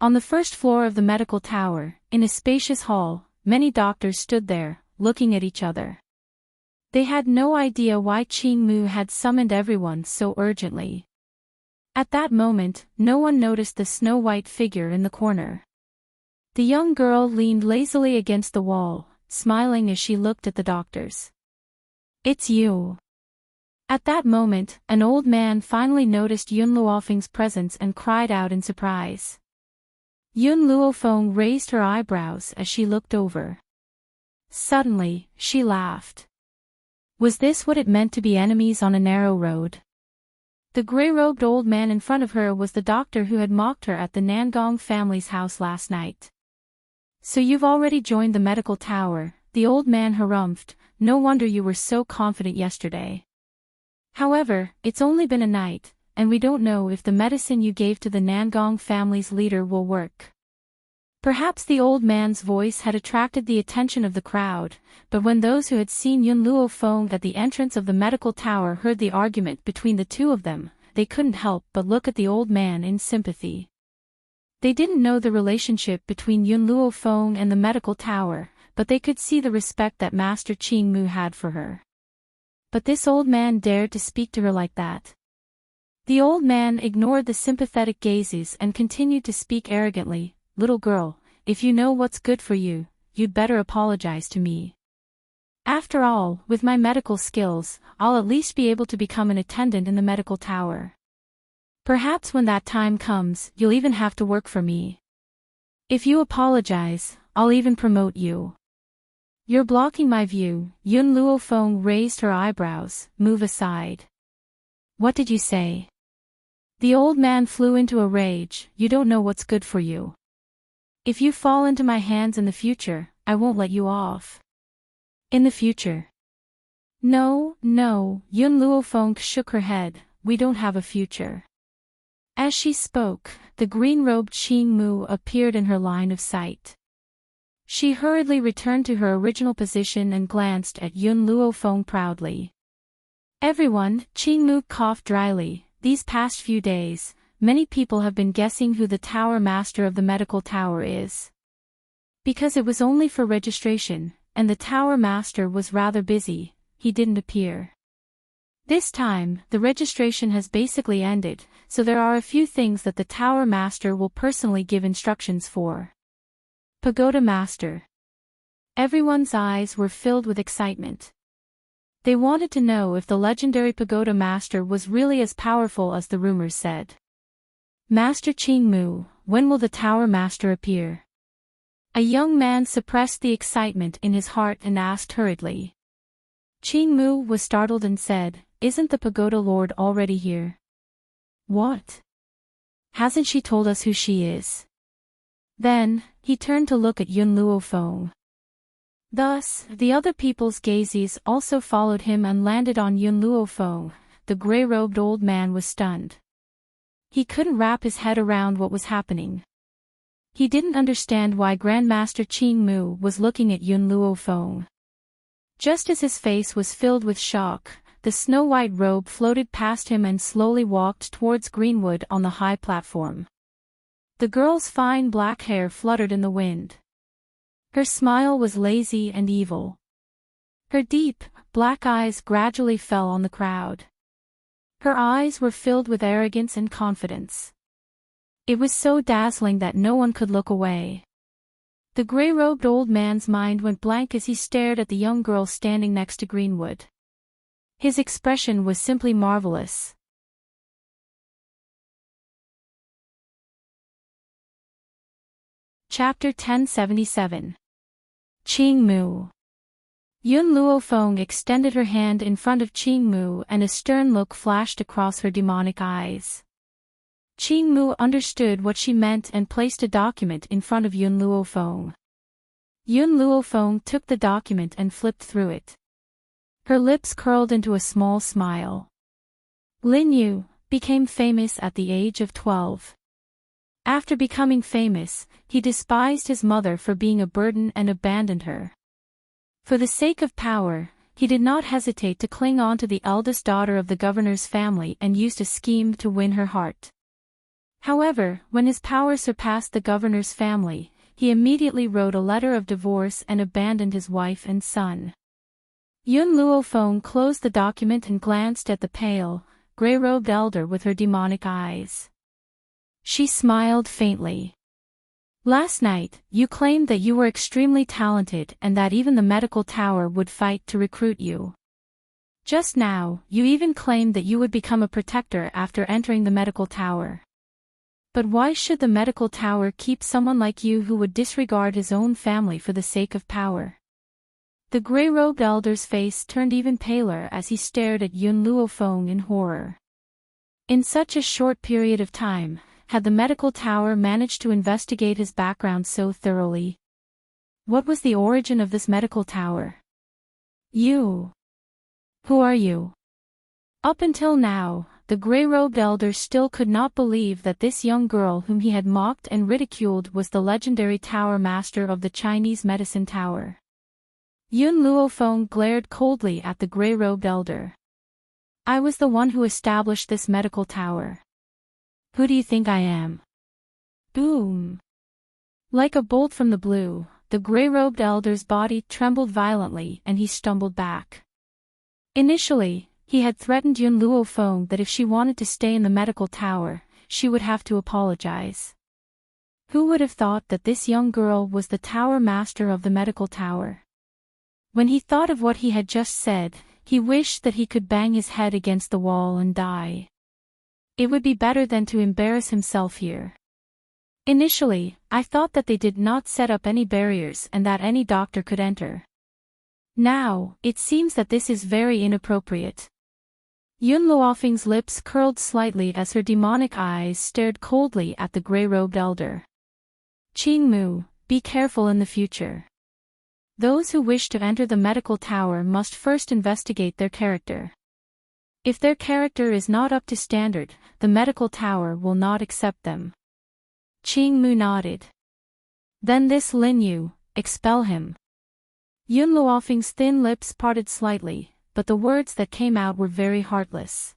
On the first floor of the medical tower, in a spacious hall, many doctors stood there, looking at each other. They had no idea why Qing Mu had summoned everyone so urgently. At that moment, no one noticed the snow-white figure in the corner. The young girl leaned lazily against the wall, smiling as she looked at the doctors. It's you. At that moment, an old man finally noticed Yun Luofeng's presence and cried out in surprise. Yun Luofeng raised her eyebrows as she looked over. Suddenly, she laughed. Was this what it meant to be enemies on a narrow road? The gray-robed old man in front of her was the doctor who had mocked her at the Nangong family's house last night. So you've already joined the medical tower, the old man harumphed, no wonder you were so confident yesterday. However, it's only been a night, and we don't know if the medicine you gave to the Nangong family's leader will work. Perhaps the old man's voice had attracted the attention of the crowd, but when those who had seen Yun Luofeng at the entrance of the medical tower heard the argument between the 2 of them, they couldn't help but look at the old man in sympathy. They didn't know the relationship between Yun Luofeng and the medical tower, but they could see the respect that Master Qing Mu had for her. But this old man dared to speak to her like that. The old man ignored the sympathetic gazes and continued to speak arrogantly. Little girl, if you know what's good for you, you'd better apologize to me. After all, with my medical skills, I'll at least be able to become an attendant in the medical tower. Perhaps when that time comes, you'll even have to work for me. If you apologize, I'll even promote you. You're blocking my view. Yun Luofeng raised her eyebrows. Move aside. What did you say? The old man flew into a rage. You don't know what's good for you. If you fall into my hands in the future, I won't let you off. In the future? No, Yun Luofeng shook her head, we don't have a future. As she spoke, the green-robed Qing Mu appeared in her line of sight. She hurriedly returned to her original position and glanced at Yun Luofeng proudly. Everyone, Qing Mu coughed dryly, these past few days, many people have been guessing who the tower master of the medical tower is. Because it was only for registration, and the tower master was rather busy, he didn't appear. This time, the registration has basically ended, so there are a few things that the tower master will personally give instructions for. Pagoda Master. Everyone's eyes were filled with excitement. They wanted to know if the legendary Pagoda Master was really as powerful as the rumors said. Master Qingmu, when will the Tower Master appear? A young man suppressed the excitement in his heart and asked hurriedly. Qingmu was startled and said, "Isn't the Pagoda Lord already here?" "What? Hasn't she told us who she is?" Then, he turned to look at Yun Luofeng. Thus, the other people's gazes also followed him and landed on Yun Luofeng. The gray-robed old man was stunned. He couldn't wrap his head around what was happening. He didn't understand why Grandmaster Qingmu was looking at Yun Luofeng. Just as his face was filled with shock, the snow-white robe floated past him and slowly walked towards Greenwood on the high platform. The girl's fine black hair fluttered in the wind. Her smile was lazy and evil. Her deep, black eyes gradually fell on the crowd. Her eyes were filled with arrogance and confidence. It was so dazzling that no one could look away. The gray-robed old man's mind went blank as he stared at the young girl standing next to Greenwood. His expression was simply marvelous. Chapter 1077. Qingmu. Yun Luofeng extended her hand in front of Qingmu and a stern look flashed across her demonic eyes. Qingmu understood what she meant and placed a document in front of Yun Luofeng. Yun Luofeng took the document and flipped through it. Her lips curled into a small smile. Lin Yu became famous at the age of 12. After becoming famous, he despised his mother for being a burden and abandoned her. For the sake of power, he did not hesitate to cling on to the eldest daughter of the governor's family and used a scheme to win her heart. However, when his power surpassed the governor's family, he immediately wrote a letter of divorce and abandoned his wife and son. Yun Luofeng closed the document and glanced at the pale, gray-robed elder with her demonic eyes. She smiled faintly. "Last night, you claimed that you were extremely talented and that even the medical tower would fight to recruit you. Just now, you even claimed that you would become a protector after entering the medical tower. But why should the medical tower keep someone like you who would disregard his own family for the sake of power?" The gray-robed elder's face turned even paler as he stared at Yun Luofeng in horror. In such a short period of time, had the medical tower managed to investigate his background so thoroughly? What was the origin of this medical tower? "You. Who are you?" Up until now, the gray-robed elder still could not believe that this young girl whom he had mocked and ridiculed was the legendary tower master of the Chinese medicine tower. Yun Luofeng glared coldly at the gray-robed elder. "I was the one who established this medical tower. Who do you think I am?" Boom! Like a bolt from the blue, the gray-robed elder's body trembled violently and he stumbled back. Initially, he had threatened Yun Luofeng that if she wanted to stay in the medical tower, she would have to apologize. Who would have thought that this young girl was the tower master of the medical tower? When he thought of what he had just said, he wished that he could bang his head against the wall and die. It would be better than to embarrass himself here. Initially, I thought that they did not set up any barriers and that any doctor could enter. Now, it seems that this is very inappropriate. Yun Luofeng's lips curled slightly as her demonic eyes stared coldly at the gray-robed elder. "Qingmu, be careful in the future. Those who wish to enter the medical tower must first investigate their character. If their character is not up to standard, the medical tower will not accept them." Qingmu nodded. "Then this Lin Yu, expel him." Yun Luofeng's thin lips parted slightly, but the words that came out were very heartless.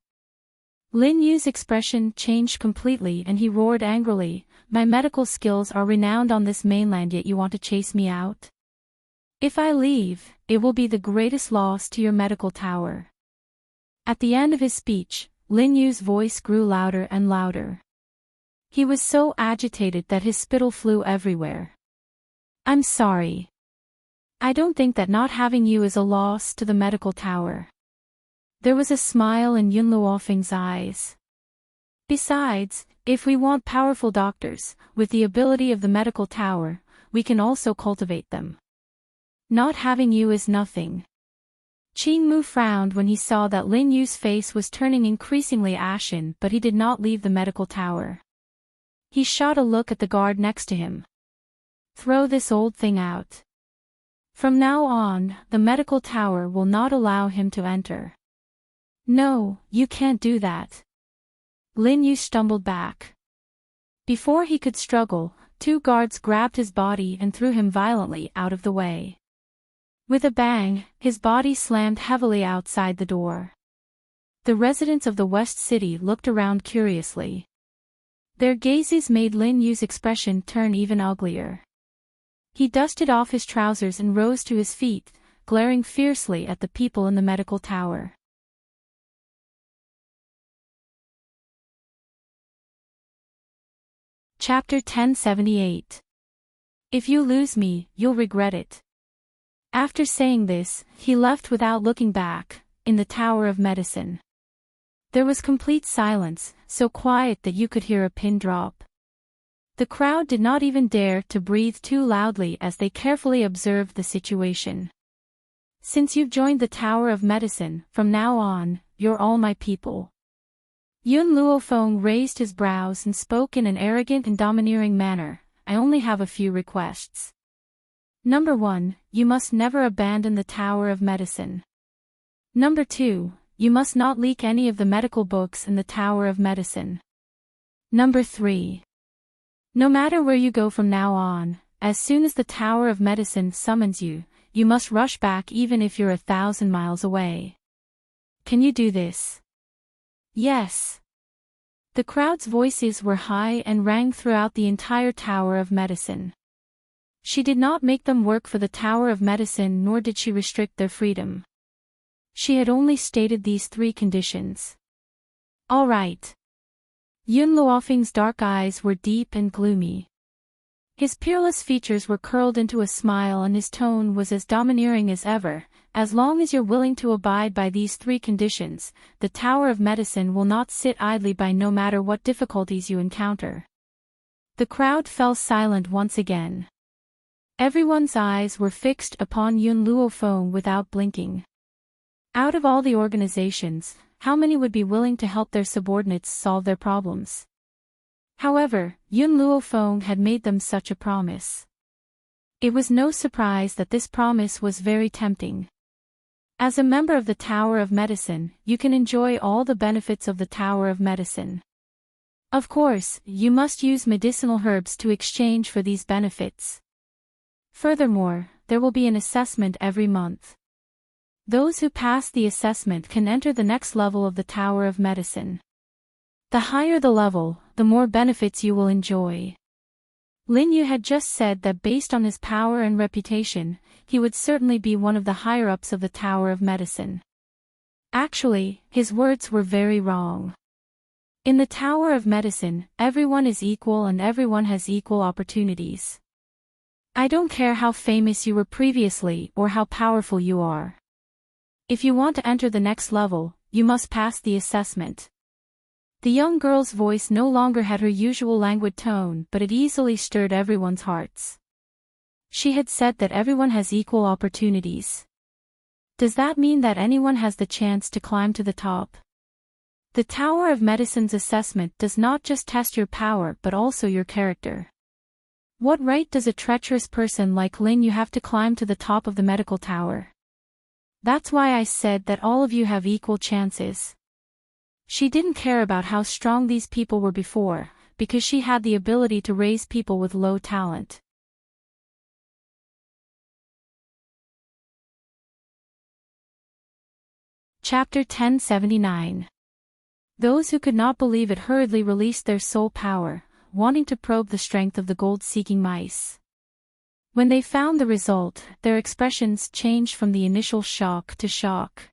Lin Yu's expression changed completely and he roared angrily, "My medical skills are renowned on this mainland, yet you want to chase me out? If I leave, it will be the greatest loss to your medical tower." At the end of his speech, Lin Yu's voice grew louder and louder. He was so agitated that his spittle flew everywhere. I'm sorry. I don't think that not having you is a loss to the medical tower. There was a smile in Yun Luofeng's eyes. Besides, if we want powerful doctors, with the ability of the medical tower, we can also cultivate them. Not having you is nothing. Qing Mu frowned when he saw that Lin Yu's face was turning increasingly ashen, but he did not leave the medical tower. He shot a look at the guard next to him. Throw this old thing out. From now on, the medical tower will not allow him to enter. No, you can't do that. Lin Yu stumbled back. Before he could struggle, two guards grabbed his body and threw him violently out of the way. With a bang, his body slammed heavily outside the door. The residents of the West City looked around curiously. Their gazes made Lin Yu's expression turn even uglier. He dusted off his trousers and rose to his feet, glaring fiercely at the people in the medical tower. Chapter 1078. If you lose me, you'll regret it. After saying this, he left without looking back, in the Tower of Medicine. There was complete silence, so quiet that you could hear a pin drop. The crowd did not even dare to breathe too loudly as they carefully observed the situation. Since you've joined the Tower of Medicine, from now on, you're all my people. Yun Luofeng raised his brows and spoke in an arrogant and domineering manner. I only have a few requests. Number 1, you must never abandon the Tower of Medicine. Number 2, you must not leak any of the medical books in the Tower of Medicine. Number 3. No matter where you go from now on, as soon as the Tower of Medicine summons you, you must rush back even if you're 1,000 miles away. Can you do this? Yes. The crowd's voices were high and rang throughout the entire Tower of Medicine. She did not make them work for the Tower of Medicine, nor did she restrict their freedom. She had only stated these 3 conditions. All right. Yun Luofeng's dark eyes were deep and gloomy. His peerless features were curled into a smile and his tone was as domineering as ever. As long as you're willing to abide by these 3 conditions, the Tower of Medicine will not sit idly by no matter what difficulties you encounter. The crowd fell silent once again. Everyone's eyes were fixed upon Yun Luofeng without blinking. Out of all the organizations, how many would be willing to help their subordinates solve their problems? However, Yun Luofeng had made them such a promise. It was no surprise that this promise was very tempting. As a member of the Tower of Medicine, you can enjoy all the benefits of the Tower of Medicine. Of course, you must use medicinal herbs to exchange for these benefits. Furthermore, there will be an assessment every month. Those who pass the assessment can enter the next level of the Tower of Medicine. The higher the level, the more benefits you will enjoy. Lin Yu had just said that based on his power and reputation, he would certainly be one of the higher-ups of the Tower of Medicine. Actually, his words were very wrong. In the Tower of Medicine, everyone is equal and everyone has equal opportunities. I don't care how famous you were previously or how powerful you are. If you want to enter the next level, you must pass the assessment. The young girl's voice no longer had her usual languid tone, but it easily stirred everyone's hearts. She had said that everyone has equal opportunities. Does that mean that anyone has the chance to climb to the top? The Tower of Medicine's assessment does not just test your power but also your character. What right does a treacherous person like Lin Yu have to climb to the top of the medical tower? That's why I said that all of you have equal chances. She didn't care about how strong these people were before, because she had the ability to raise people with low talent. Chapter 1079. Those who could not believe it hurriedly released their soul power, wanting to probe the strength of the gold-seeking mice. When they found the result, their expressions changed from the initial shock to shock.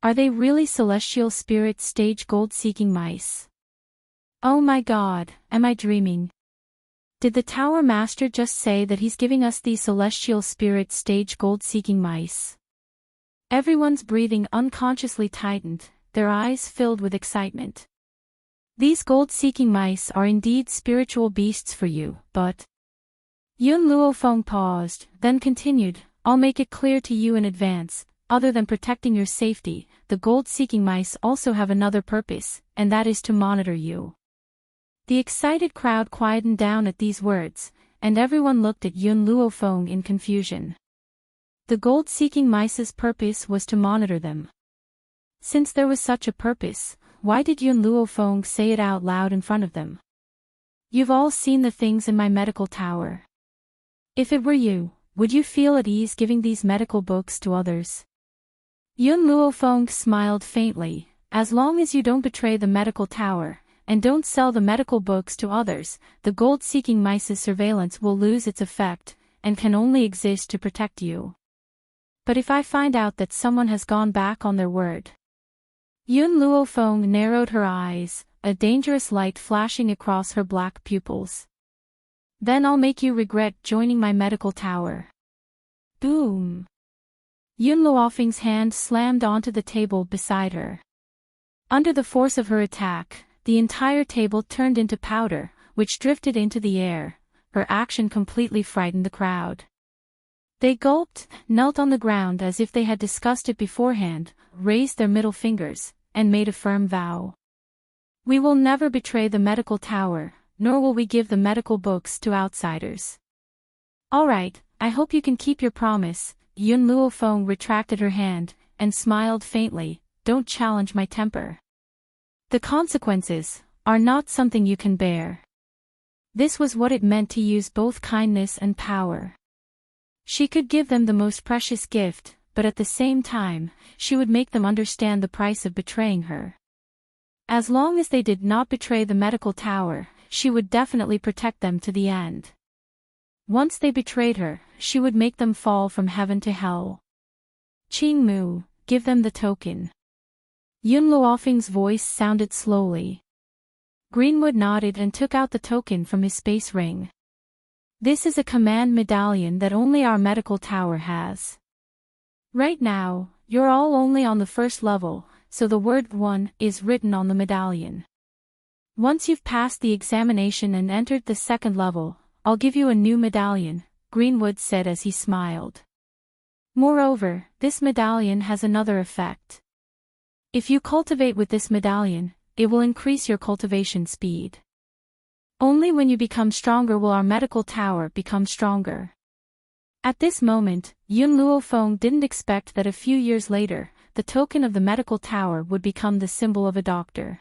Are they really celestial spirit stage gold-seeking mice? Oh my God, am I dreaming? Did the Tower Master just say that he's giving us these celestial spirit stage gold-seeking mice? Everyone's breathing unconsciously tightened, their eyes filled with excitement. These gold-seeking mice are indeed spiritual beasts for you, but... Yun Luofeng paused, then continued, I'll make it clear to you in advance, other than protecting your safety, the gold-seeking mice also have another purpose, and that is to monitor you. The excited crowd quietened down at these words, and everyone looked at Yun Luofeng in confusion. The gold-seeking mice's purpose was to monitor them. Since there was such a purpose, why did Yun Luofeng say it out loud in front of them? You've all seen the things in my medical tower. If it were you, would you feel at ease giving these medical books to others? Yun Luofeng smiled faintly, as long as you don't betray the medical tower, and don't sell the medical books to others, the gold-seeking mice's surveillance will lose its effect, and can only exist to protect you. But if I find out that someone has gone back on their word... Yun Luofeng narrowed her eyes, a dangerous light flashing across her black pupils. Then I'll make you regret joining my medical tower. Boom! Yun Luofeng's hand slammed onto the table beside her. Under the force of her attack, the entire table turned into powder, which drifted into the air. Her action completely frightened the crowd. They gulped, knelt on the ground as if they had discussed it beforehand, raised their middle fingers, and made a firm vow. We will never betray the medical tower, nor will we give the medical books to outsiders. All right, I hope you can keep your promise. Yun Luofeng retracted her hand, and smiled faintly, don't challenge my temper. The consequences are not something you can bear. This was what it meant to use both kindness and power. She could give them the most precious gift, but at the same time, she would make them understand the price of betraying her. As long as they did not betray the medical tower, she would definitely protect them to the end. Once they betrayed her, she would make them fall from heaven to hell. Qingmu, give them the token. Yun Luofeng's voice sounded slowly. Greenwood nodded and took out the token from his space ring. This is a command medallion that only our medical tower has. Right now, you're all only on the first level, so the word 1 is written on the medallion. Once you've passed the examination and entered the second level, I'll give you a new medallion, Greenwood said as he smiled. Moreover, this medallion has another effect. If you cultivate with this medallion, it will increase your cultivation speed. Only when you become stronger will our medical tower become stronger. At this moment, Yun Luofeng didn't expect that a few years later, the token of the medical tower would become the symbol of a doctor.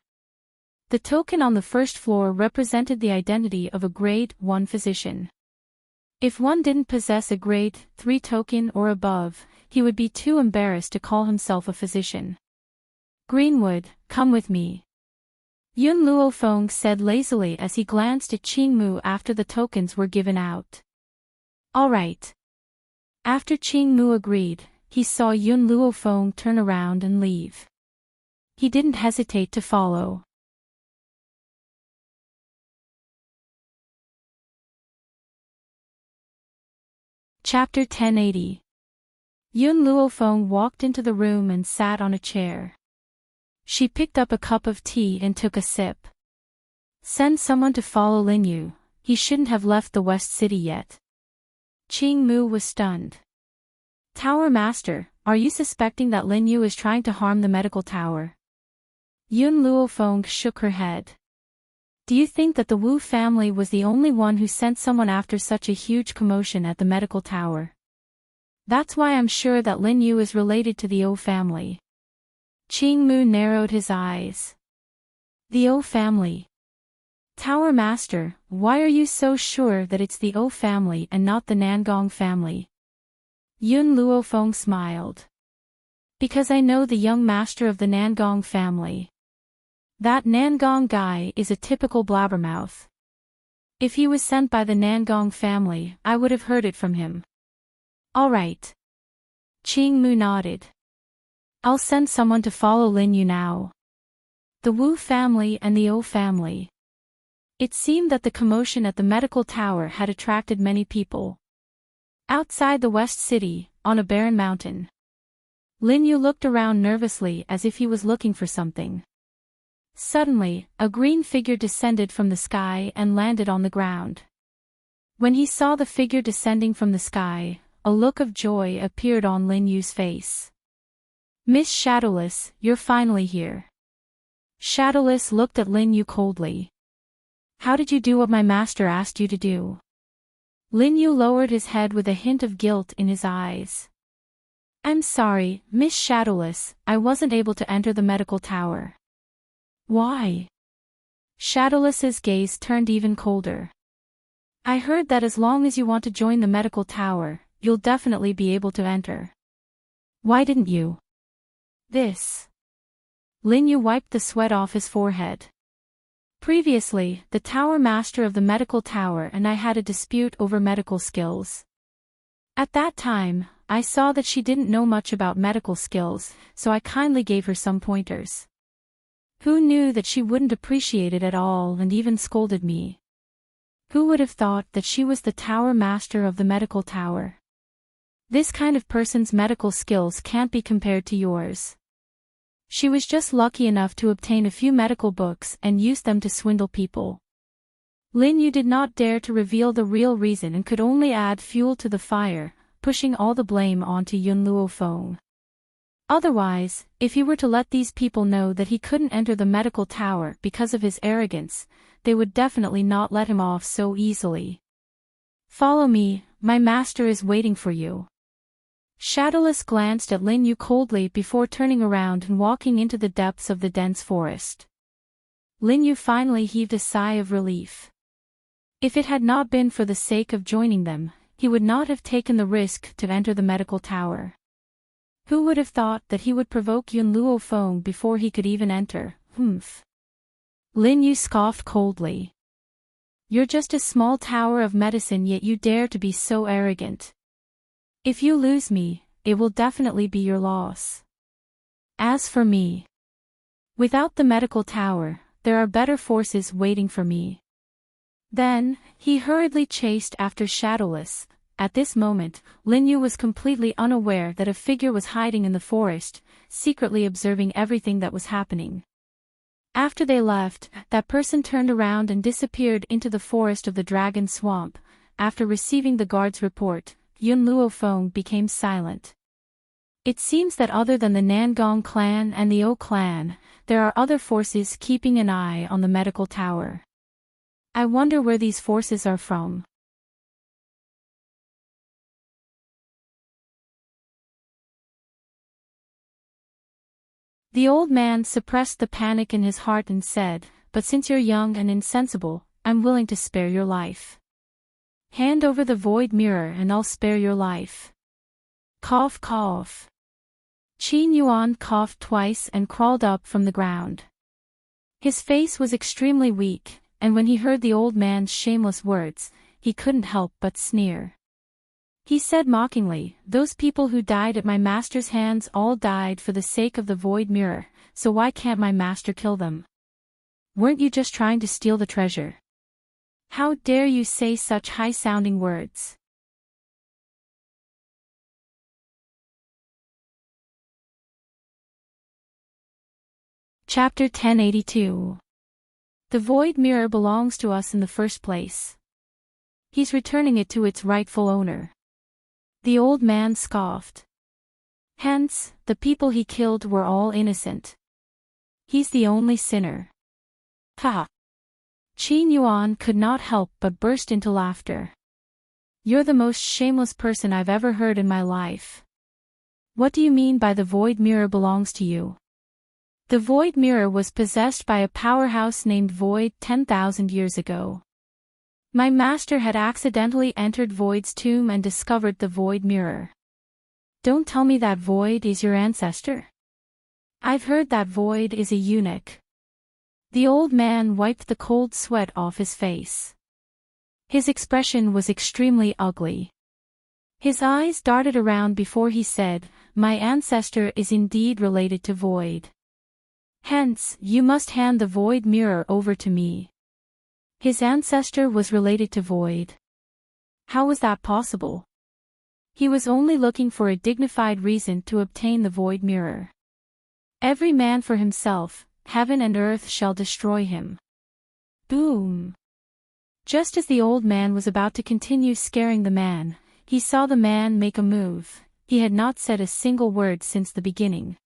The token on the first floor represented the identity of a grade 1 physician. If one didn't possess a grade 3 token or above, he would be too embarrassed to call himself a physician. Greenwood, come with me. Yun Luofeng said lazily as he glanced at Qingmu after the tokens were given out. All right. After Qingmu agreed, he saw Yun Luofeng turn around and leave. He didn't hesitate to follow. Chapter 1080. Yun Luofeng walked into the room and sat on a chair. She picked up a cup of tea and took a sip. Send someone to follow Linyu, he shouldn't have left the West City yet. Qingmu was stunned. Tower Master, are you suspecting that Linyu is trying to harm the medical tower? Yun Luofeng shook her head. Do you think that the Wu family was the only one who sent someone after such a huge commotion at the medical tower? That's why I'm sure that Linyu is related to the O family. Qingmu narrowed his eyes. The O family. Tower Master, why are you so sure that it's the O family and not the Nangong family? Yun Luofeng smiled. Because I know the young master of the Nangong family. That Nangong guy is a typical blabbermouth. If he was sent by the Nangong family, I would have heard it from him. All right. Qingmu nodded. I'll send someone to follow Linyu now. The Wu family and the O family. It seemed that the commotion at the medical tower had attracted many people. Outside the West City, on a barren mountain, Lin Yu looked around nervously as if he was looking for something. Suddenly, a green figure descended from the sky and landed on the ground. When he saw the figure descending from the sky, a look of joy appeared on Lin Yu's face. "Miss Shadowless, you're finally here." Shadowless looked at Lin Yu coldly. "How did you do what my master asked you to do?" Lin Yu lowered his head with a hint of guilt in his eyes. "I'm sorry, Miss Shadowless, I wasn't able to enter the medical tower." "Why?" Shadowless's gaze turned even colder. "I heard that as long as you want to join the medical tower, you'll definitely be able to enter." "Why didn't you?" "This." Lin Yu wiped the sweat off his forehead. "Previously, the tower master of the medical tower and I had a dispute over medical skills. At that time, I saw that she didn't know much about medical skills, so I kindly gave her some pointers. Who knew that she wouldn't appreciate it at all and even scolded me? Who would have thought that she was the tower master of the medical tower? This kind of person's medical skills can't be compared to yours. She was just lucky enough to obtain a few medical books and use them to swindle people." Lin Yu did not dare to reveal the real reason and could only add fuel to the fire, pushing all the blame onto Yun Luo Feng. Otherwise, if he were to let these people know that he couldn't enter the medical tower because of his arrogance, they would definitely not let him off so easily. "Follow me, my master is waiting for you." Shadowless glanced at Lin Yu coldly before turning around and walking into the depths of the dense forest. Lin Yu finally heaved a sigh of relief. If it had not been for the sake of joining them, he would not have taken the risk to enter the medical tower. Who would have thought that he would provoke Yun Luo Feng before he could even enter? Humph. Lin Yu scoffed coldly. "You're just a small tower of medicine, yet you dare to be so arrogant. If you lose me, it will definitely be your loss. As for me, without the medical tower, there are better forces waiting for me." Then, he hurriedly chased after Shadowless. At this moment, Lin Yu was completely unaware that a figure was hiding in the forest, secretly observing everything that was happening. After they left, that person turned around and disappeared into the forest of the Dragon Swamp. After receiving the guard's report, Yun Luo Feng became silent. It seems that other than the Nangong clan and the O clan, there are other forces keeping an eye on the medical tower. I wonder where these forces are from. The old man suppressed the panic in his heart and said, "But since you're young and insensible, I'm willing to spare your life. Hand over the void mirror and I'll spare your life." Cough cough. Qin Yuan coughed twice and crawled up from the ground. His face was extremely weak, and when he heard the old man's shameless words, he couldn't help but sneer. He said mockingly, "Those people who died at my master's hands all died for the sake of the void mirror, so why can't my master kill them? Weren't you just trying to steal the treasure? How dare you say such high-sounding words?" Chapter 1082. The void mirror belongs to us in the first place. He's returning it to its rightful owner. The old man scoffed. Hence, the people he killed were all innocent. He's the only sinner. Ha! Qin Yuan could not help but burst into laughter. "You're the most shameless person I've ever heard in my life. What do you mean by the void mirror belongs to you?" The void mirror was possessed by a powerhouse named Void 10,000 years ago. My master had accidentally entered Void's tomb and discovered the void mirror. Don't tell me that Void is your ancestor. I've heard that Void is a eunuch. The old man wiped the cold sweat off his face. His expression was extremely ugly. His eyes darted around before he said, "My ancestor is indeed related to Void. Hence, you must hand the void mirror over to me." His ancestor was related to Void. How was that possible? He was only looking for a dignified reason to obtain the Void Mirror. Every man for himself, heaven and earth shall destroy him. Boom! Just as the old man was about to continue scaring the man, he saw the man make a move. He had not said a single word since the beginning.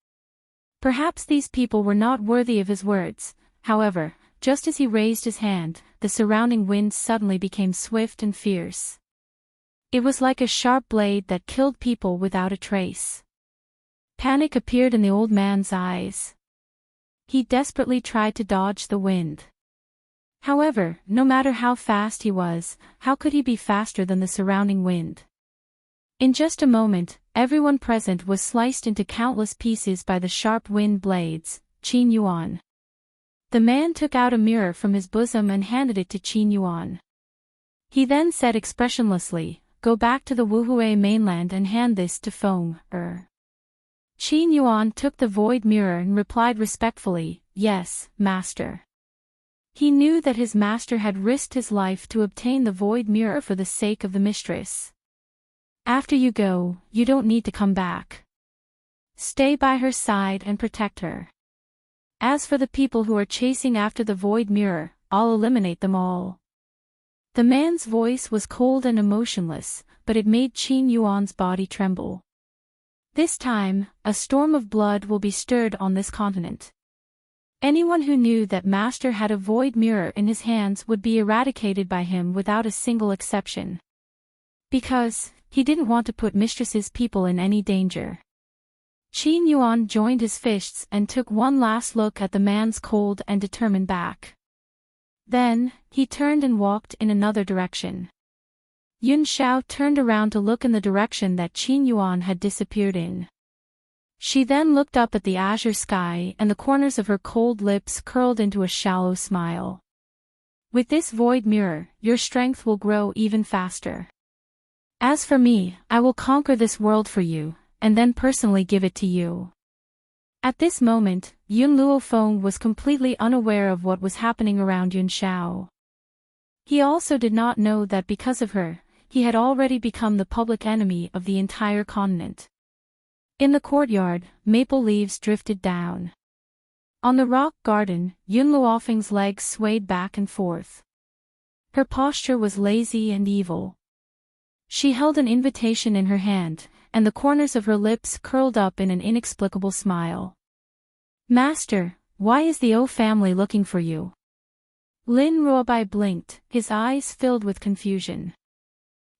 Perhaps these people were not worthy of his words. However, just as he raised his hand, the surrounding wind suddenly became swift and fierce. It was like a sharp blade that killed people without a trace. Panic appeared in the old man's eyes. He desperately tried to dodge the wind. However, no matter how fast he was, how could he be faster than the surrounding wind? In just a moment, everyone present was sliced into countless pieces by the sharp wind blades. Qin Yuan. The man took out a mirror from his bosom and handed it to Qin Yuan. He then said expressionlessly, "Go back to the Wuhui mainland and hand this to Feng Er." Qin Yuan took the void mirror and replied respectfully, "Yes, master." He knew that his master had risked his life to obtain the void mirror for the sake of the mistress. "After you go, you don't need to come back. Stay by her side and protect her. As for the people who are chasing after the void mirror, I'll eliminate them all." The man's voice was cold and emotionless, but it made Qin Yuan's body tremble. This time, a storm of blood will be stirred on this continent. Anyone who knew that Master had a void mirror in his hands would be eradicated by him without a single exception. Because, he didn't want to put Mistress's people in any danger. Qin Yuan joined his fists and took one last look at the man's cold and determined back. Then, he turned and walked in another direction. Yun Xiao turned around to look in the direction that Qin Yuan had disappeared in. She then looked up at the azure sky and the corners of her cold lips curled into a shallow smile. "With this void mirror, your strength will grow even faster. As for me, I will conquer this world for you, and then personally give it to you." At this moment, Yun Luofeng was completely unaware of what was happening around Yun Xiao. He also did not know that because of her, he had already become the public enemy of the entire continent. In the courtyard, maple leaves drifted down. On the rock garden, Yun Luofeng's legs swayed back and forth. Her posture was lazy and evil. She held an invitation in her hand, and the corners of her lips curled up in an inexplicable smile. "Master, why is the O family looking for you?" Lin Ruobai blinked, his eyes filled with confusion.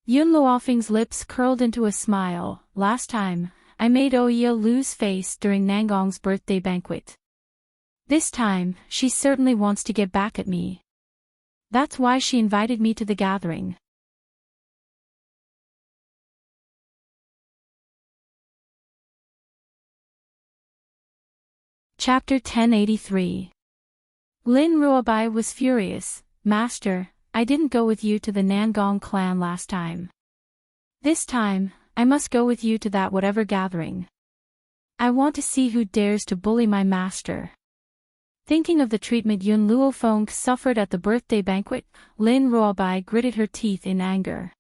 Yun Luofeng's lips curled into a smile. "Last time, I made Oya lose face during Nangong's birthday banquet. This time, she certainly wants to get back at me. That's why she invited me to the gathering." Chapter 1083. Lin Ruobai was furious. "Master, I didn't go with you to the Nangong clan last time. This time, I must go with you to that whatever gathering. I want to see who dares to bully my master." Thinking of the treatment Yun Luofeng suffered at the birthday banquet, Lin Ruobai gritted her teeth in anger.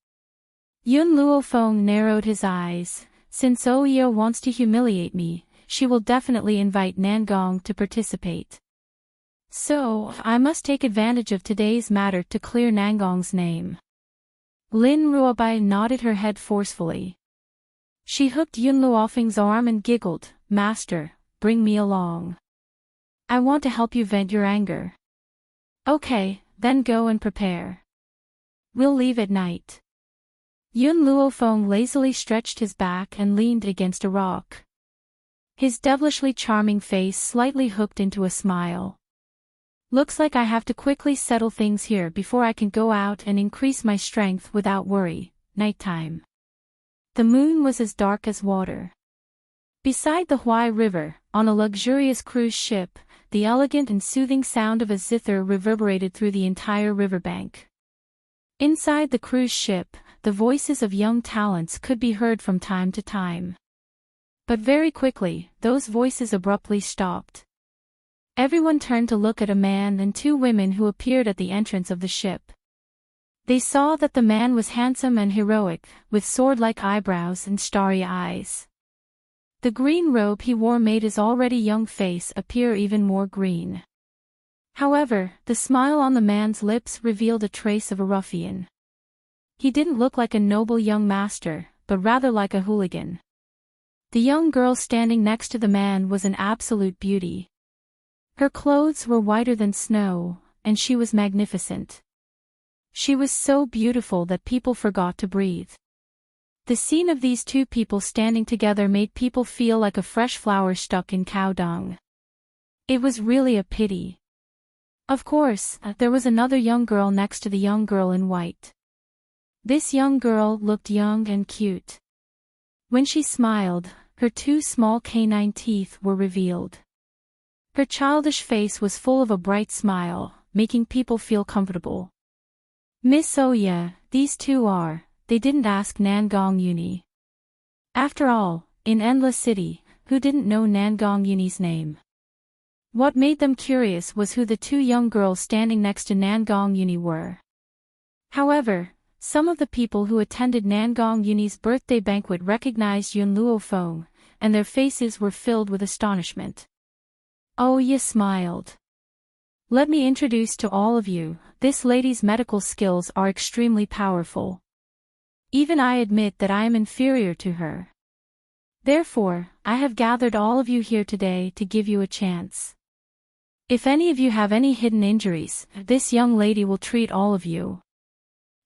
Yun Luofeng narrowed his eyes. "Since Oya wants to humiliate me, she will definitely invite Nangong to participate. So, I must take advantage of today's matter to clear Nangong's name." Lin Ruobai nodded her head forcefully. She hooked Yun Luofeng's arm and giggled, "Master, bring me along. I want to help you vent your anger." "Okay, then go and prepare. We'll leave at night." Yun Luofeng lazily stretched his back and leaned against a rock. His devilishly charming face slightly hooked into a smile. "Looks like I have to quickly settle things here before I can go out and increase my strength without worry." Nighttime. The moon was as dark as water. Beside the Huai River, on a luxurious cruise ship, the elegant and soothing sound of a zither reverberated through the entire riverbank. Inside the cruise ship, the voices of young talents could be heard from time to time. But very quickly, those voices abruptly stopped. Everyone turned to look at a man and two women who appeared at the entrance of the ship. They saw that the man was handsome and heroic, with sword-like eyebrows and starry eyes. The green robe he wore made his already young face appear even more green. However, the smile on the man's lips revealed a trace of a ruffian. He didn't look like a noble young master, but rather like a hooligan. The young girl standing next to the man was an absolute beauty. Her clothes were whiter than snow, and she was magnificent. She was so beautiful that people forgot to breathe. The scene of these two people standing together made people feel like a fresh flower stuck in cow dung. It was really a pity. Of course, there was another young girl next to the young girl in white. This young girl looked young and cute. When she smiled, her two small canine teeth were revealed. Her childish face was full of a bright smile, making people feel comfortable. Miss Oya, these two are, they didn't ask Nangong Uni. After all, in Endless City, who didn't know Nangong Uni's name? What made them curious was who the two young girls standing next to Nangong Uni were. However, some of the people who attended Nangong Uni's birthday banquet recognized Yun Luo Feng, and their faces were filled with astonishment. Oya smiled. Let me introduce to all of you, this lady's medical skills are extremely powerful. Even I admit that I am inferior to her. Therefore, I have gathered all of you here today to give you a chance. If any of you have any hidden injuries, this young lady will treat all of you.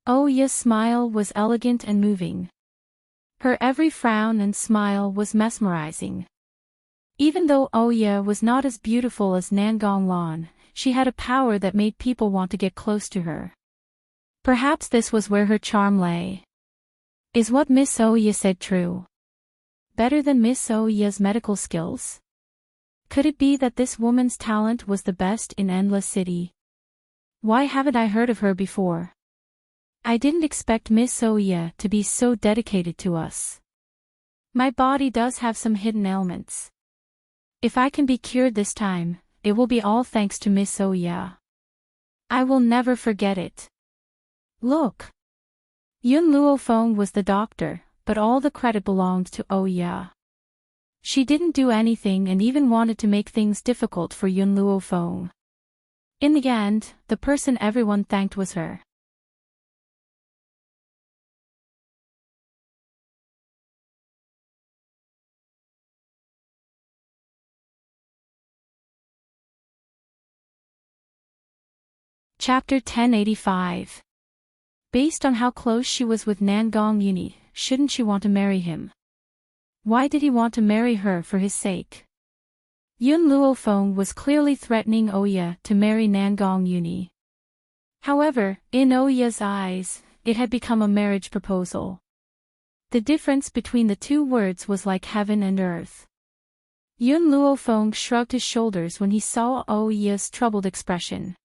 Oya's smile was elegant and moving. Her every frown and smile was mesmerizing. Even though Oya was not as beautiful as Nangong Lan, she had a power that made people want to get close to her. Perhaps this was where her charm lay. Is what Miss Oya said true? Better than Miss Oya's medical skills? Could it be that this woman's talent was the best in Endless City? Why haven't I heard of her before? I didn't expect Miss Oya to be so dedicated to us. My body does have some hidden ailments. If I can be cured this time, it will be all thanks to Miss Oya. I will never forget it. Look! Yun Luo Feng was the doctor, but all the credit belonged to Oya. She didn't do anything and even wanted to make things difficult for Yun Luo Feng. In the end, the person everyone thanked was her. Chapter 1085. Based on how close she was with Nangong Uni, shouldn't she want to marry him? Why did he want to marry her for his sake? Yun Luo Feng was clearly threatening Oya to marry Nangong Uni. However, in Oya's eyes, it had become a marriage proposal. The difference between the two words was like heaven and earth. Yun Luo Feng shrugged his shoulders when he saw Oya's troubled expression.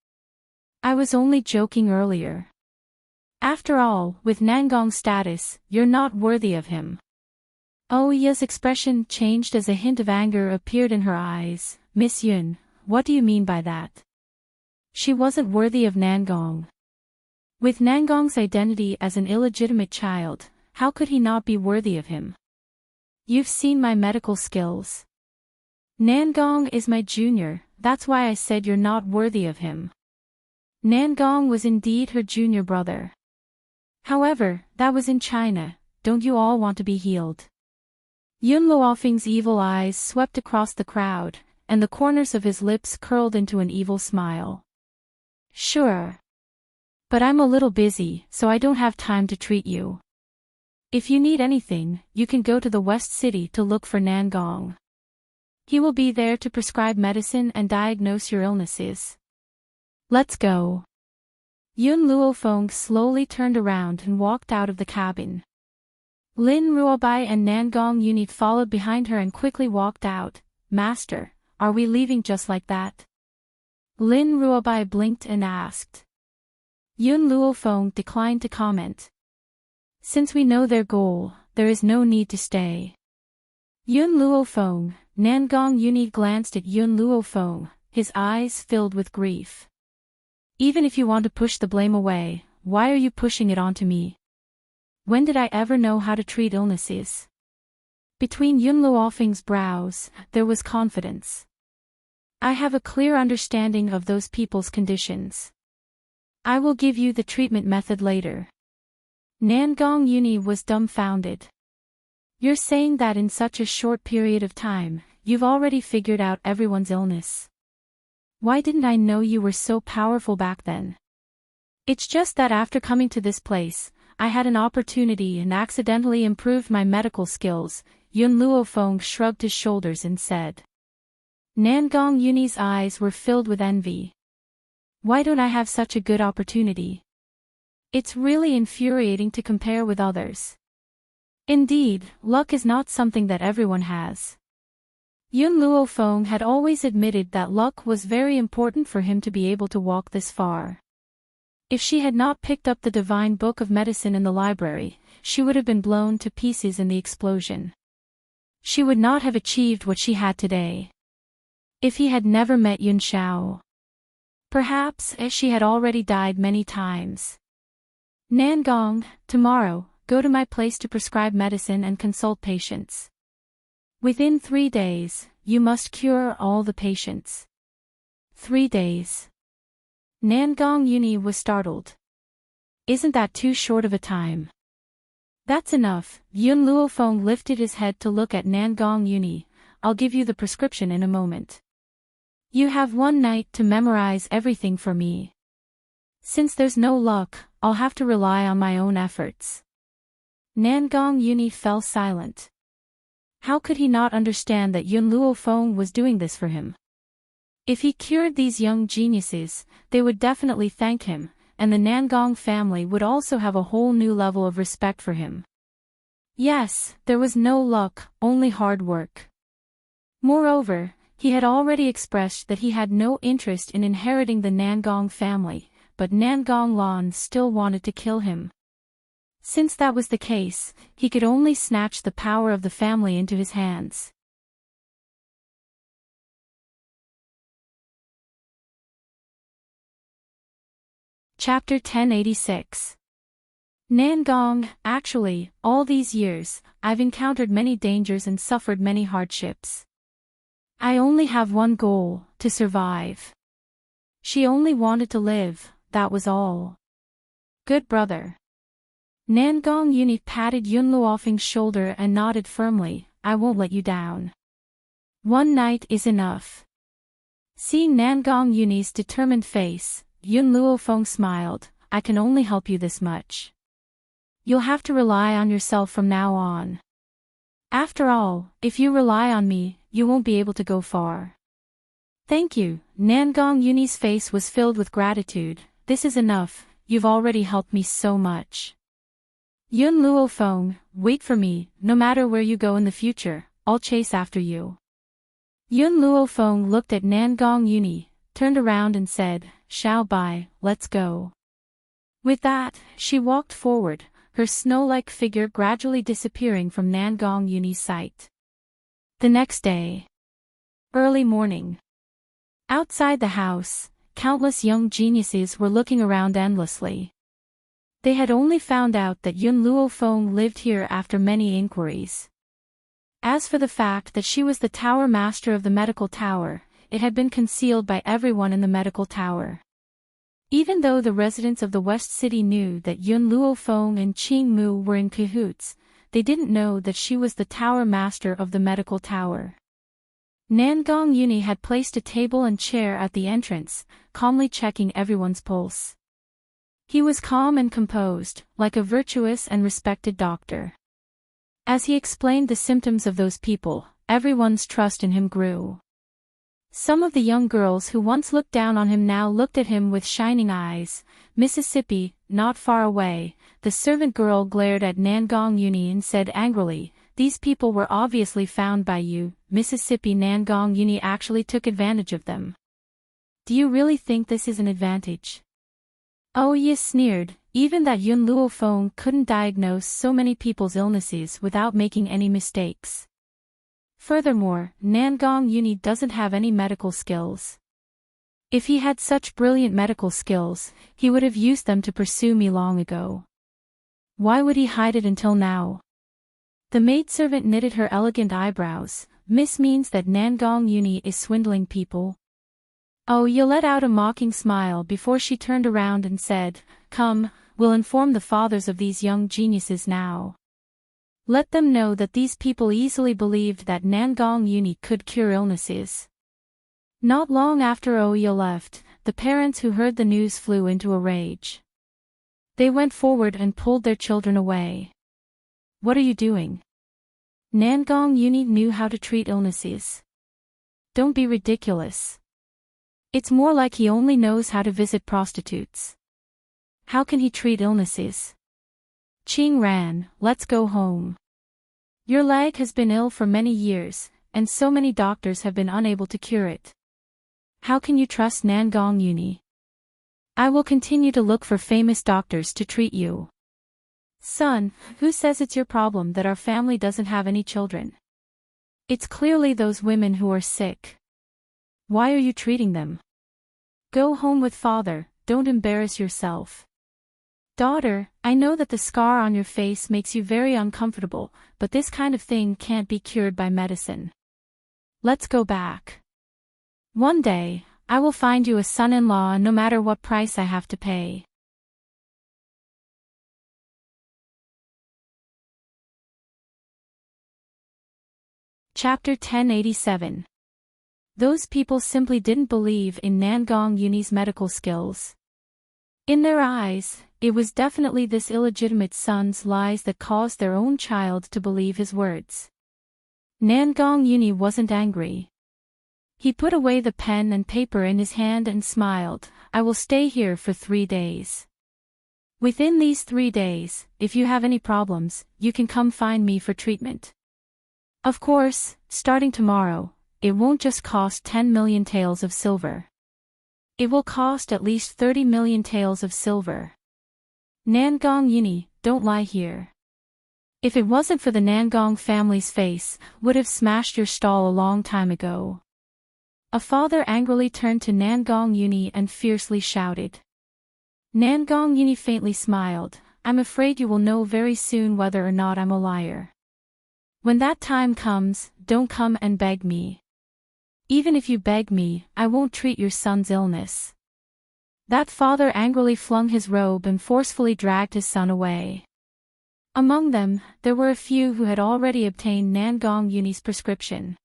I was only joking earlier. After all, with Nangong's status, you're not worthy of him. Oya's expression changed as a hint of anger appeared in her eyes. Miss Yun, what do you mean by that? She wasn't worthy of Nangong. With Nangong's identity as an illegitimate child, how could he not be worthy of him? You've seen my medical skills. Nangong is my junior, that's why I said you're not worthy of him. Nangong was indeed her junior brother. However, that was in China, don't you all want to be healed? Yun Luofeng's evil eyes swept across the crowd, and the corners of his lips curled into an evil smile. Sure. But I'm a little busy, so I don't have time to treat you. If you need anything, you can go to the West City to look for Nangong. He will be there to prescribe medicine and diagnose your illnesses. Let's go. Yun Luofeng slowly turned around and walked out of the cabin. Lin Ruobai and Nangong Uni followed behind her and quickly walked out. Master, are we leaving just like that? Lin Ruobai blinked and asked. Yun Luofeng declined to comment. Since we know their goal, there is no need to stay. Yun Luofeng, Nangong Uni glanced at Yun Luofeng, his eyes filled with grief. Even if you want to push the blame away, why are you pushing it onto me? When did I ever know how to treat illnesses? Between Yun Luofeng's brows, there was confidence. I have a clear understanding of those people's conditions. I will give you the treatment method later. Nangong Yuni was dumbfounded. You're saying that in such a short period of time, you've already figured out everyone's illness. Why didn't I know you were so powerful back then? It's just that after coming to this place, I had an opportunity and accidentally improved my medical skills. Yun Luofeng shrugged his shoulders and said. Nangong Yuni's eyes were filled with envy. Why don't I have such a good opportunity? It's really infuriating to compare with others. Indeed, luck is not something that everyone has. Yun Luofeng had always admitted that luck was very important for him to be able to walk this far. If she had not picked up the divine book of medicine in the library, she would have been blown to pieces in the explosion. She would not have achieved what she had today. If he had never met Yun Xiao. Perhaps she had already died many times. Nangong, tomorrow, go to my place to prescribe medicine and consult patients. Within 3 days, you must cure all the patients. 3 days. Nangong Yuni was startled. Isn't that too short of a time? That's enough. Yun Luofeng lifted his head to look at Nangong Yuni. I'll give you the prescription in a moment. You have 1 night to memorize everything for me. Since there's no luck, I'll have to rely on my own efforts. Nangong Yuni fell silent. How could he not understand that Yun Luofeng was doing this for him? If he cured these young geniuses, they would definitely thank him, and the Nangong family would also have a whole new level of respect for him. Yes, there was no luck, only hard work. Moreover, he had already expressed that he had no interest in inheriting the Nangong family, but Nangong Lan still wanted to kill him. Since that was the case, he could only snatch the power of the family into his hands. Chapter 1086. Nangong, actually, all these years, I've encountered many dangers and suffered many hardships. I only have one goal, to survive. She only wanted to live, that was all. Good brother. Nangong Yuni patted Yun Luofeng's shoulder and nodded firmly, I won't let you down. 1 night is enough. Seeing Nangong Yuni's determined face, Yun Luofeng smiled, I can only help you this much. You'll have to rely on yourself from now on. After all, if you rely on me, you won't be able to go far. Thank you. Nangong Yuni's face was filled with gratitude. This is enough, you've already helped me so much. Yun Luofeng, wait for me, no matter where you go in the future, I'll chase after you. Yun Luofeng looked at Nangong Yuni, turned around and said, Xiao Bai, let's go. With that, she walked forward, her snow-like figure gradually disappearing from Nangong Yuni's sight. The next day. Early morning. Outside the house, countless young geniuses were looking around endlessly. They had only found out that Yun Luofeng lived here after many inquiries. As for the fact that she was the tower master of the medical tower, it had been concealed by everyone in the medical tower. Even though the residents of the West City knew that Yun Luofeng and Qing Mu were in cahoots, they didn't know that she was the tower master of the medical tower. Nangong Yuni had placed a table and chair at the entrance, calmly checking everyone's pulse. He was calm and composed, like a virtuous and respected doctor. As he explained the symptoms of those people, everyone's trust in him grew. Some of the young girls who once looked down on him now looked at him with shining eyes. Mississippi, not far away, the servant girl glared at Nangong Yuni and said angrily, these people were obviously found by you. Mississippi. Nangong Yuni actually took advantage of them. Do you really think this is an advantage? Oh, Ye sneered, even that Yun Luofeng couldn't diagnose so many people's illnesses without making any mistakes. Furthermore, Nangong Yuni doesn't have any medical skills. If he had such brilliant medical skills, he would have used them to pursue me long ago. Why would he hide it until now? The maidservant knitted her elegant eyebrows. Miss means that Nangong Uni is swindling people. Oh, you let out a mocking smile before she turned around and said, "Come, we'll inform the fathers of these young geniuses now. Let them know that these people easily believed that Nangong Uni could cure illnesses." Not long after Oya left, the parents who heard the news flew into a rage. They went forward and pulled their children away. "What are you doing? Nangong Uni knew how to treat illnesses. Don't be ridiculous. It's more like he only knows how to visit prostitutes. How can he treat illnesses?" Ching ran, "Let's go home. Your leg has been ill for many years, and so many doctors have been unable to cure it. How can you trust Nangong Uni? I will continue to look for famous doctors to treat you." "Son, who says it's your problem that our family doesn't have any children? It's clearly those women who are sick. Why are you treating them? Go home with father, don't embarrass yourself." "Daughter, I know that the scar on your face makes you very uncomfortable, but this kind of thing can't be cured by medicine. Let's go back. One day, I will find you a son-in-law no matter what price I have to pay." Chapter 1087. Those people simply didn't believe in Nangong Uni's medical skills. In their eyes, it was definitely this illegitimate son's lies that caused their own child to believe his words. Nangong Uni wasn't angry. He put away the pen and paper in his hand and smiled. "I will stay here for 3 days. Within these 3 days, if you have any problems, you can come find me for treatment. Of course, starting tomorrow, it won't just cost 10 million taels of silver. It will cost at least 30 million taels of silver. Nangong Uni, don't lie here. If it wasn't for the Nangong family's face, would have smashed your stall a long time ago." A father angrily turned to Nangong Uni and fiercely shouted. Nangong Uni faintly smiled. "I'm afraid you will know very soon whether or not I'm a liar. When that time comes, don't come and beg me. Even if you beg me, I won't treat your son's illness." That father angrily flung his robe and forcefully dragged his son away. Among them, there were a few who had already obtained Nangong Uni's prescription.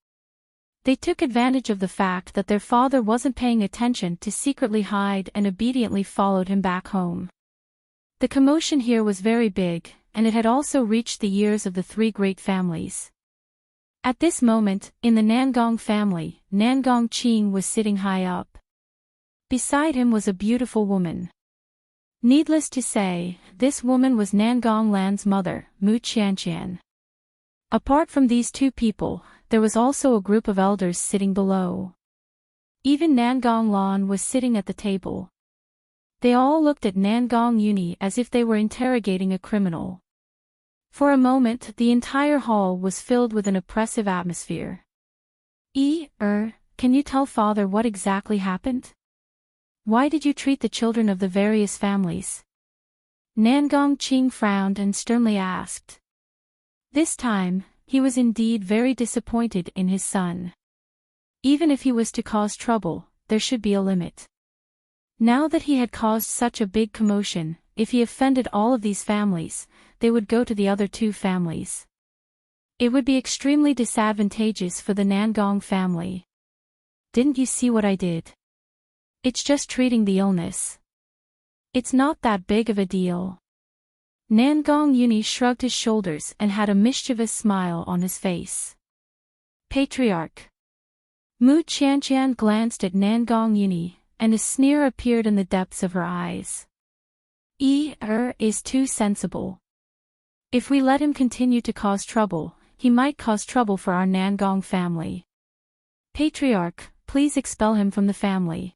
They took advantage of the fact that their father wasn't paying attention to secretly hide and obediently followed him back home. The commotion here was very big, and it had also reached the ears of the 3 great families. At this moment, in the Nangong family, Nangong Ching was sitting high up. Beside him was a beautiful woman. Needless to say, this woman was Nangong Lan's mother, Mu Qianqian. Apart from these 2 people, there was also a group of elders sitting below. Even Nangong Lan was sitting at the table. They all looked at Nangong Uni as if they were interrogating a criminal. For a moment, the entire hall was filled with an oppressive atmosphere. Can you tell father what exactly happened? Why did you treat the children of the various families?" Nangong Ching frowned and sternly asked. This time, he was indeed very disappointed in his son. Even if he was to cause trouble, there should be a limit. Now that he had caused such a big commotion, if he offended all of these families, they would go to the other 2 families. It would be extremely disadvantageous for the Nangong family. "Didn't you see what I did? It's just treating the illness. It's not that big of a deal." Nangong Uni shrugged his shoulders and had a mischievous smile on his face. "Patriarch." Mu Qianqian glanced at Nangong Uni, and a sneer appeared in the depths of her eyes. Is too sensible. If we let him continue to cause trouble, he might cause trouble for our Nangong family. Patriarch, please expel him from the family.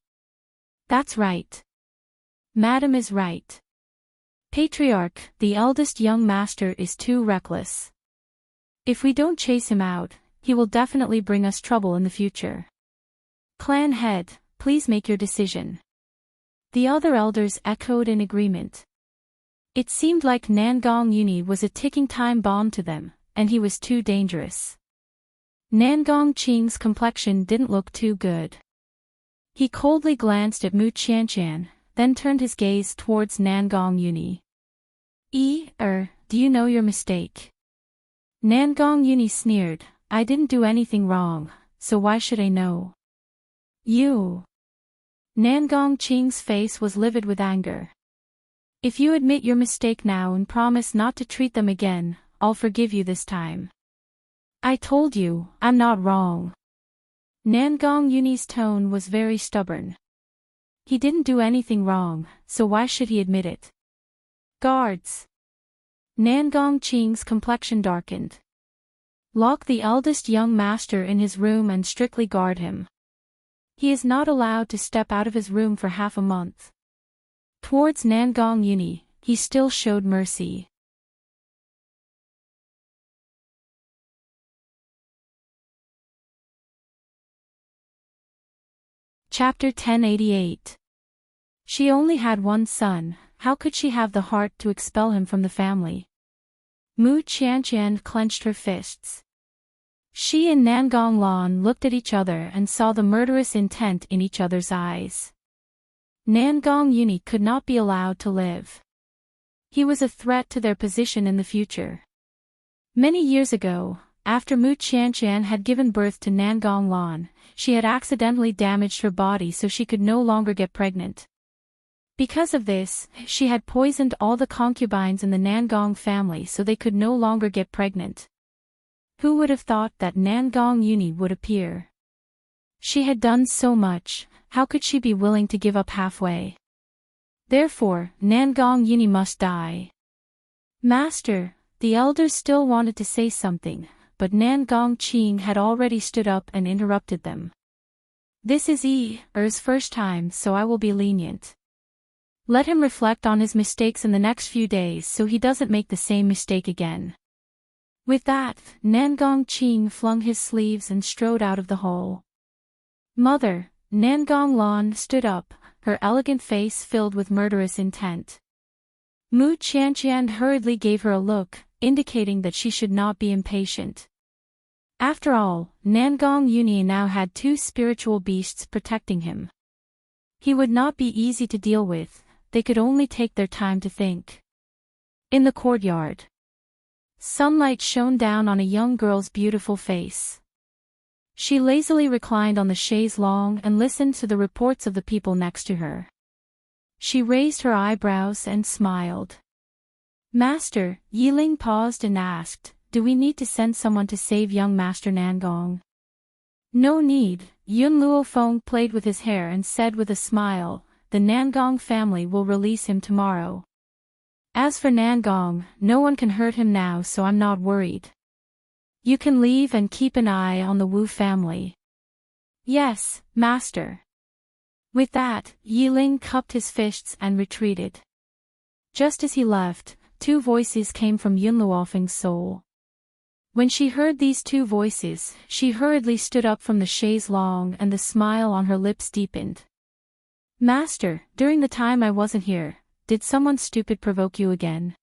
That's right. Madam is right. Patriarch, the eldest young master is too reckless. If we don't chase him out, he will definitely bring us trouble in the future. Clan head, please make your decision." The other elders echoed in agreement. It seemed like Nangong Uni was a ticking time bomb to them, and he was too dangerous. Nangong Qing's complexion didn't look too good. He coldly glanced at Mu Qianqian, then turned his gaze towards Nangong Uni. Do you know your mistake?" Nangong Uni sneered, "I didn't do anything wrong, so why should I know?" "You." Nangong Qing's face was livid with anger. "If you admit your mistake now and promise not to treat them again, I'll forgive you this time." "I told you, I'm not wrong." Nangong Uni's tone was very stubborn. He didn't do anything wrong, so why should he admit it? "Guards!" Nangong Qing's complexion darkened. "Lock the eldest young master in his room and strictly guard him. He is not allowed to step out of his room for half a month." Towards Nangong Uni, he still showed mercy. Chapter 1088. She only had one son, how could she have the heart to expel him from the family? Mu Qianqian clenched her fists. She and Nangong Lan looked at each other and saw the murderous intent in each other's eyes. Nangong Uni could not be allowed to live. He was a threat to their position in the future. Many years ago, after Mu Qianqian had given birth to Nangong Lan, she had accidentally damaged her body so she could no longer get pregnant. Because of this, she had poisoned all the concubines in the Nangong family so they could no longer get pregnant. Who would have thought that Nangong Uni would appear? She had done so much, how could she be willing to give up halfway? Therefore, Nangong Uni must die. "Master," the elders still wanted to say something, but Nangong Qing had already stood up and interrupted them. "This is Er's first time, so I will be lenient. Let him reflect on his mistakes in the next few days so he doesn't make the same mistake again." With that, Nangong Qing flung his sleeves and strode out of the hall. "Mother," Nangong Lan stood up, her elegant face filled with murderous intent. Mu Qianqian hurriedly gave her a look, indicating that she should not be impatient. After all, Nangong Uni now had two spiritual beasts protecting him. He would not be easy to deal with, they could only take their time to think. In the courtyard, sunlight shone down on a young girl's beautiful face. She lazily reclined on the chaise longue and listened to the reports of the people next to her. She raised her eyebrows and smiled. "Master," Yiling paused and asked, "do we need to send someone to save young Master Nangong?" "No need," Yun Luofeng played with his hair and said with a smile, "the Nangong family will release him tomorrow. As for Nangong, no one can hurt him now, so I'm not worried. You can leave and keep an eye on the Wu family." "Yes, master." With that, Yiling cupped his fists and retreated. Just as he left, two voices came from Yun Luofeng's soul. When she heard these two voices, she hurriedly stood up from the chaise longue and the smile on her lips deepened. "Master, during the time I wasn't here, did someone stupid provoke you again?"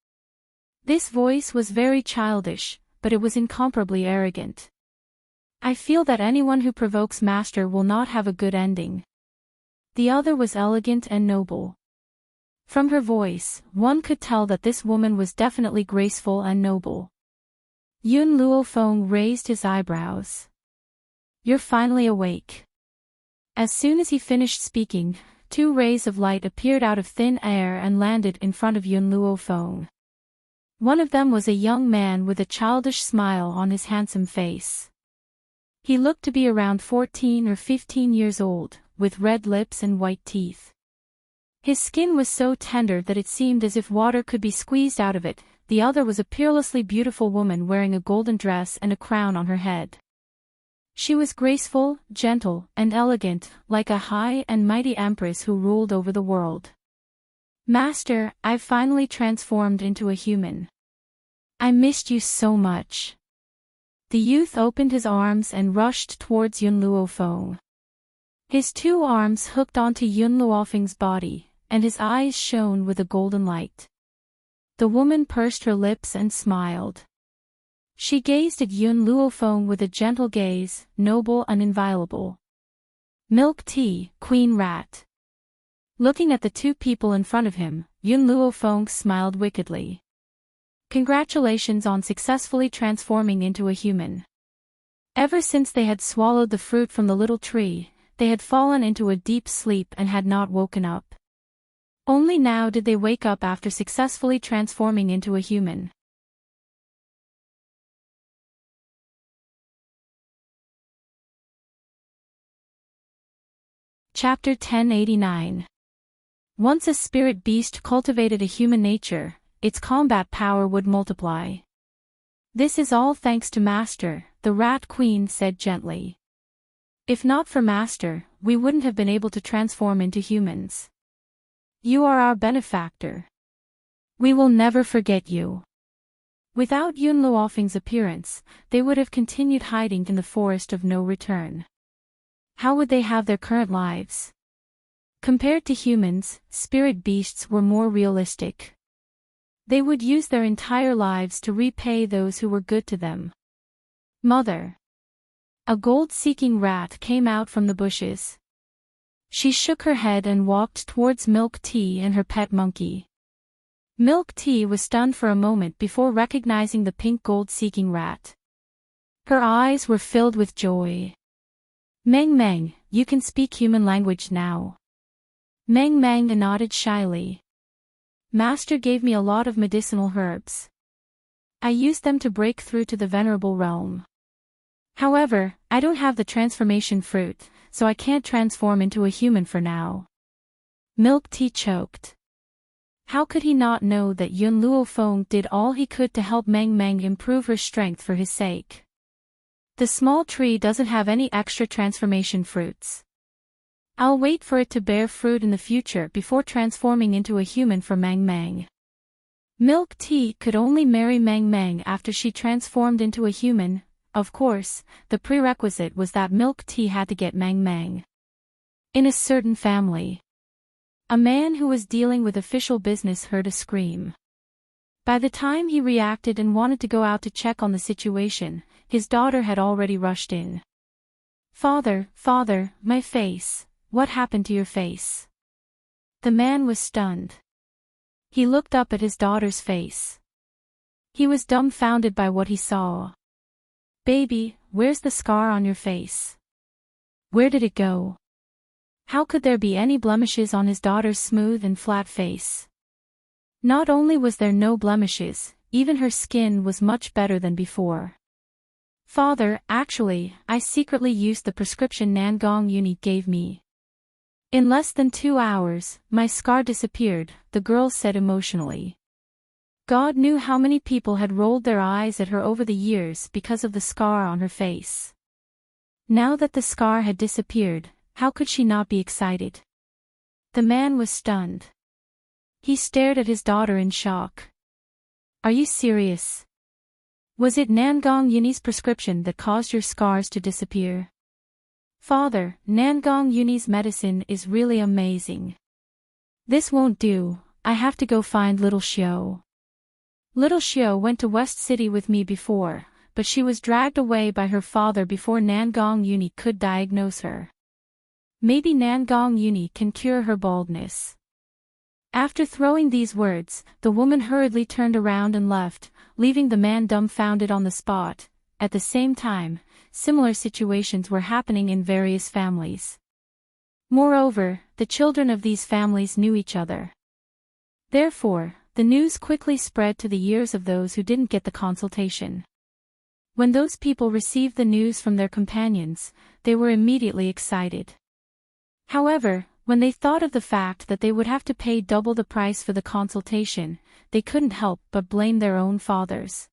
This voice was very childish, but it was incomparably arrogant. "I feel that anyone who provokes Master will not have a good ending." The other was elegant and noble. From her voice, one could tell that this woman was definitely graceful and noble. Yun Luofeng raised his eyebrows. "You're finally awake." As soon as he finished speaking, two rays of light appeared out of thin air and landed in front of Yun Luofeng. One of them was a young man with a childish smile on his handsome face. He looked to be around 14 or 15 years old, with red lips and white teeth. His skin was so tender that it seemed as if water could be squeezed out of it. The other was a peerlessly beautiful woman wearing a golden dress and a crown on her head. She was graceful, gentle, and elegant, like a high and mighty empress who ruled over the world. "Master, I've finally transformed into a human. I missed you so much." The youth opened his arms and rushed towards Yun Luofeng. His two arms hooked onto Yun Luofeng's body, and his eyes shone with a golden light. The woman pursed her lips and smiled. She gazed at Yun Luofeng with a gentle gaze, noble and inviolable. Milk tea, Queen Rat. Looking at the two people in front of him, Yun Luofeng smiled wickedly. Congratulations on successfully transforming into a human. Ever since they had swallowed the fruit from the little tree, they had fallen into a deep sleep and had not woken up. Only now did they wake up after successfully transforming into a human. Chapter 1089. Once a spirit beast cultivated a human nature, its combat power would multiply. This is all thanks to Master, the Rat Queen said gently. If not for Master, we wouldn't have been able to transform into humans. You are our benefactor. We will never forget you. Without Yun Luofeng's appearance, they would have continued hiding in the forest of no return. How would they have their current lives? Compared to humans, spirit beasts were more realistic. They would use their entire lives to repay those who were good to them. Mother. A gold-seeking rat came out from the bushes. She shook her head and walked towards Milk Tea and her pet monkey. Milk Tea was stunned for a moment before recognizing the pink gold-seeking rat. Her eyes were filled with joy. Meng Meng, you can speak human language now. Meng Meng nodded shyly. Master gave me a lot of medicinal herbs. I used them to break through to the venerable realm. However, I don't have the transformation fruit, so I can't transform into a human for now. Milk Tea choked. How could he not know that Yun Luofeng did all he could to help Meng Meng improve her strength for his sake? The small tree doesn't have any extra transformation fruits. I'll wait for it to bear fruit in the future before transforming into a human for Meng Meng. Milk Tea could only marry Meng Meng after she transformed into a human. Of course, the prerequisite was that Milk Tea had to get Meng Meng. In a certain family. A man who was dealing with official business heard a scream. By the time he reacted and wanted to go out to check on the situation, his daughter had already rushed in. Father, my face. What happened to your face? The man was stunned. He looked up at his daughter's face. He was dumbfounded by what he saw. Baby, where's the scar on your face? Where did it go? How could there be any blemishes on his daughter's smooth and flat face? Not only was there no blemishes, even her skin was much better than before. Father, actually, I secretly used the prescription Nangong Uni gave me. In less than 2 hours, my scar disappeared, the girl said emotionally. God knew how many people had rolled their eyes at her over the years because of the scar on her face. Now that the scar had disappeared, how could she not be excited? The man was stunned. He stared at his daughter in shock. Are you serious? Was it Nangong Yuni's prescription that caused your scars to disappear? Father, Nangong Yuni's medicine is really amazing. This won't do, I have to go find Little Xiao. Little Xiao went to West City with me before, but she was dragged away by her father before Nangong Yuni could diagnose her. Maybe Nangong Yuni can cure her baldness. After throwing these words, the woman hurriedly turned around and left, leaving the man dumbfounded on the spot. At the same time, similar situations were happening in various families. Moreover, the children of these families knew each other. Therefore, the news quickly spread to the ears of those who didn't get the consultation. When those people received the news from their companions, they were immediately excited. However, when they thought of the fact that they would have to pay double the price for the consultation, they couldn't help but blame their own fathers.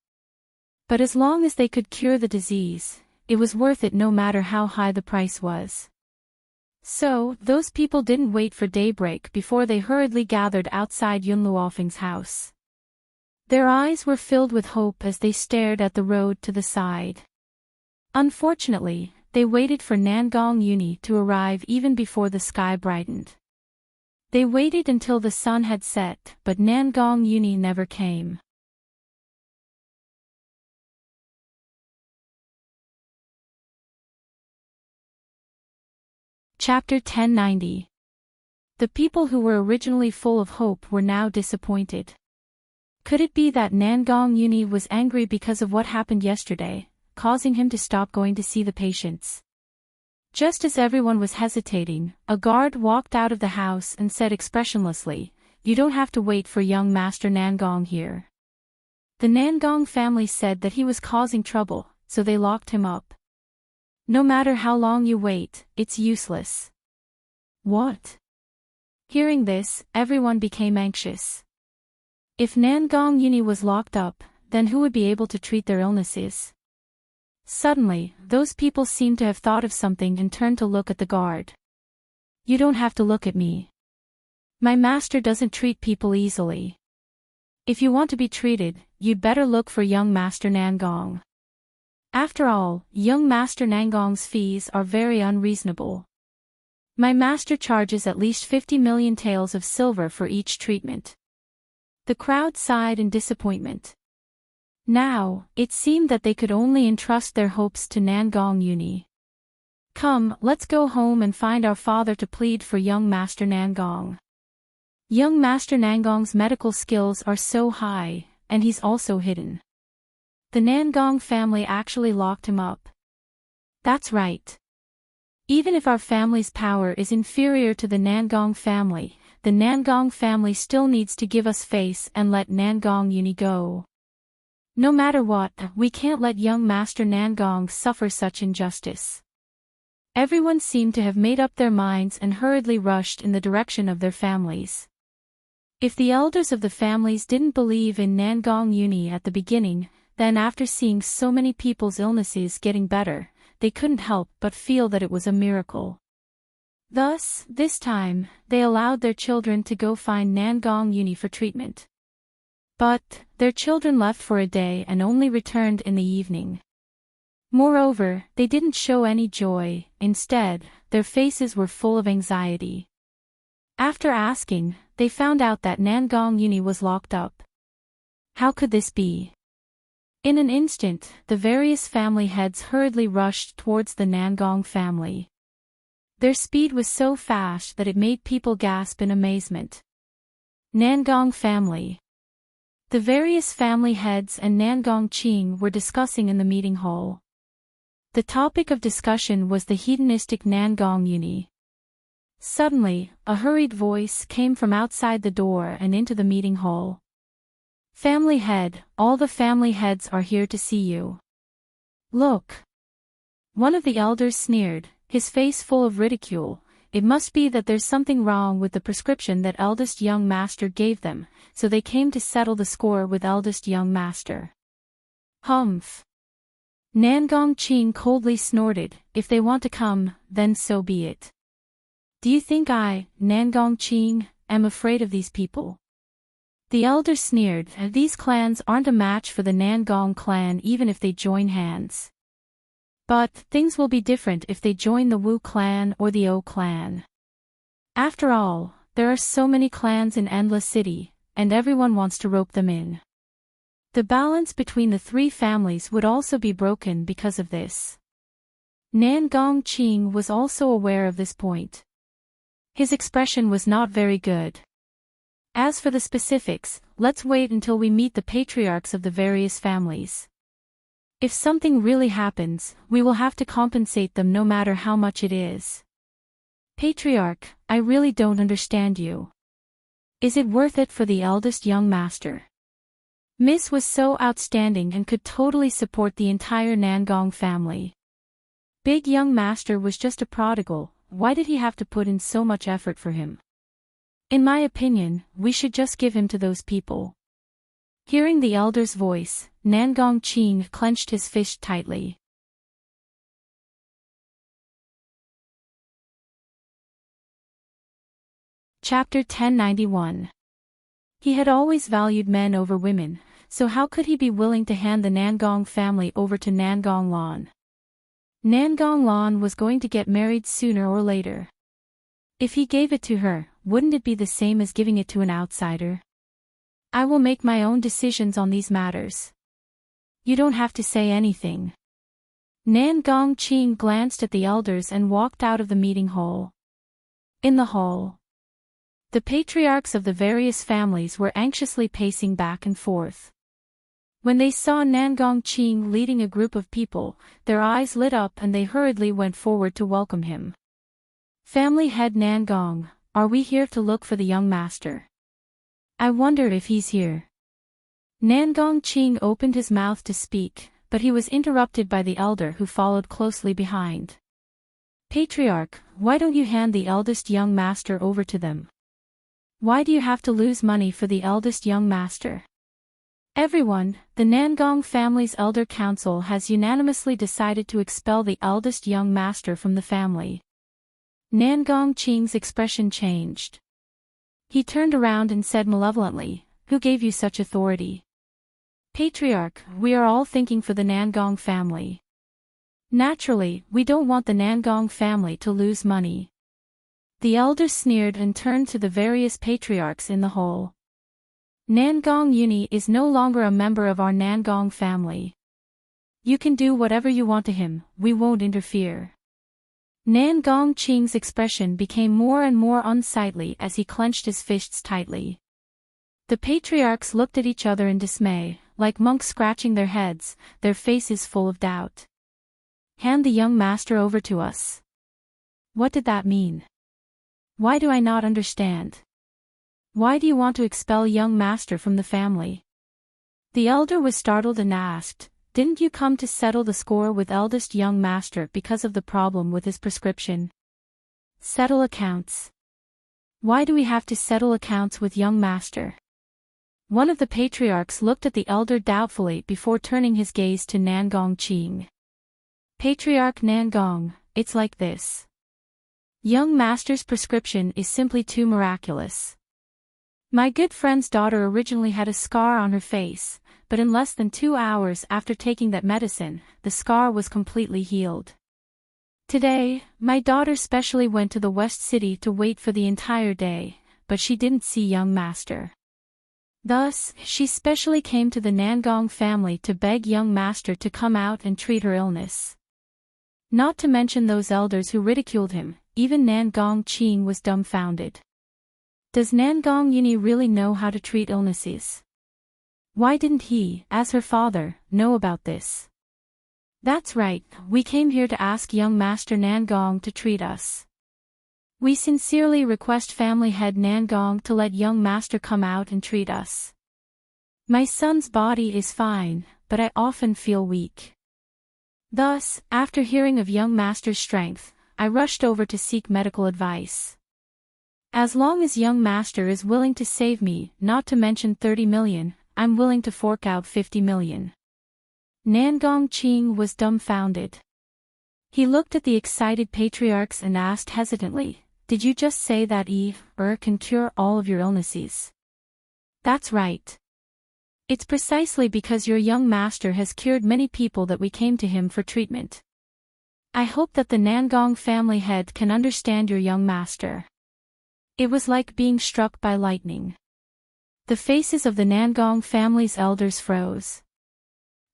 But as long as they could cure the disease, it was worth it no matter how high the price was. So, those people didn't wait for daybreak before they hurriedly gathered outside Yun Luofeng's house. Their eyes were filled with hope as they stared at the road to the side. Unfortunately, they waited for Nangong Uni to arrive even before the sky brightened. They waited until the sun had set, but Nangong Uni never came. Chapter 1090. The people who were originally full of hope were now disappointed. Could it be that Nangong Uni was angry because of what happened yesterday, causing him to stop going to see the patients? Just as everyone was hesitating, a guard walked out of the house and said expressionlessly, "You don't have to wait for young Master Nangong here." The Nangong family said that he was causing trouble, so they locked him up. "No matter how long you wait, it's useless." What? Hearing this, everyone became anxious. If Nangong Uni was locked up, then who would be able to treat their illnesses? Suddenly, those people seemed to have thought of something and turned to look at the guard. "You don't have to look at me. My master doesn't treat people easily. If you want to be treated, you'd better look for young Master Nangong. After all, young Master Nangong's fees are very unreasonable. My master charges at least 50 million taels of silver for each treatment." The crowd sighed in disappointment. Now, it seemed that they could only entrust their hopes to Nangong Uni. "Come, let's go home and find our father to plead for young Master Nangong. Young Master Nangong's medical skills are so high, and he's also hidden. The Nangong family actually locked him up. That's right. Even if our family's power is inferior to the Nangong family still needs to give us face and let Nangong Uni go. No matter what, we can't let young Master Nangong suffer such injustice." Everyone seemed to have made up their minds and hurriedly rushed in the direction of their families. If the elders of the families didn't believe in Nangong Uni at the beginning, then after seeing so many people's illnesses getting better, they couldn't help but feel that it was a miracle. Thus, this time, they allowed their children to go find Nangong Uni for treatment. But, their children left for a day and only returned in the evening. Moreover, they didn't show any joy, instead, their faces were full of anxiety. After asking, they found out that Nangong Uni was locked up. How could this be? In an instant, the various family heads hurriedly rushed towards the Nangong family. Their speed was so fast that it made people gasp in amazement. Nangong family. The various family heads and Nangong Qing were discussing in the meeting hall. The topic of discussion was the hedonistic Nangong Uni. Suddenly, a hurried voice came from outside the door and into the meeting hall. "Family head, all the family heads are here to see you. Look." One of the elders sneered, his face full of ridicule. "It must be that there's something wrong with the prescription that Eldest young master gave them, so they came to settle the score with Eldest young master." Humph. Nangong Qing coldly snorted, "If they want to come, then so be it. Do you think I, Nangong Qing, am afraid of these people?" The elder sneered, "These clans aren't a match for the Nangong clan even if they join hands. But, things will be different if they join the Wu clan or the O clan. After all, there are so many clans in Endless City, and everyone wants to rope them in. The balance between the three families would also be broken because of this." Nangong Qing was also aware of this point. His expression was not very good. "As for the specifics, let's wait until we meet the patriarchs of the various families. If something really happens, we will have to compensate them no matter how much it is." "Patriarch, I really don't understand you. Is it worth it for the eldest young master?" Miss was so outstanding and could totally support the entire Nangong family. Big young master was just a prodigal, why did he have to put in so much effort for him? In my opinion, we should just give him to those people. Hearing the elder's voice, Nangong Qing clenched his fist tightly. Chapter 1091. He had always valued men over women, so how could he be willing to hand the Nangong family over to Nangong Lan? Nangong Lan was going to get married sooner or later. If he gave it to her, wouldn't it be the same as giving it to an outsider? I will make my own decisions on these matters. You don't have to say anything. Nangong Qing glanced at the elders and walked out of the meeting hall. In the hall, the patriarchs of the various families were anxiously pacing back and forth. When they saw Nangong Qing leading a group of people, their eyes lit up and they hurriedly went forward to welcome him. Family head Nangong, are we here to look for the young master? I wonder if he's here. Nangong Qing opened his mouth to speak, but he was interrupted by the elder who followed closely behind. Patriarch, why don't you hand the eldest young master over to them? Why do you have to lose money for the eldest young master? Everyone, the Nangong family's elder council has unanimously decided to expel the eldest young master from the family. Nangong Qing's expression changed. He turned around and said malevolently, who gave you such authority? Patriarch, we are all thinking for the Nangong family. Naturally, we don't want the Nangong family to lose money. The elder sneered and turned to the various patriarchs in the hall. Nangong Uni is no longer a member of our Nangong family. You can do whatever you want to him, we won't interfere. Nangong Qing's expression became more and more unsightly as he clenched his fists tightly. The patriarchs looked at each other in dismay, like monks scratching their heads, their faces full of doubt. Hand the young master over to us. What did that mean? Why do I not understand? Why do you want to expel young master from the family? The elder was startled and asked, didn't you come to settle the score with eldest young master because of the problem with his prescription? Settle accounts. Why do we have to settle accounts with young master? One of the patriarchs looked at the elder doubtfully before turning his gaze to Nangong Qing. Patriarch Nangong, it's like this. Young master's prescription is simply too miraculous. My good friend's daughter originally had a scar on her face, but in less than 2 hours after taking that medicine, the scar was completely healed. Today, my daughter specially went to the West City to wait for the entire day, but she didn't see young master. Thus, she specially came to the Nangong family to beg young master to come out and treat her illness. Not to mention those elders who ridiculed him, even Nangong Qing was dumbfounded. Does Nangong Uni really know how to treat illnesses? Why didn't he, as her father, know about this? That's right, we came here to ask young master Nangong to treat us. We sincerely request family head Nangong to let young master come out and treat us. My son's body is fine, but I often feel weak. Thus, after hearing of young master's strength, I rushed over to seek medical advice. As long as young master is willing to save me, not to mention 30 million, I'm willing to fork out 50 million. Nangong Qing was dumbfounded. He looked at the excited patriarchs and asked hesitantly, did you just say that can cure all of your illnesses? That's right. It's precisely because your young master has cured many people that we came to him for treatment. I hope that the Nangong family head can understand your young master. It was like being struck by lightning. The faces of the Nangong family's elders froze.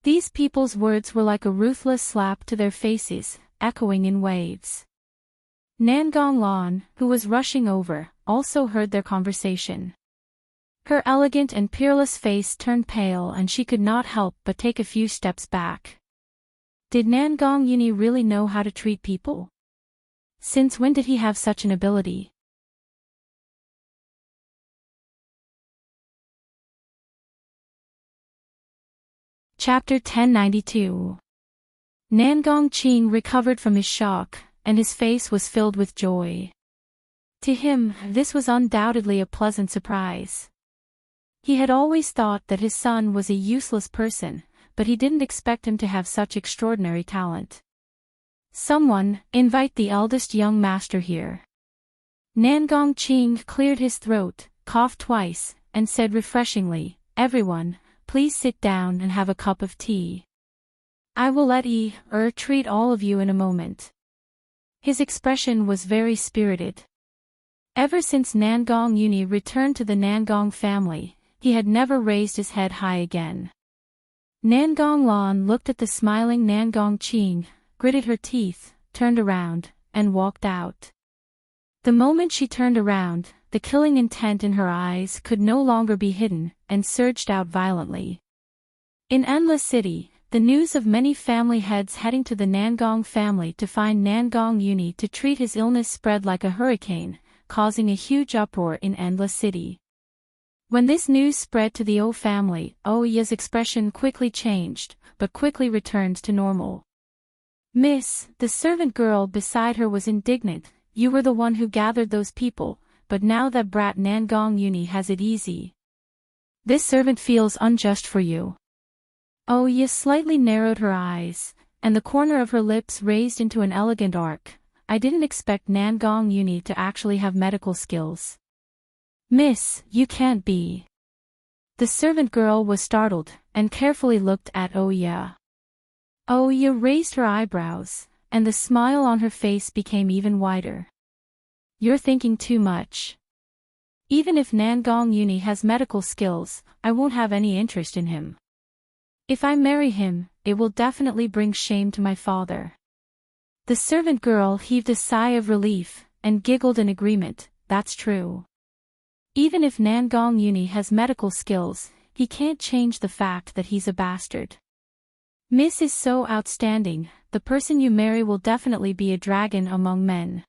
These people's words were like a ruthless slap to their faces, echoing in waves. Nangong Lan, who was rushing over, also heard their conversation. Her elegant and peerless face turned pale and she could not help but take a few steps back. Did Nangong Uni really know how to treat people? Since when did he have such an ability? Chapter 1092. Nangong Qing recovered from his shock, and his face was filled with joy. To him, this was undoubtedly a pleasant surprise. He had always thought that his son was a useless person, but he didn't expect him to have such extraordinary talent. Someone, invite the eldest young master here. Nangong Qing cleared his throat, coughed twice, and said refreshingly, everyone, please sit down and have a cup of tea. I will let treat all of you in a moment. His expression was very spirited. Ever since Nangong Uni returned to the Nangong family, he had never raised his head high again. Nangong Lan looked at the smiling Nangong Qing, gritted her teeth, turned around, and walked out. The moment she turned around, the killing intent in her eyes could no longer be hidden, and surged out violently. In Endless City, the news of many family heads heading to the Nangong family to find Nangong Uni to treat his illness spread like a hurricane, causing a huge uproar in Endless City. When this news spread to the O family, Oya's expression quickly changed, but quickly returned to normal. Miss, the servant girl beside her was indignant. You were the one who gathered those people, but now that brat Nangong Uni has it easy. This servant feels unjust for you. Oya slightly narrowed her eyes, and the corner of her lips raised into an elegant arc. I didn't expect Nangong Uni to actually have medical skills. Miss, you can't be. The servant girl was startled, and carefully looked at Oya. Oya raised her eyebrows, and the smile on her face became even wider. You're thinking too much. Even if Nangong Uni has medical skills, I won't have any interest in him. If I marry him, it will definitely bring shame to my father. The servant girl heaved a sigh of relief, and giggled in agreement. That's true. Even if Nangong Uni has medical skills, he can't change the fact that he's a bastard. Miss is so outstanding, the person you marry will definitely be a dragon among men.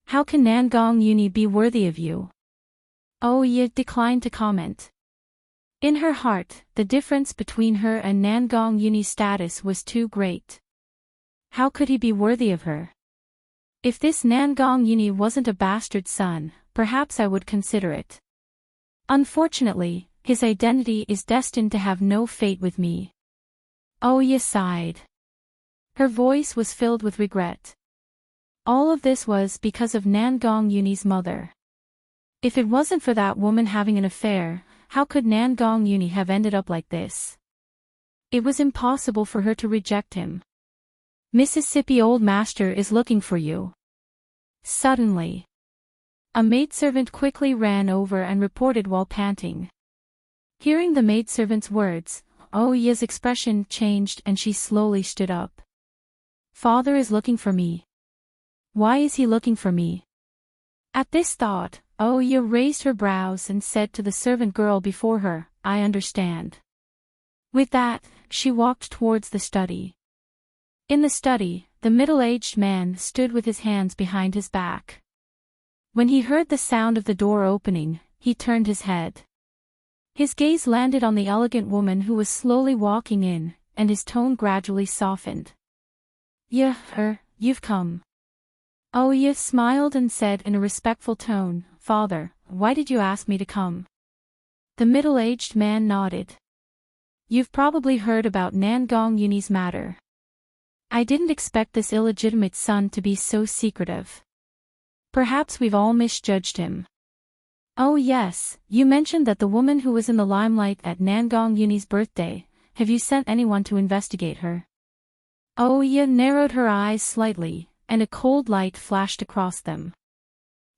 How can Nangong Uni be worthy of you? Oya declined to comment. In her heart, the difference between her and Nangong Uni's status was too great. How could he be worthy of her? If this Nangong Uni wasn't a bastard son, perhaps I would consider it. Unfortunately, his identity is destined to have no fate with me. Oya sighed. Her voice was filled with regret. All of this was because of Nangong Uni's mother. If it wasn't for that woman having an affair, how could Nangong Uni have ended up like this? It was impossible for her to reject him. Mississippi Old Master is looking for you. Suddenly, a maidservant quickly ran over and reported while panting. Hearing the maidservant's words, Oya's expression changed and she slowly stood up. Father is looking for me. Why is he looking for me? At this thought, Oya raised her brows and said to the servant girl before her, I understand. With that, she walked towards the study. In the study, the middle-aged man stood with his hands behind his back. When he heard the sound of the door opening, he turned his head. His gaze landed on the elegant woman who was slowly walking in, and his tone gradually softened. You've come. Oya smiled and said in a respectful tone, Father, why did you ask me to come? The middle-aged man nodded. You've probably heard about Nangong Uni's matter. I didn't expect this illegitimate son to be so secretive. Perhaps we've all misjudged him. Oh yes, you mentioned that the woman who was in the limelight at Nangong Uni's birthday, have you sent anyone to investigate her? Oya narrowed her eyes slightly, and a cold light flashed across them.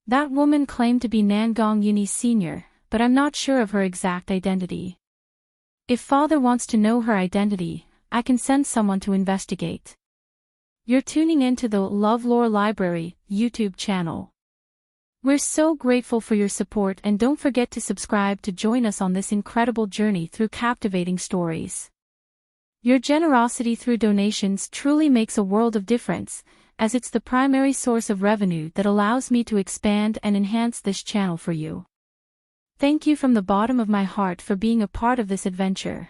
That woman claimed to be Nangong Uni's senior, but I'm not sure of her exact identity. If Father wants to know her identity, I can send someone to investigate. You're tuning into the LoveLore Library YouTube channel. We're so grateful for your support and don't forget to subscribe to join us on this incredible journey through captivating stories. Your generosity through donations truly makes a world of difference, as it's the primary source of revenue that allows me to expand and enhance this channel for you. Thank you from the bottom of my heart for being a part of this adventure.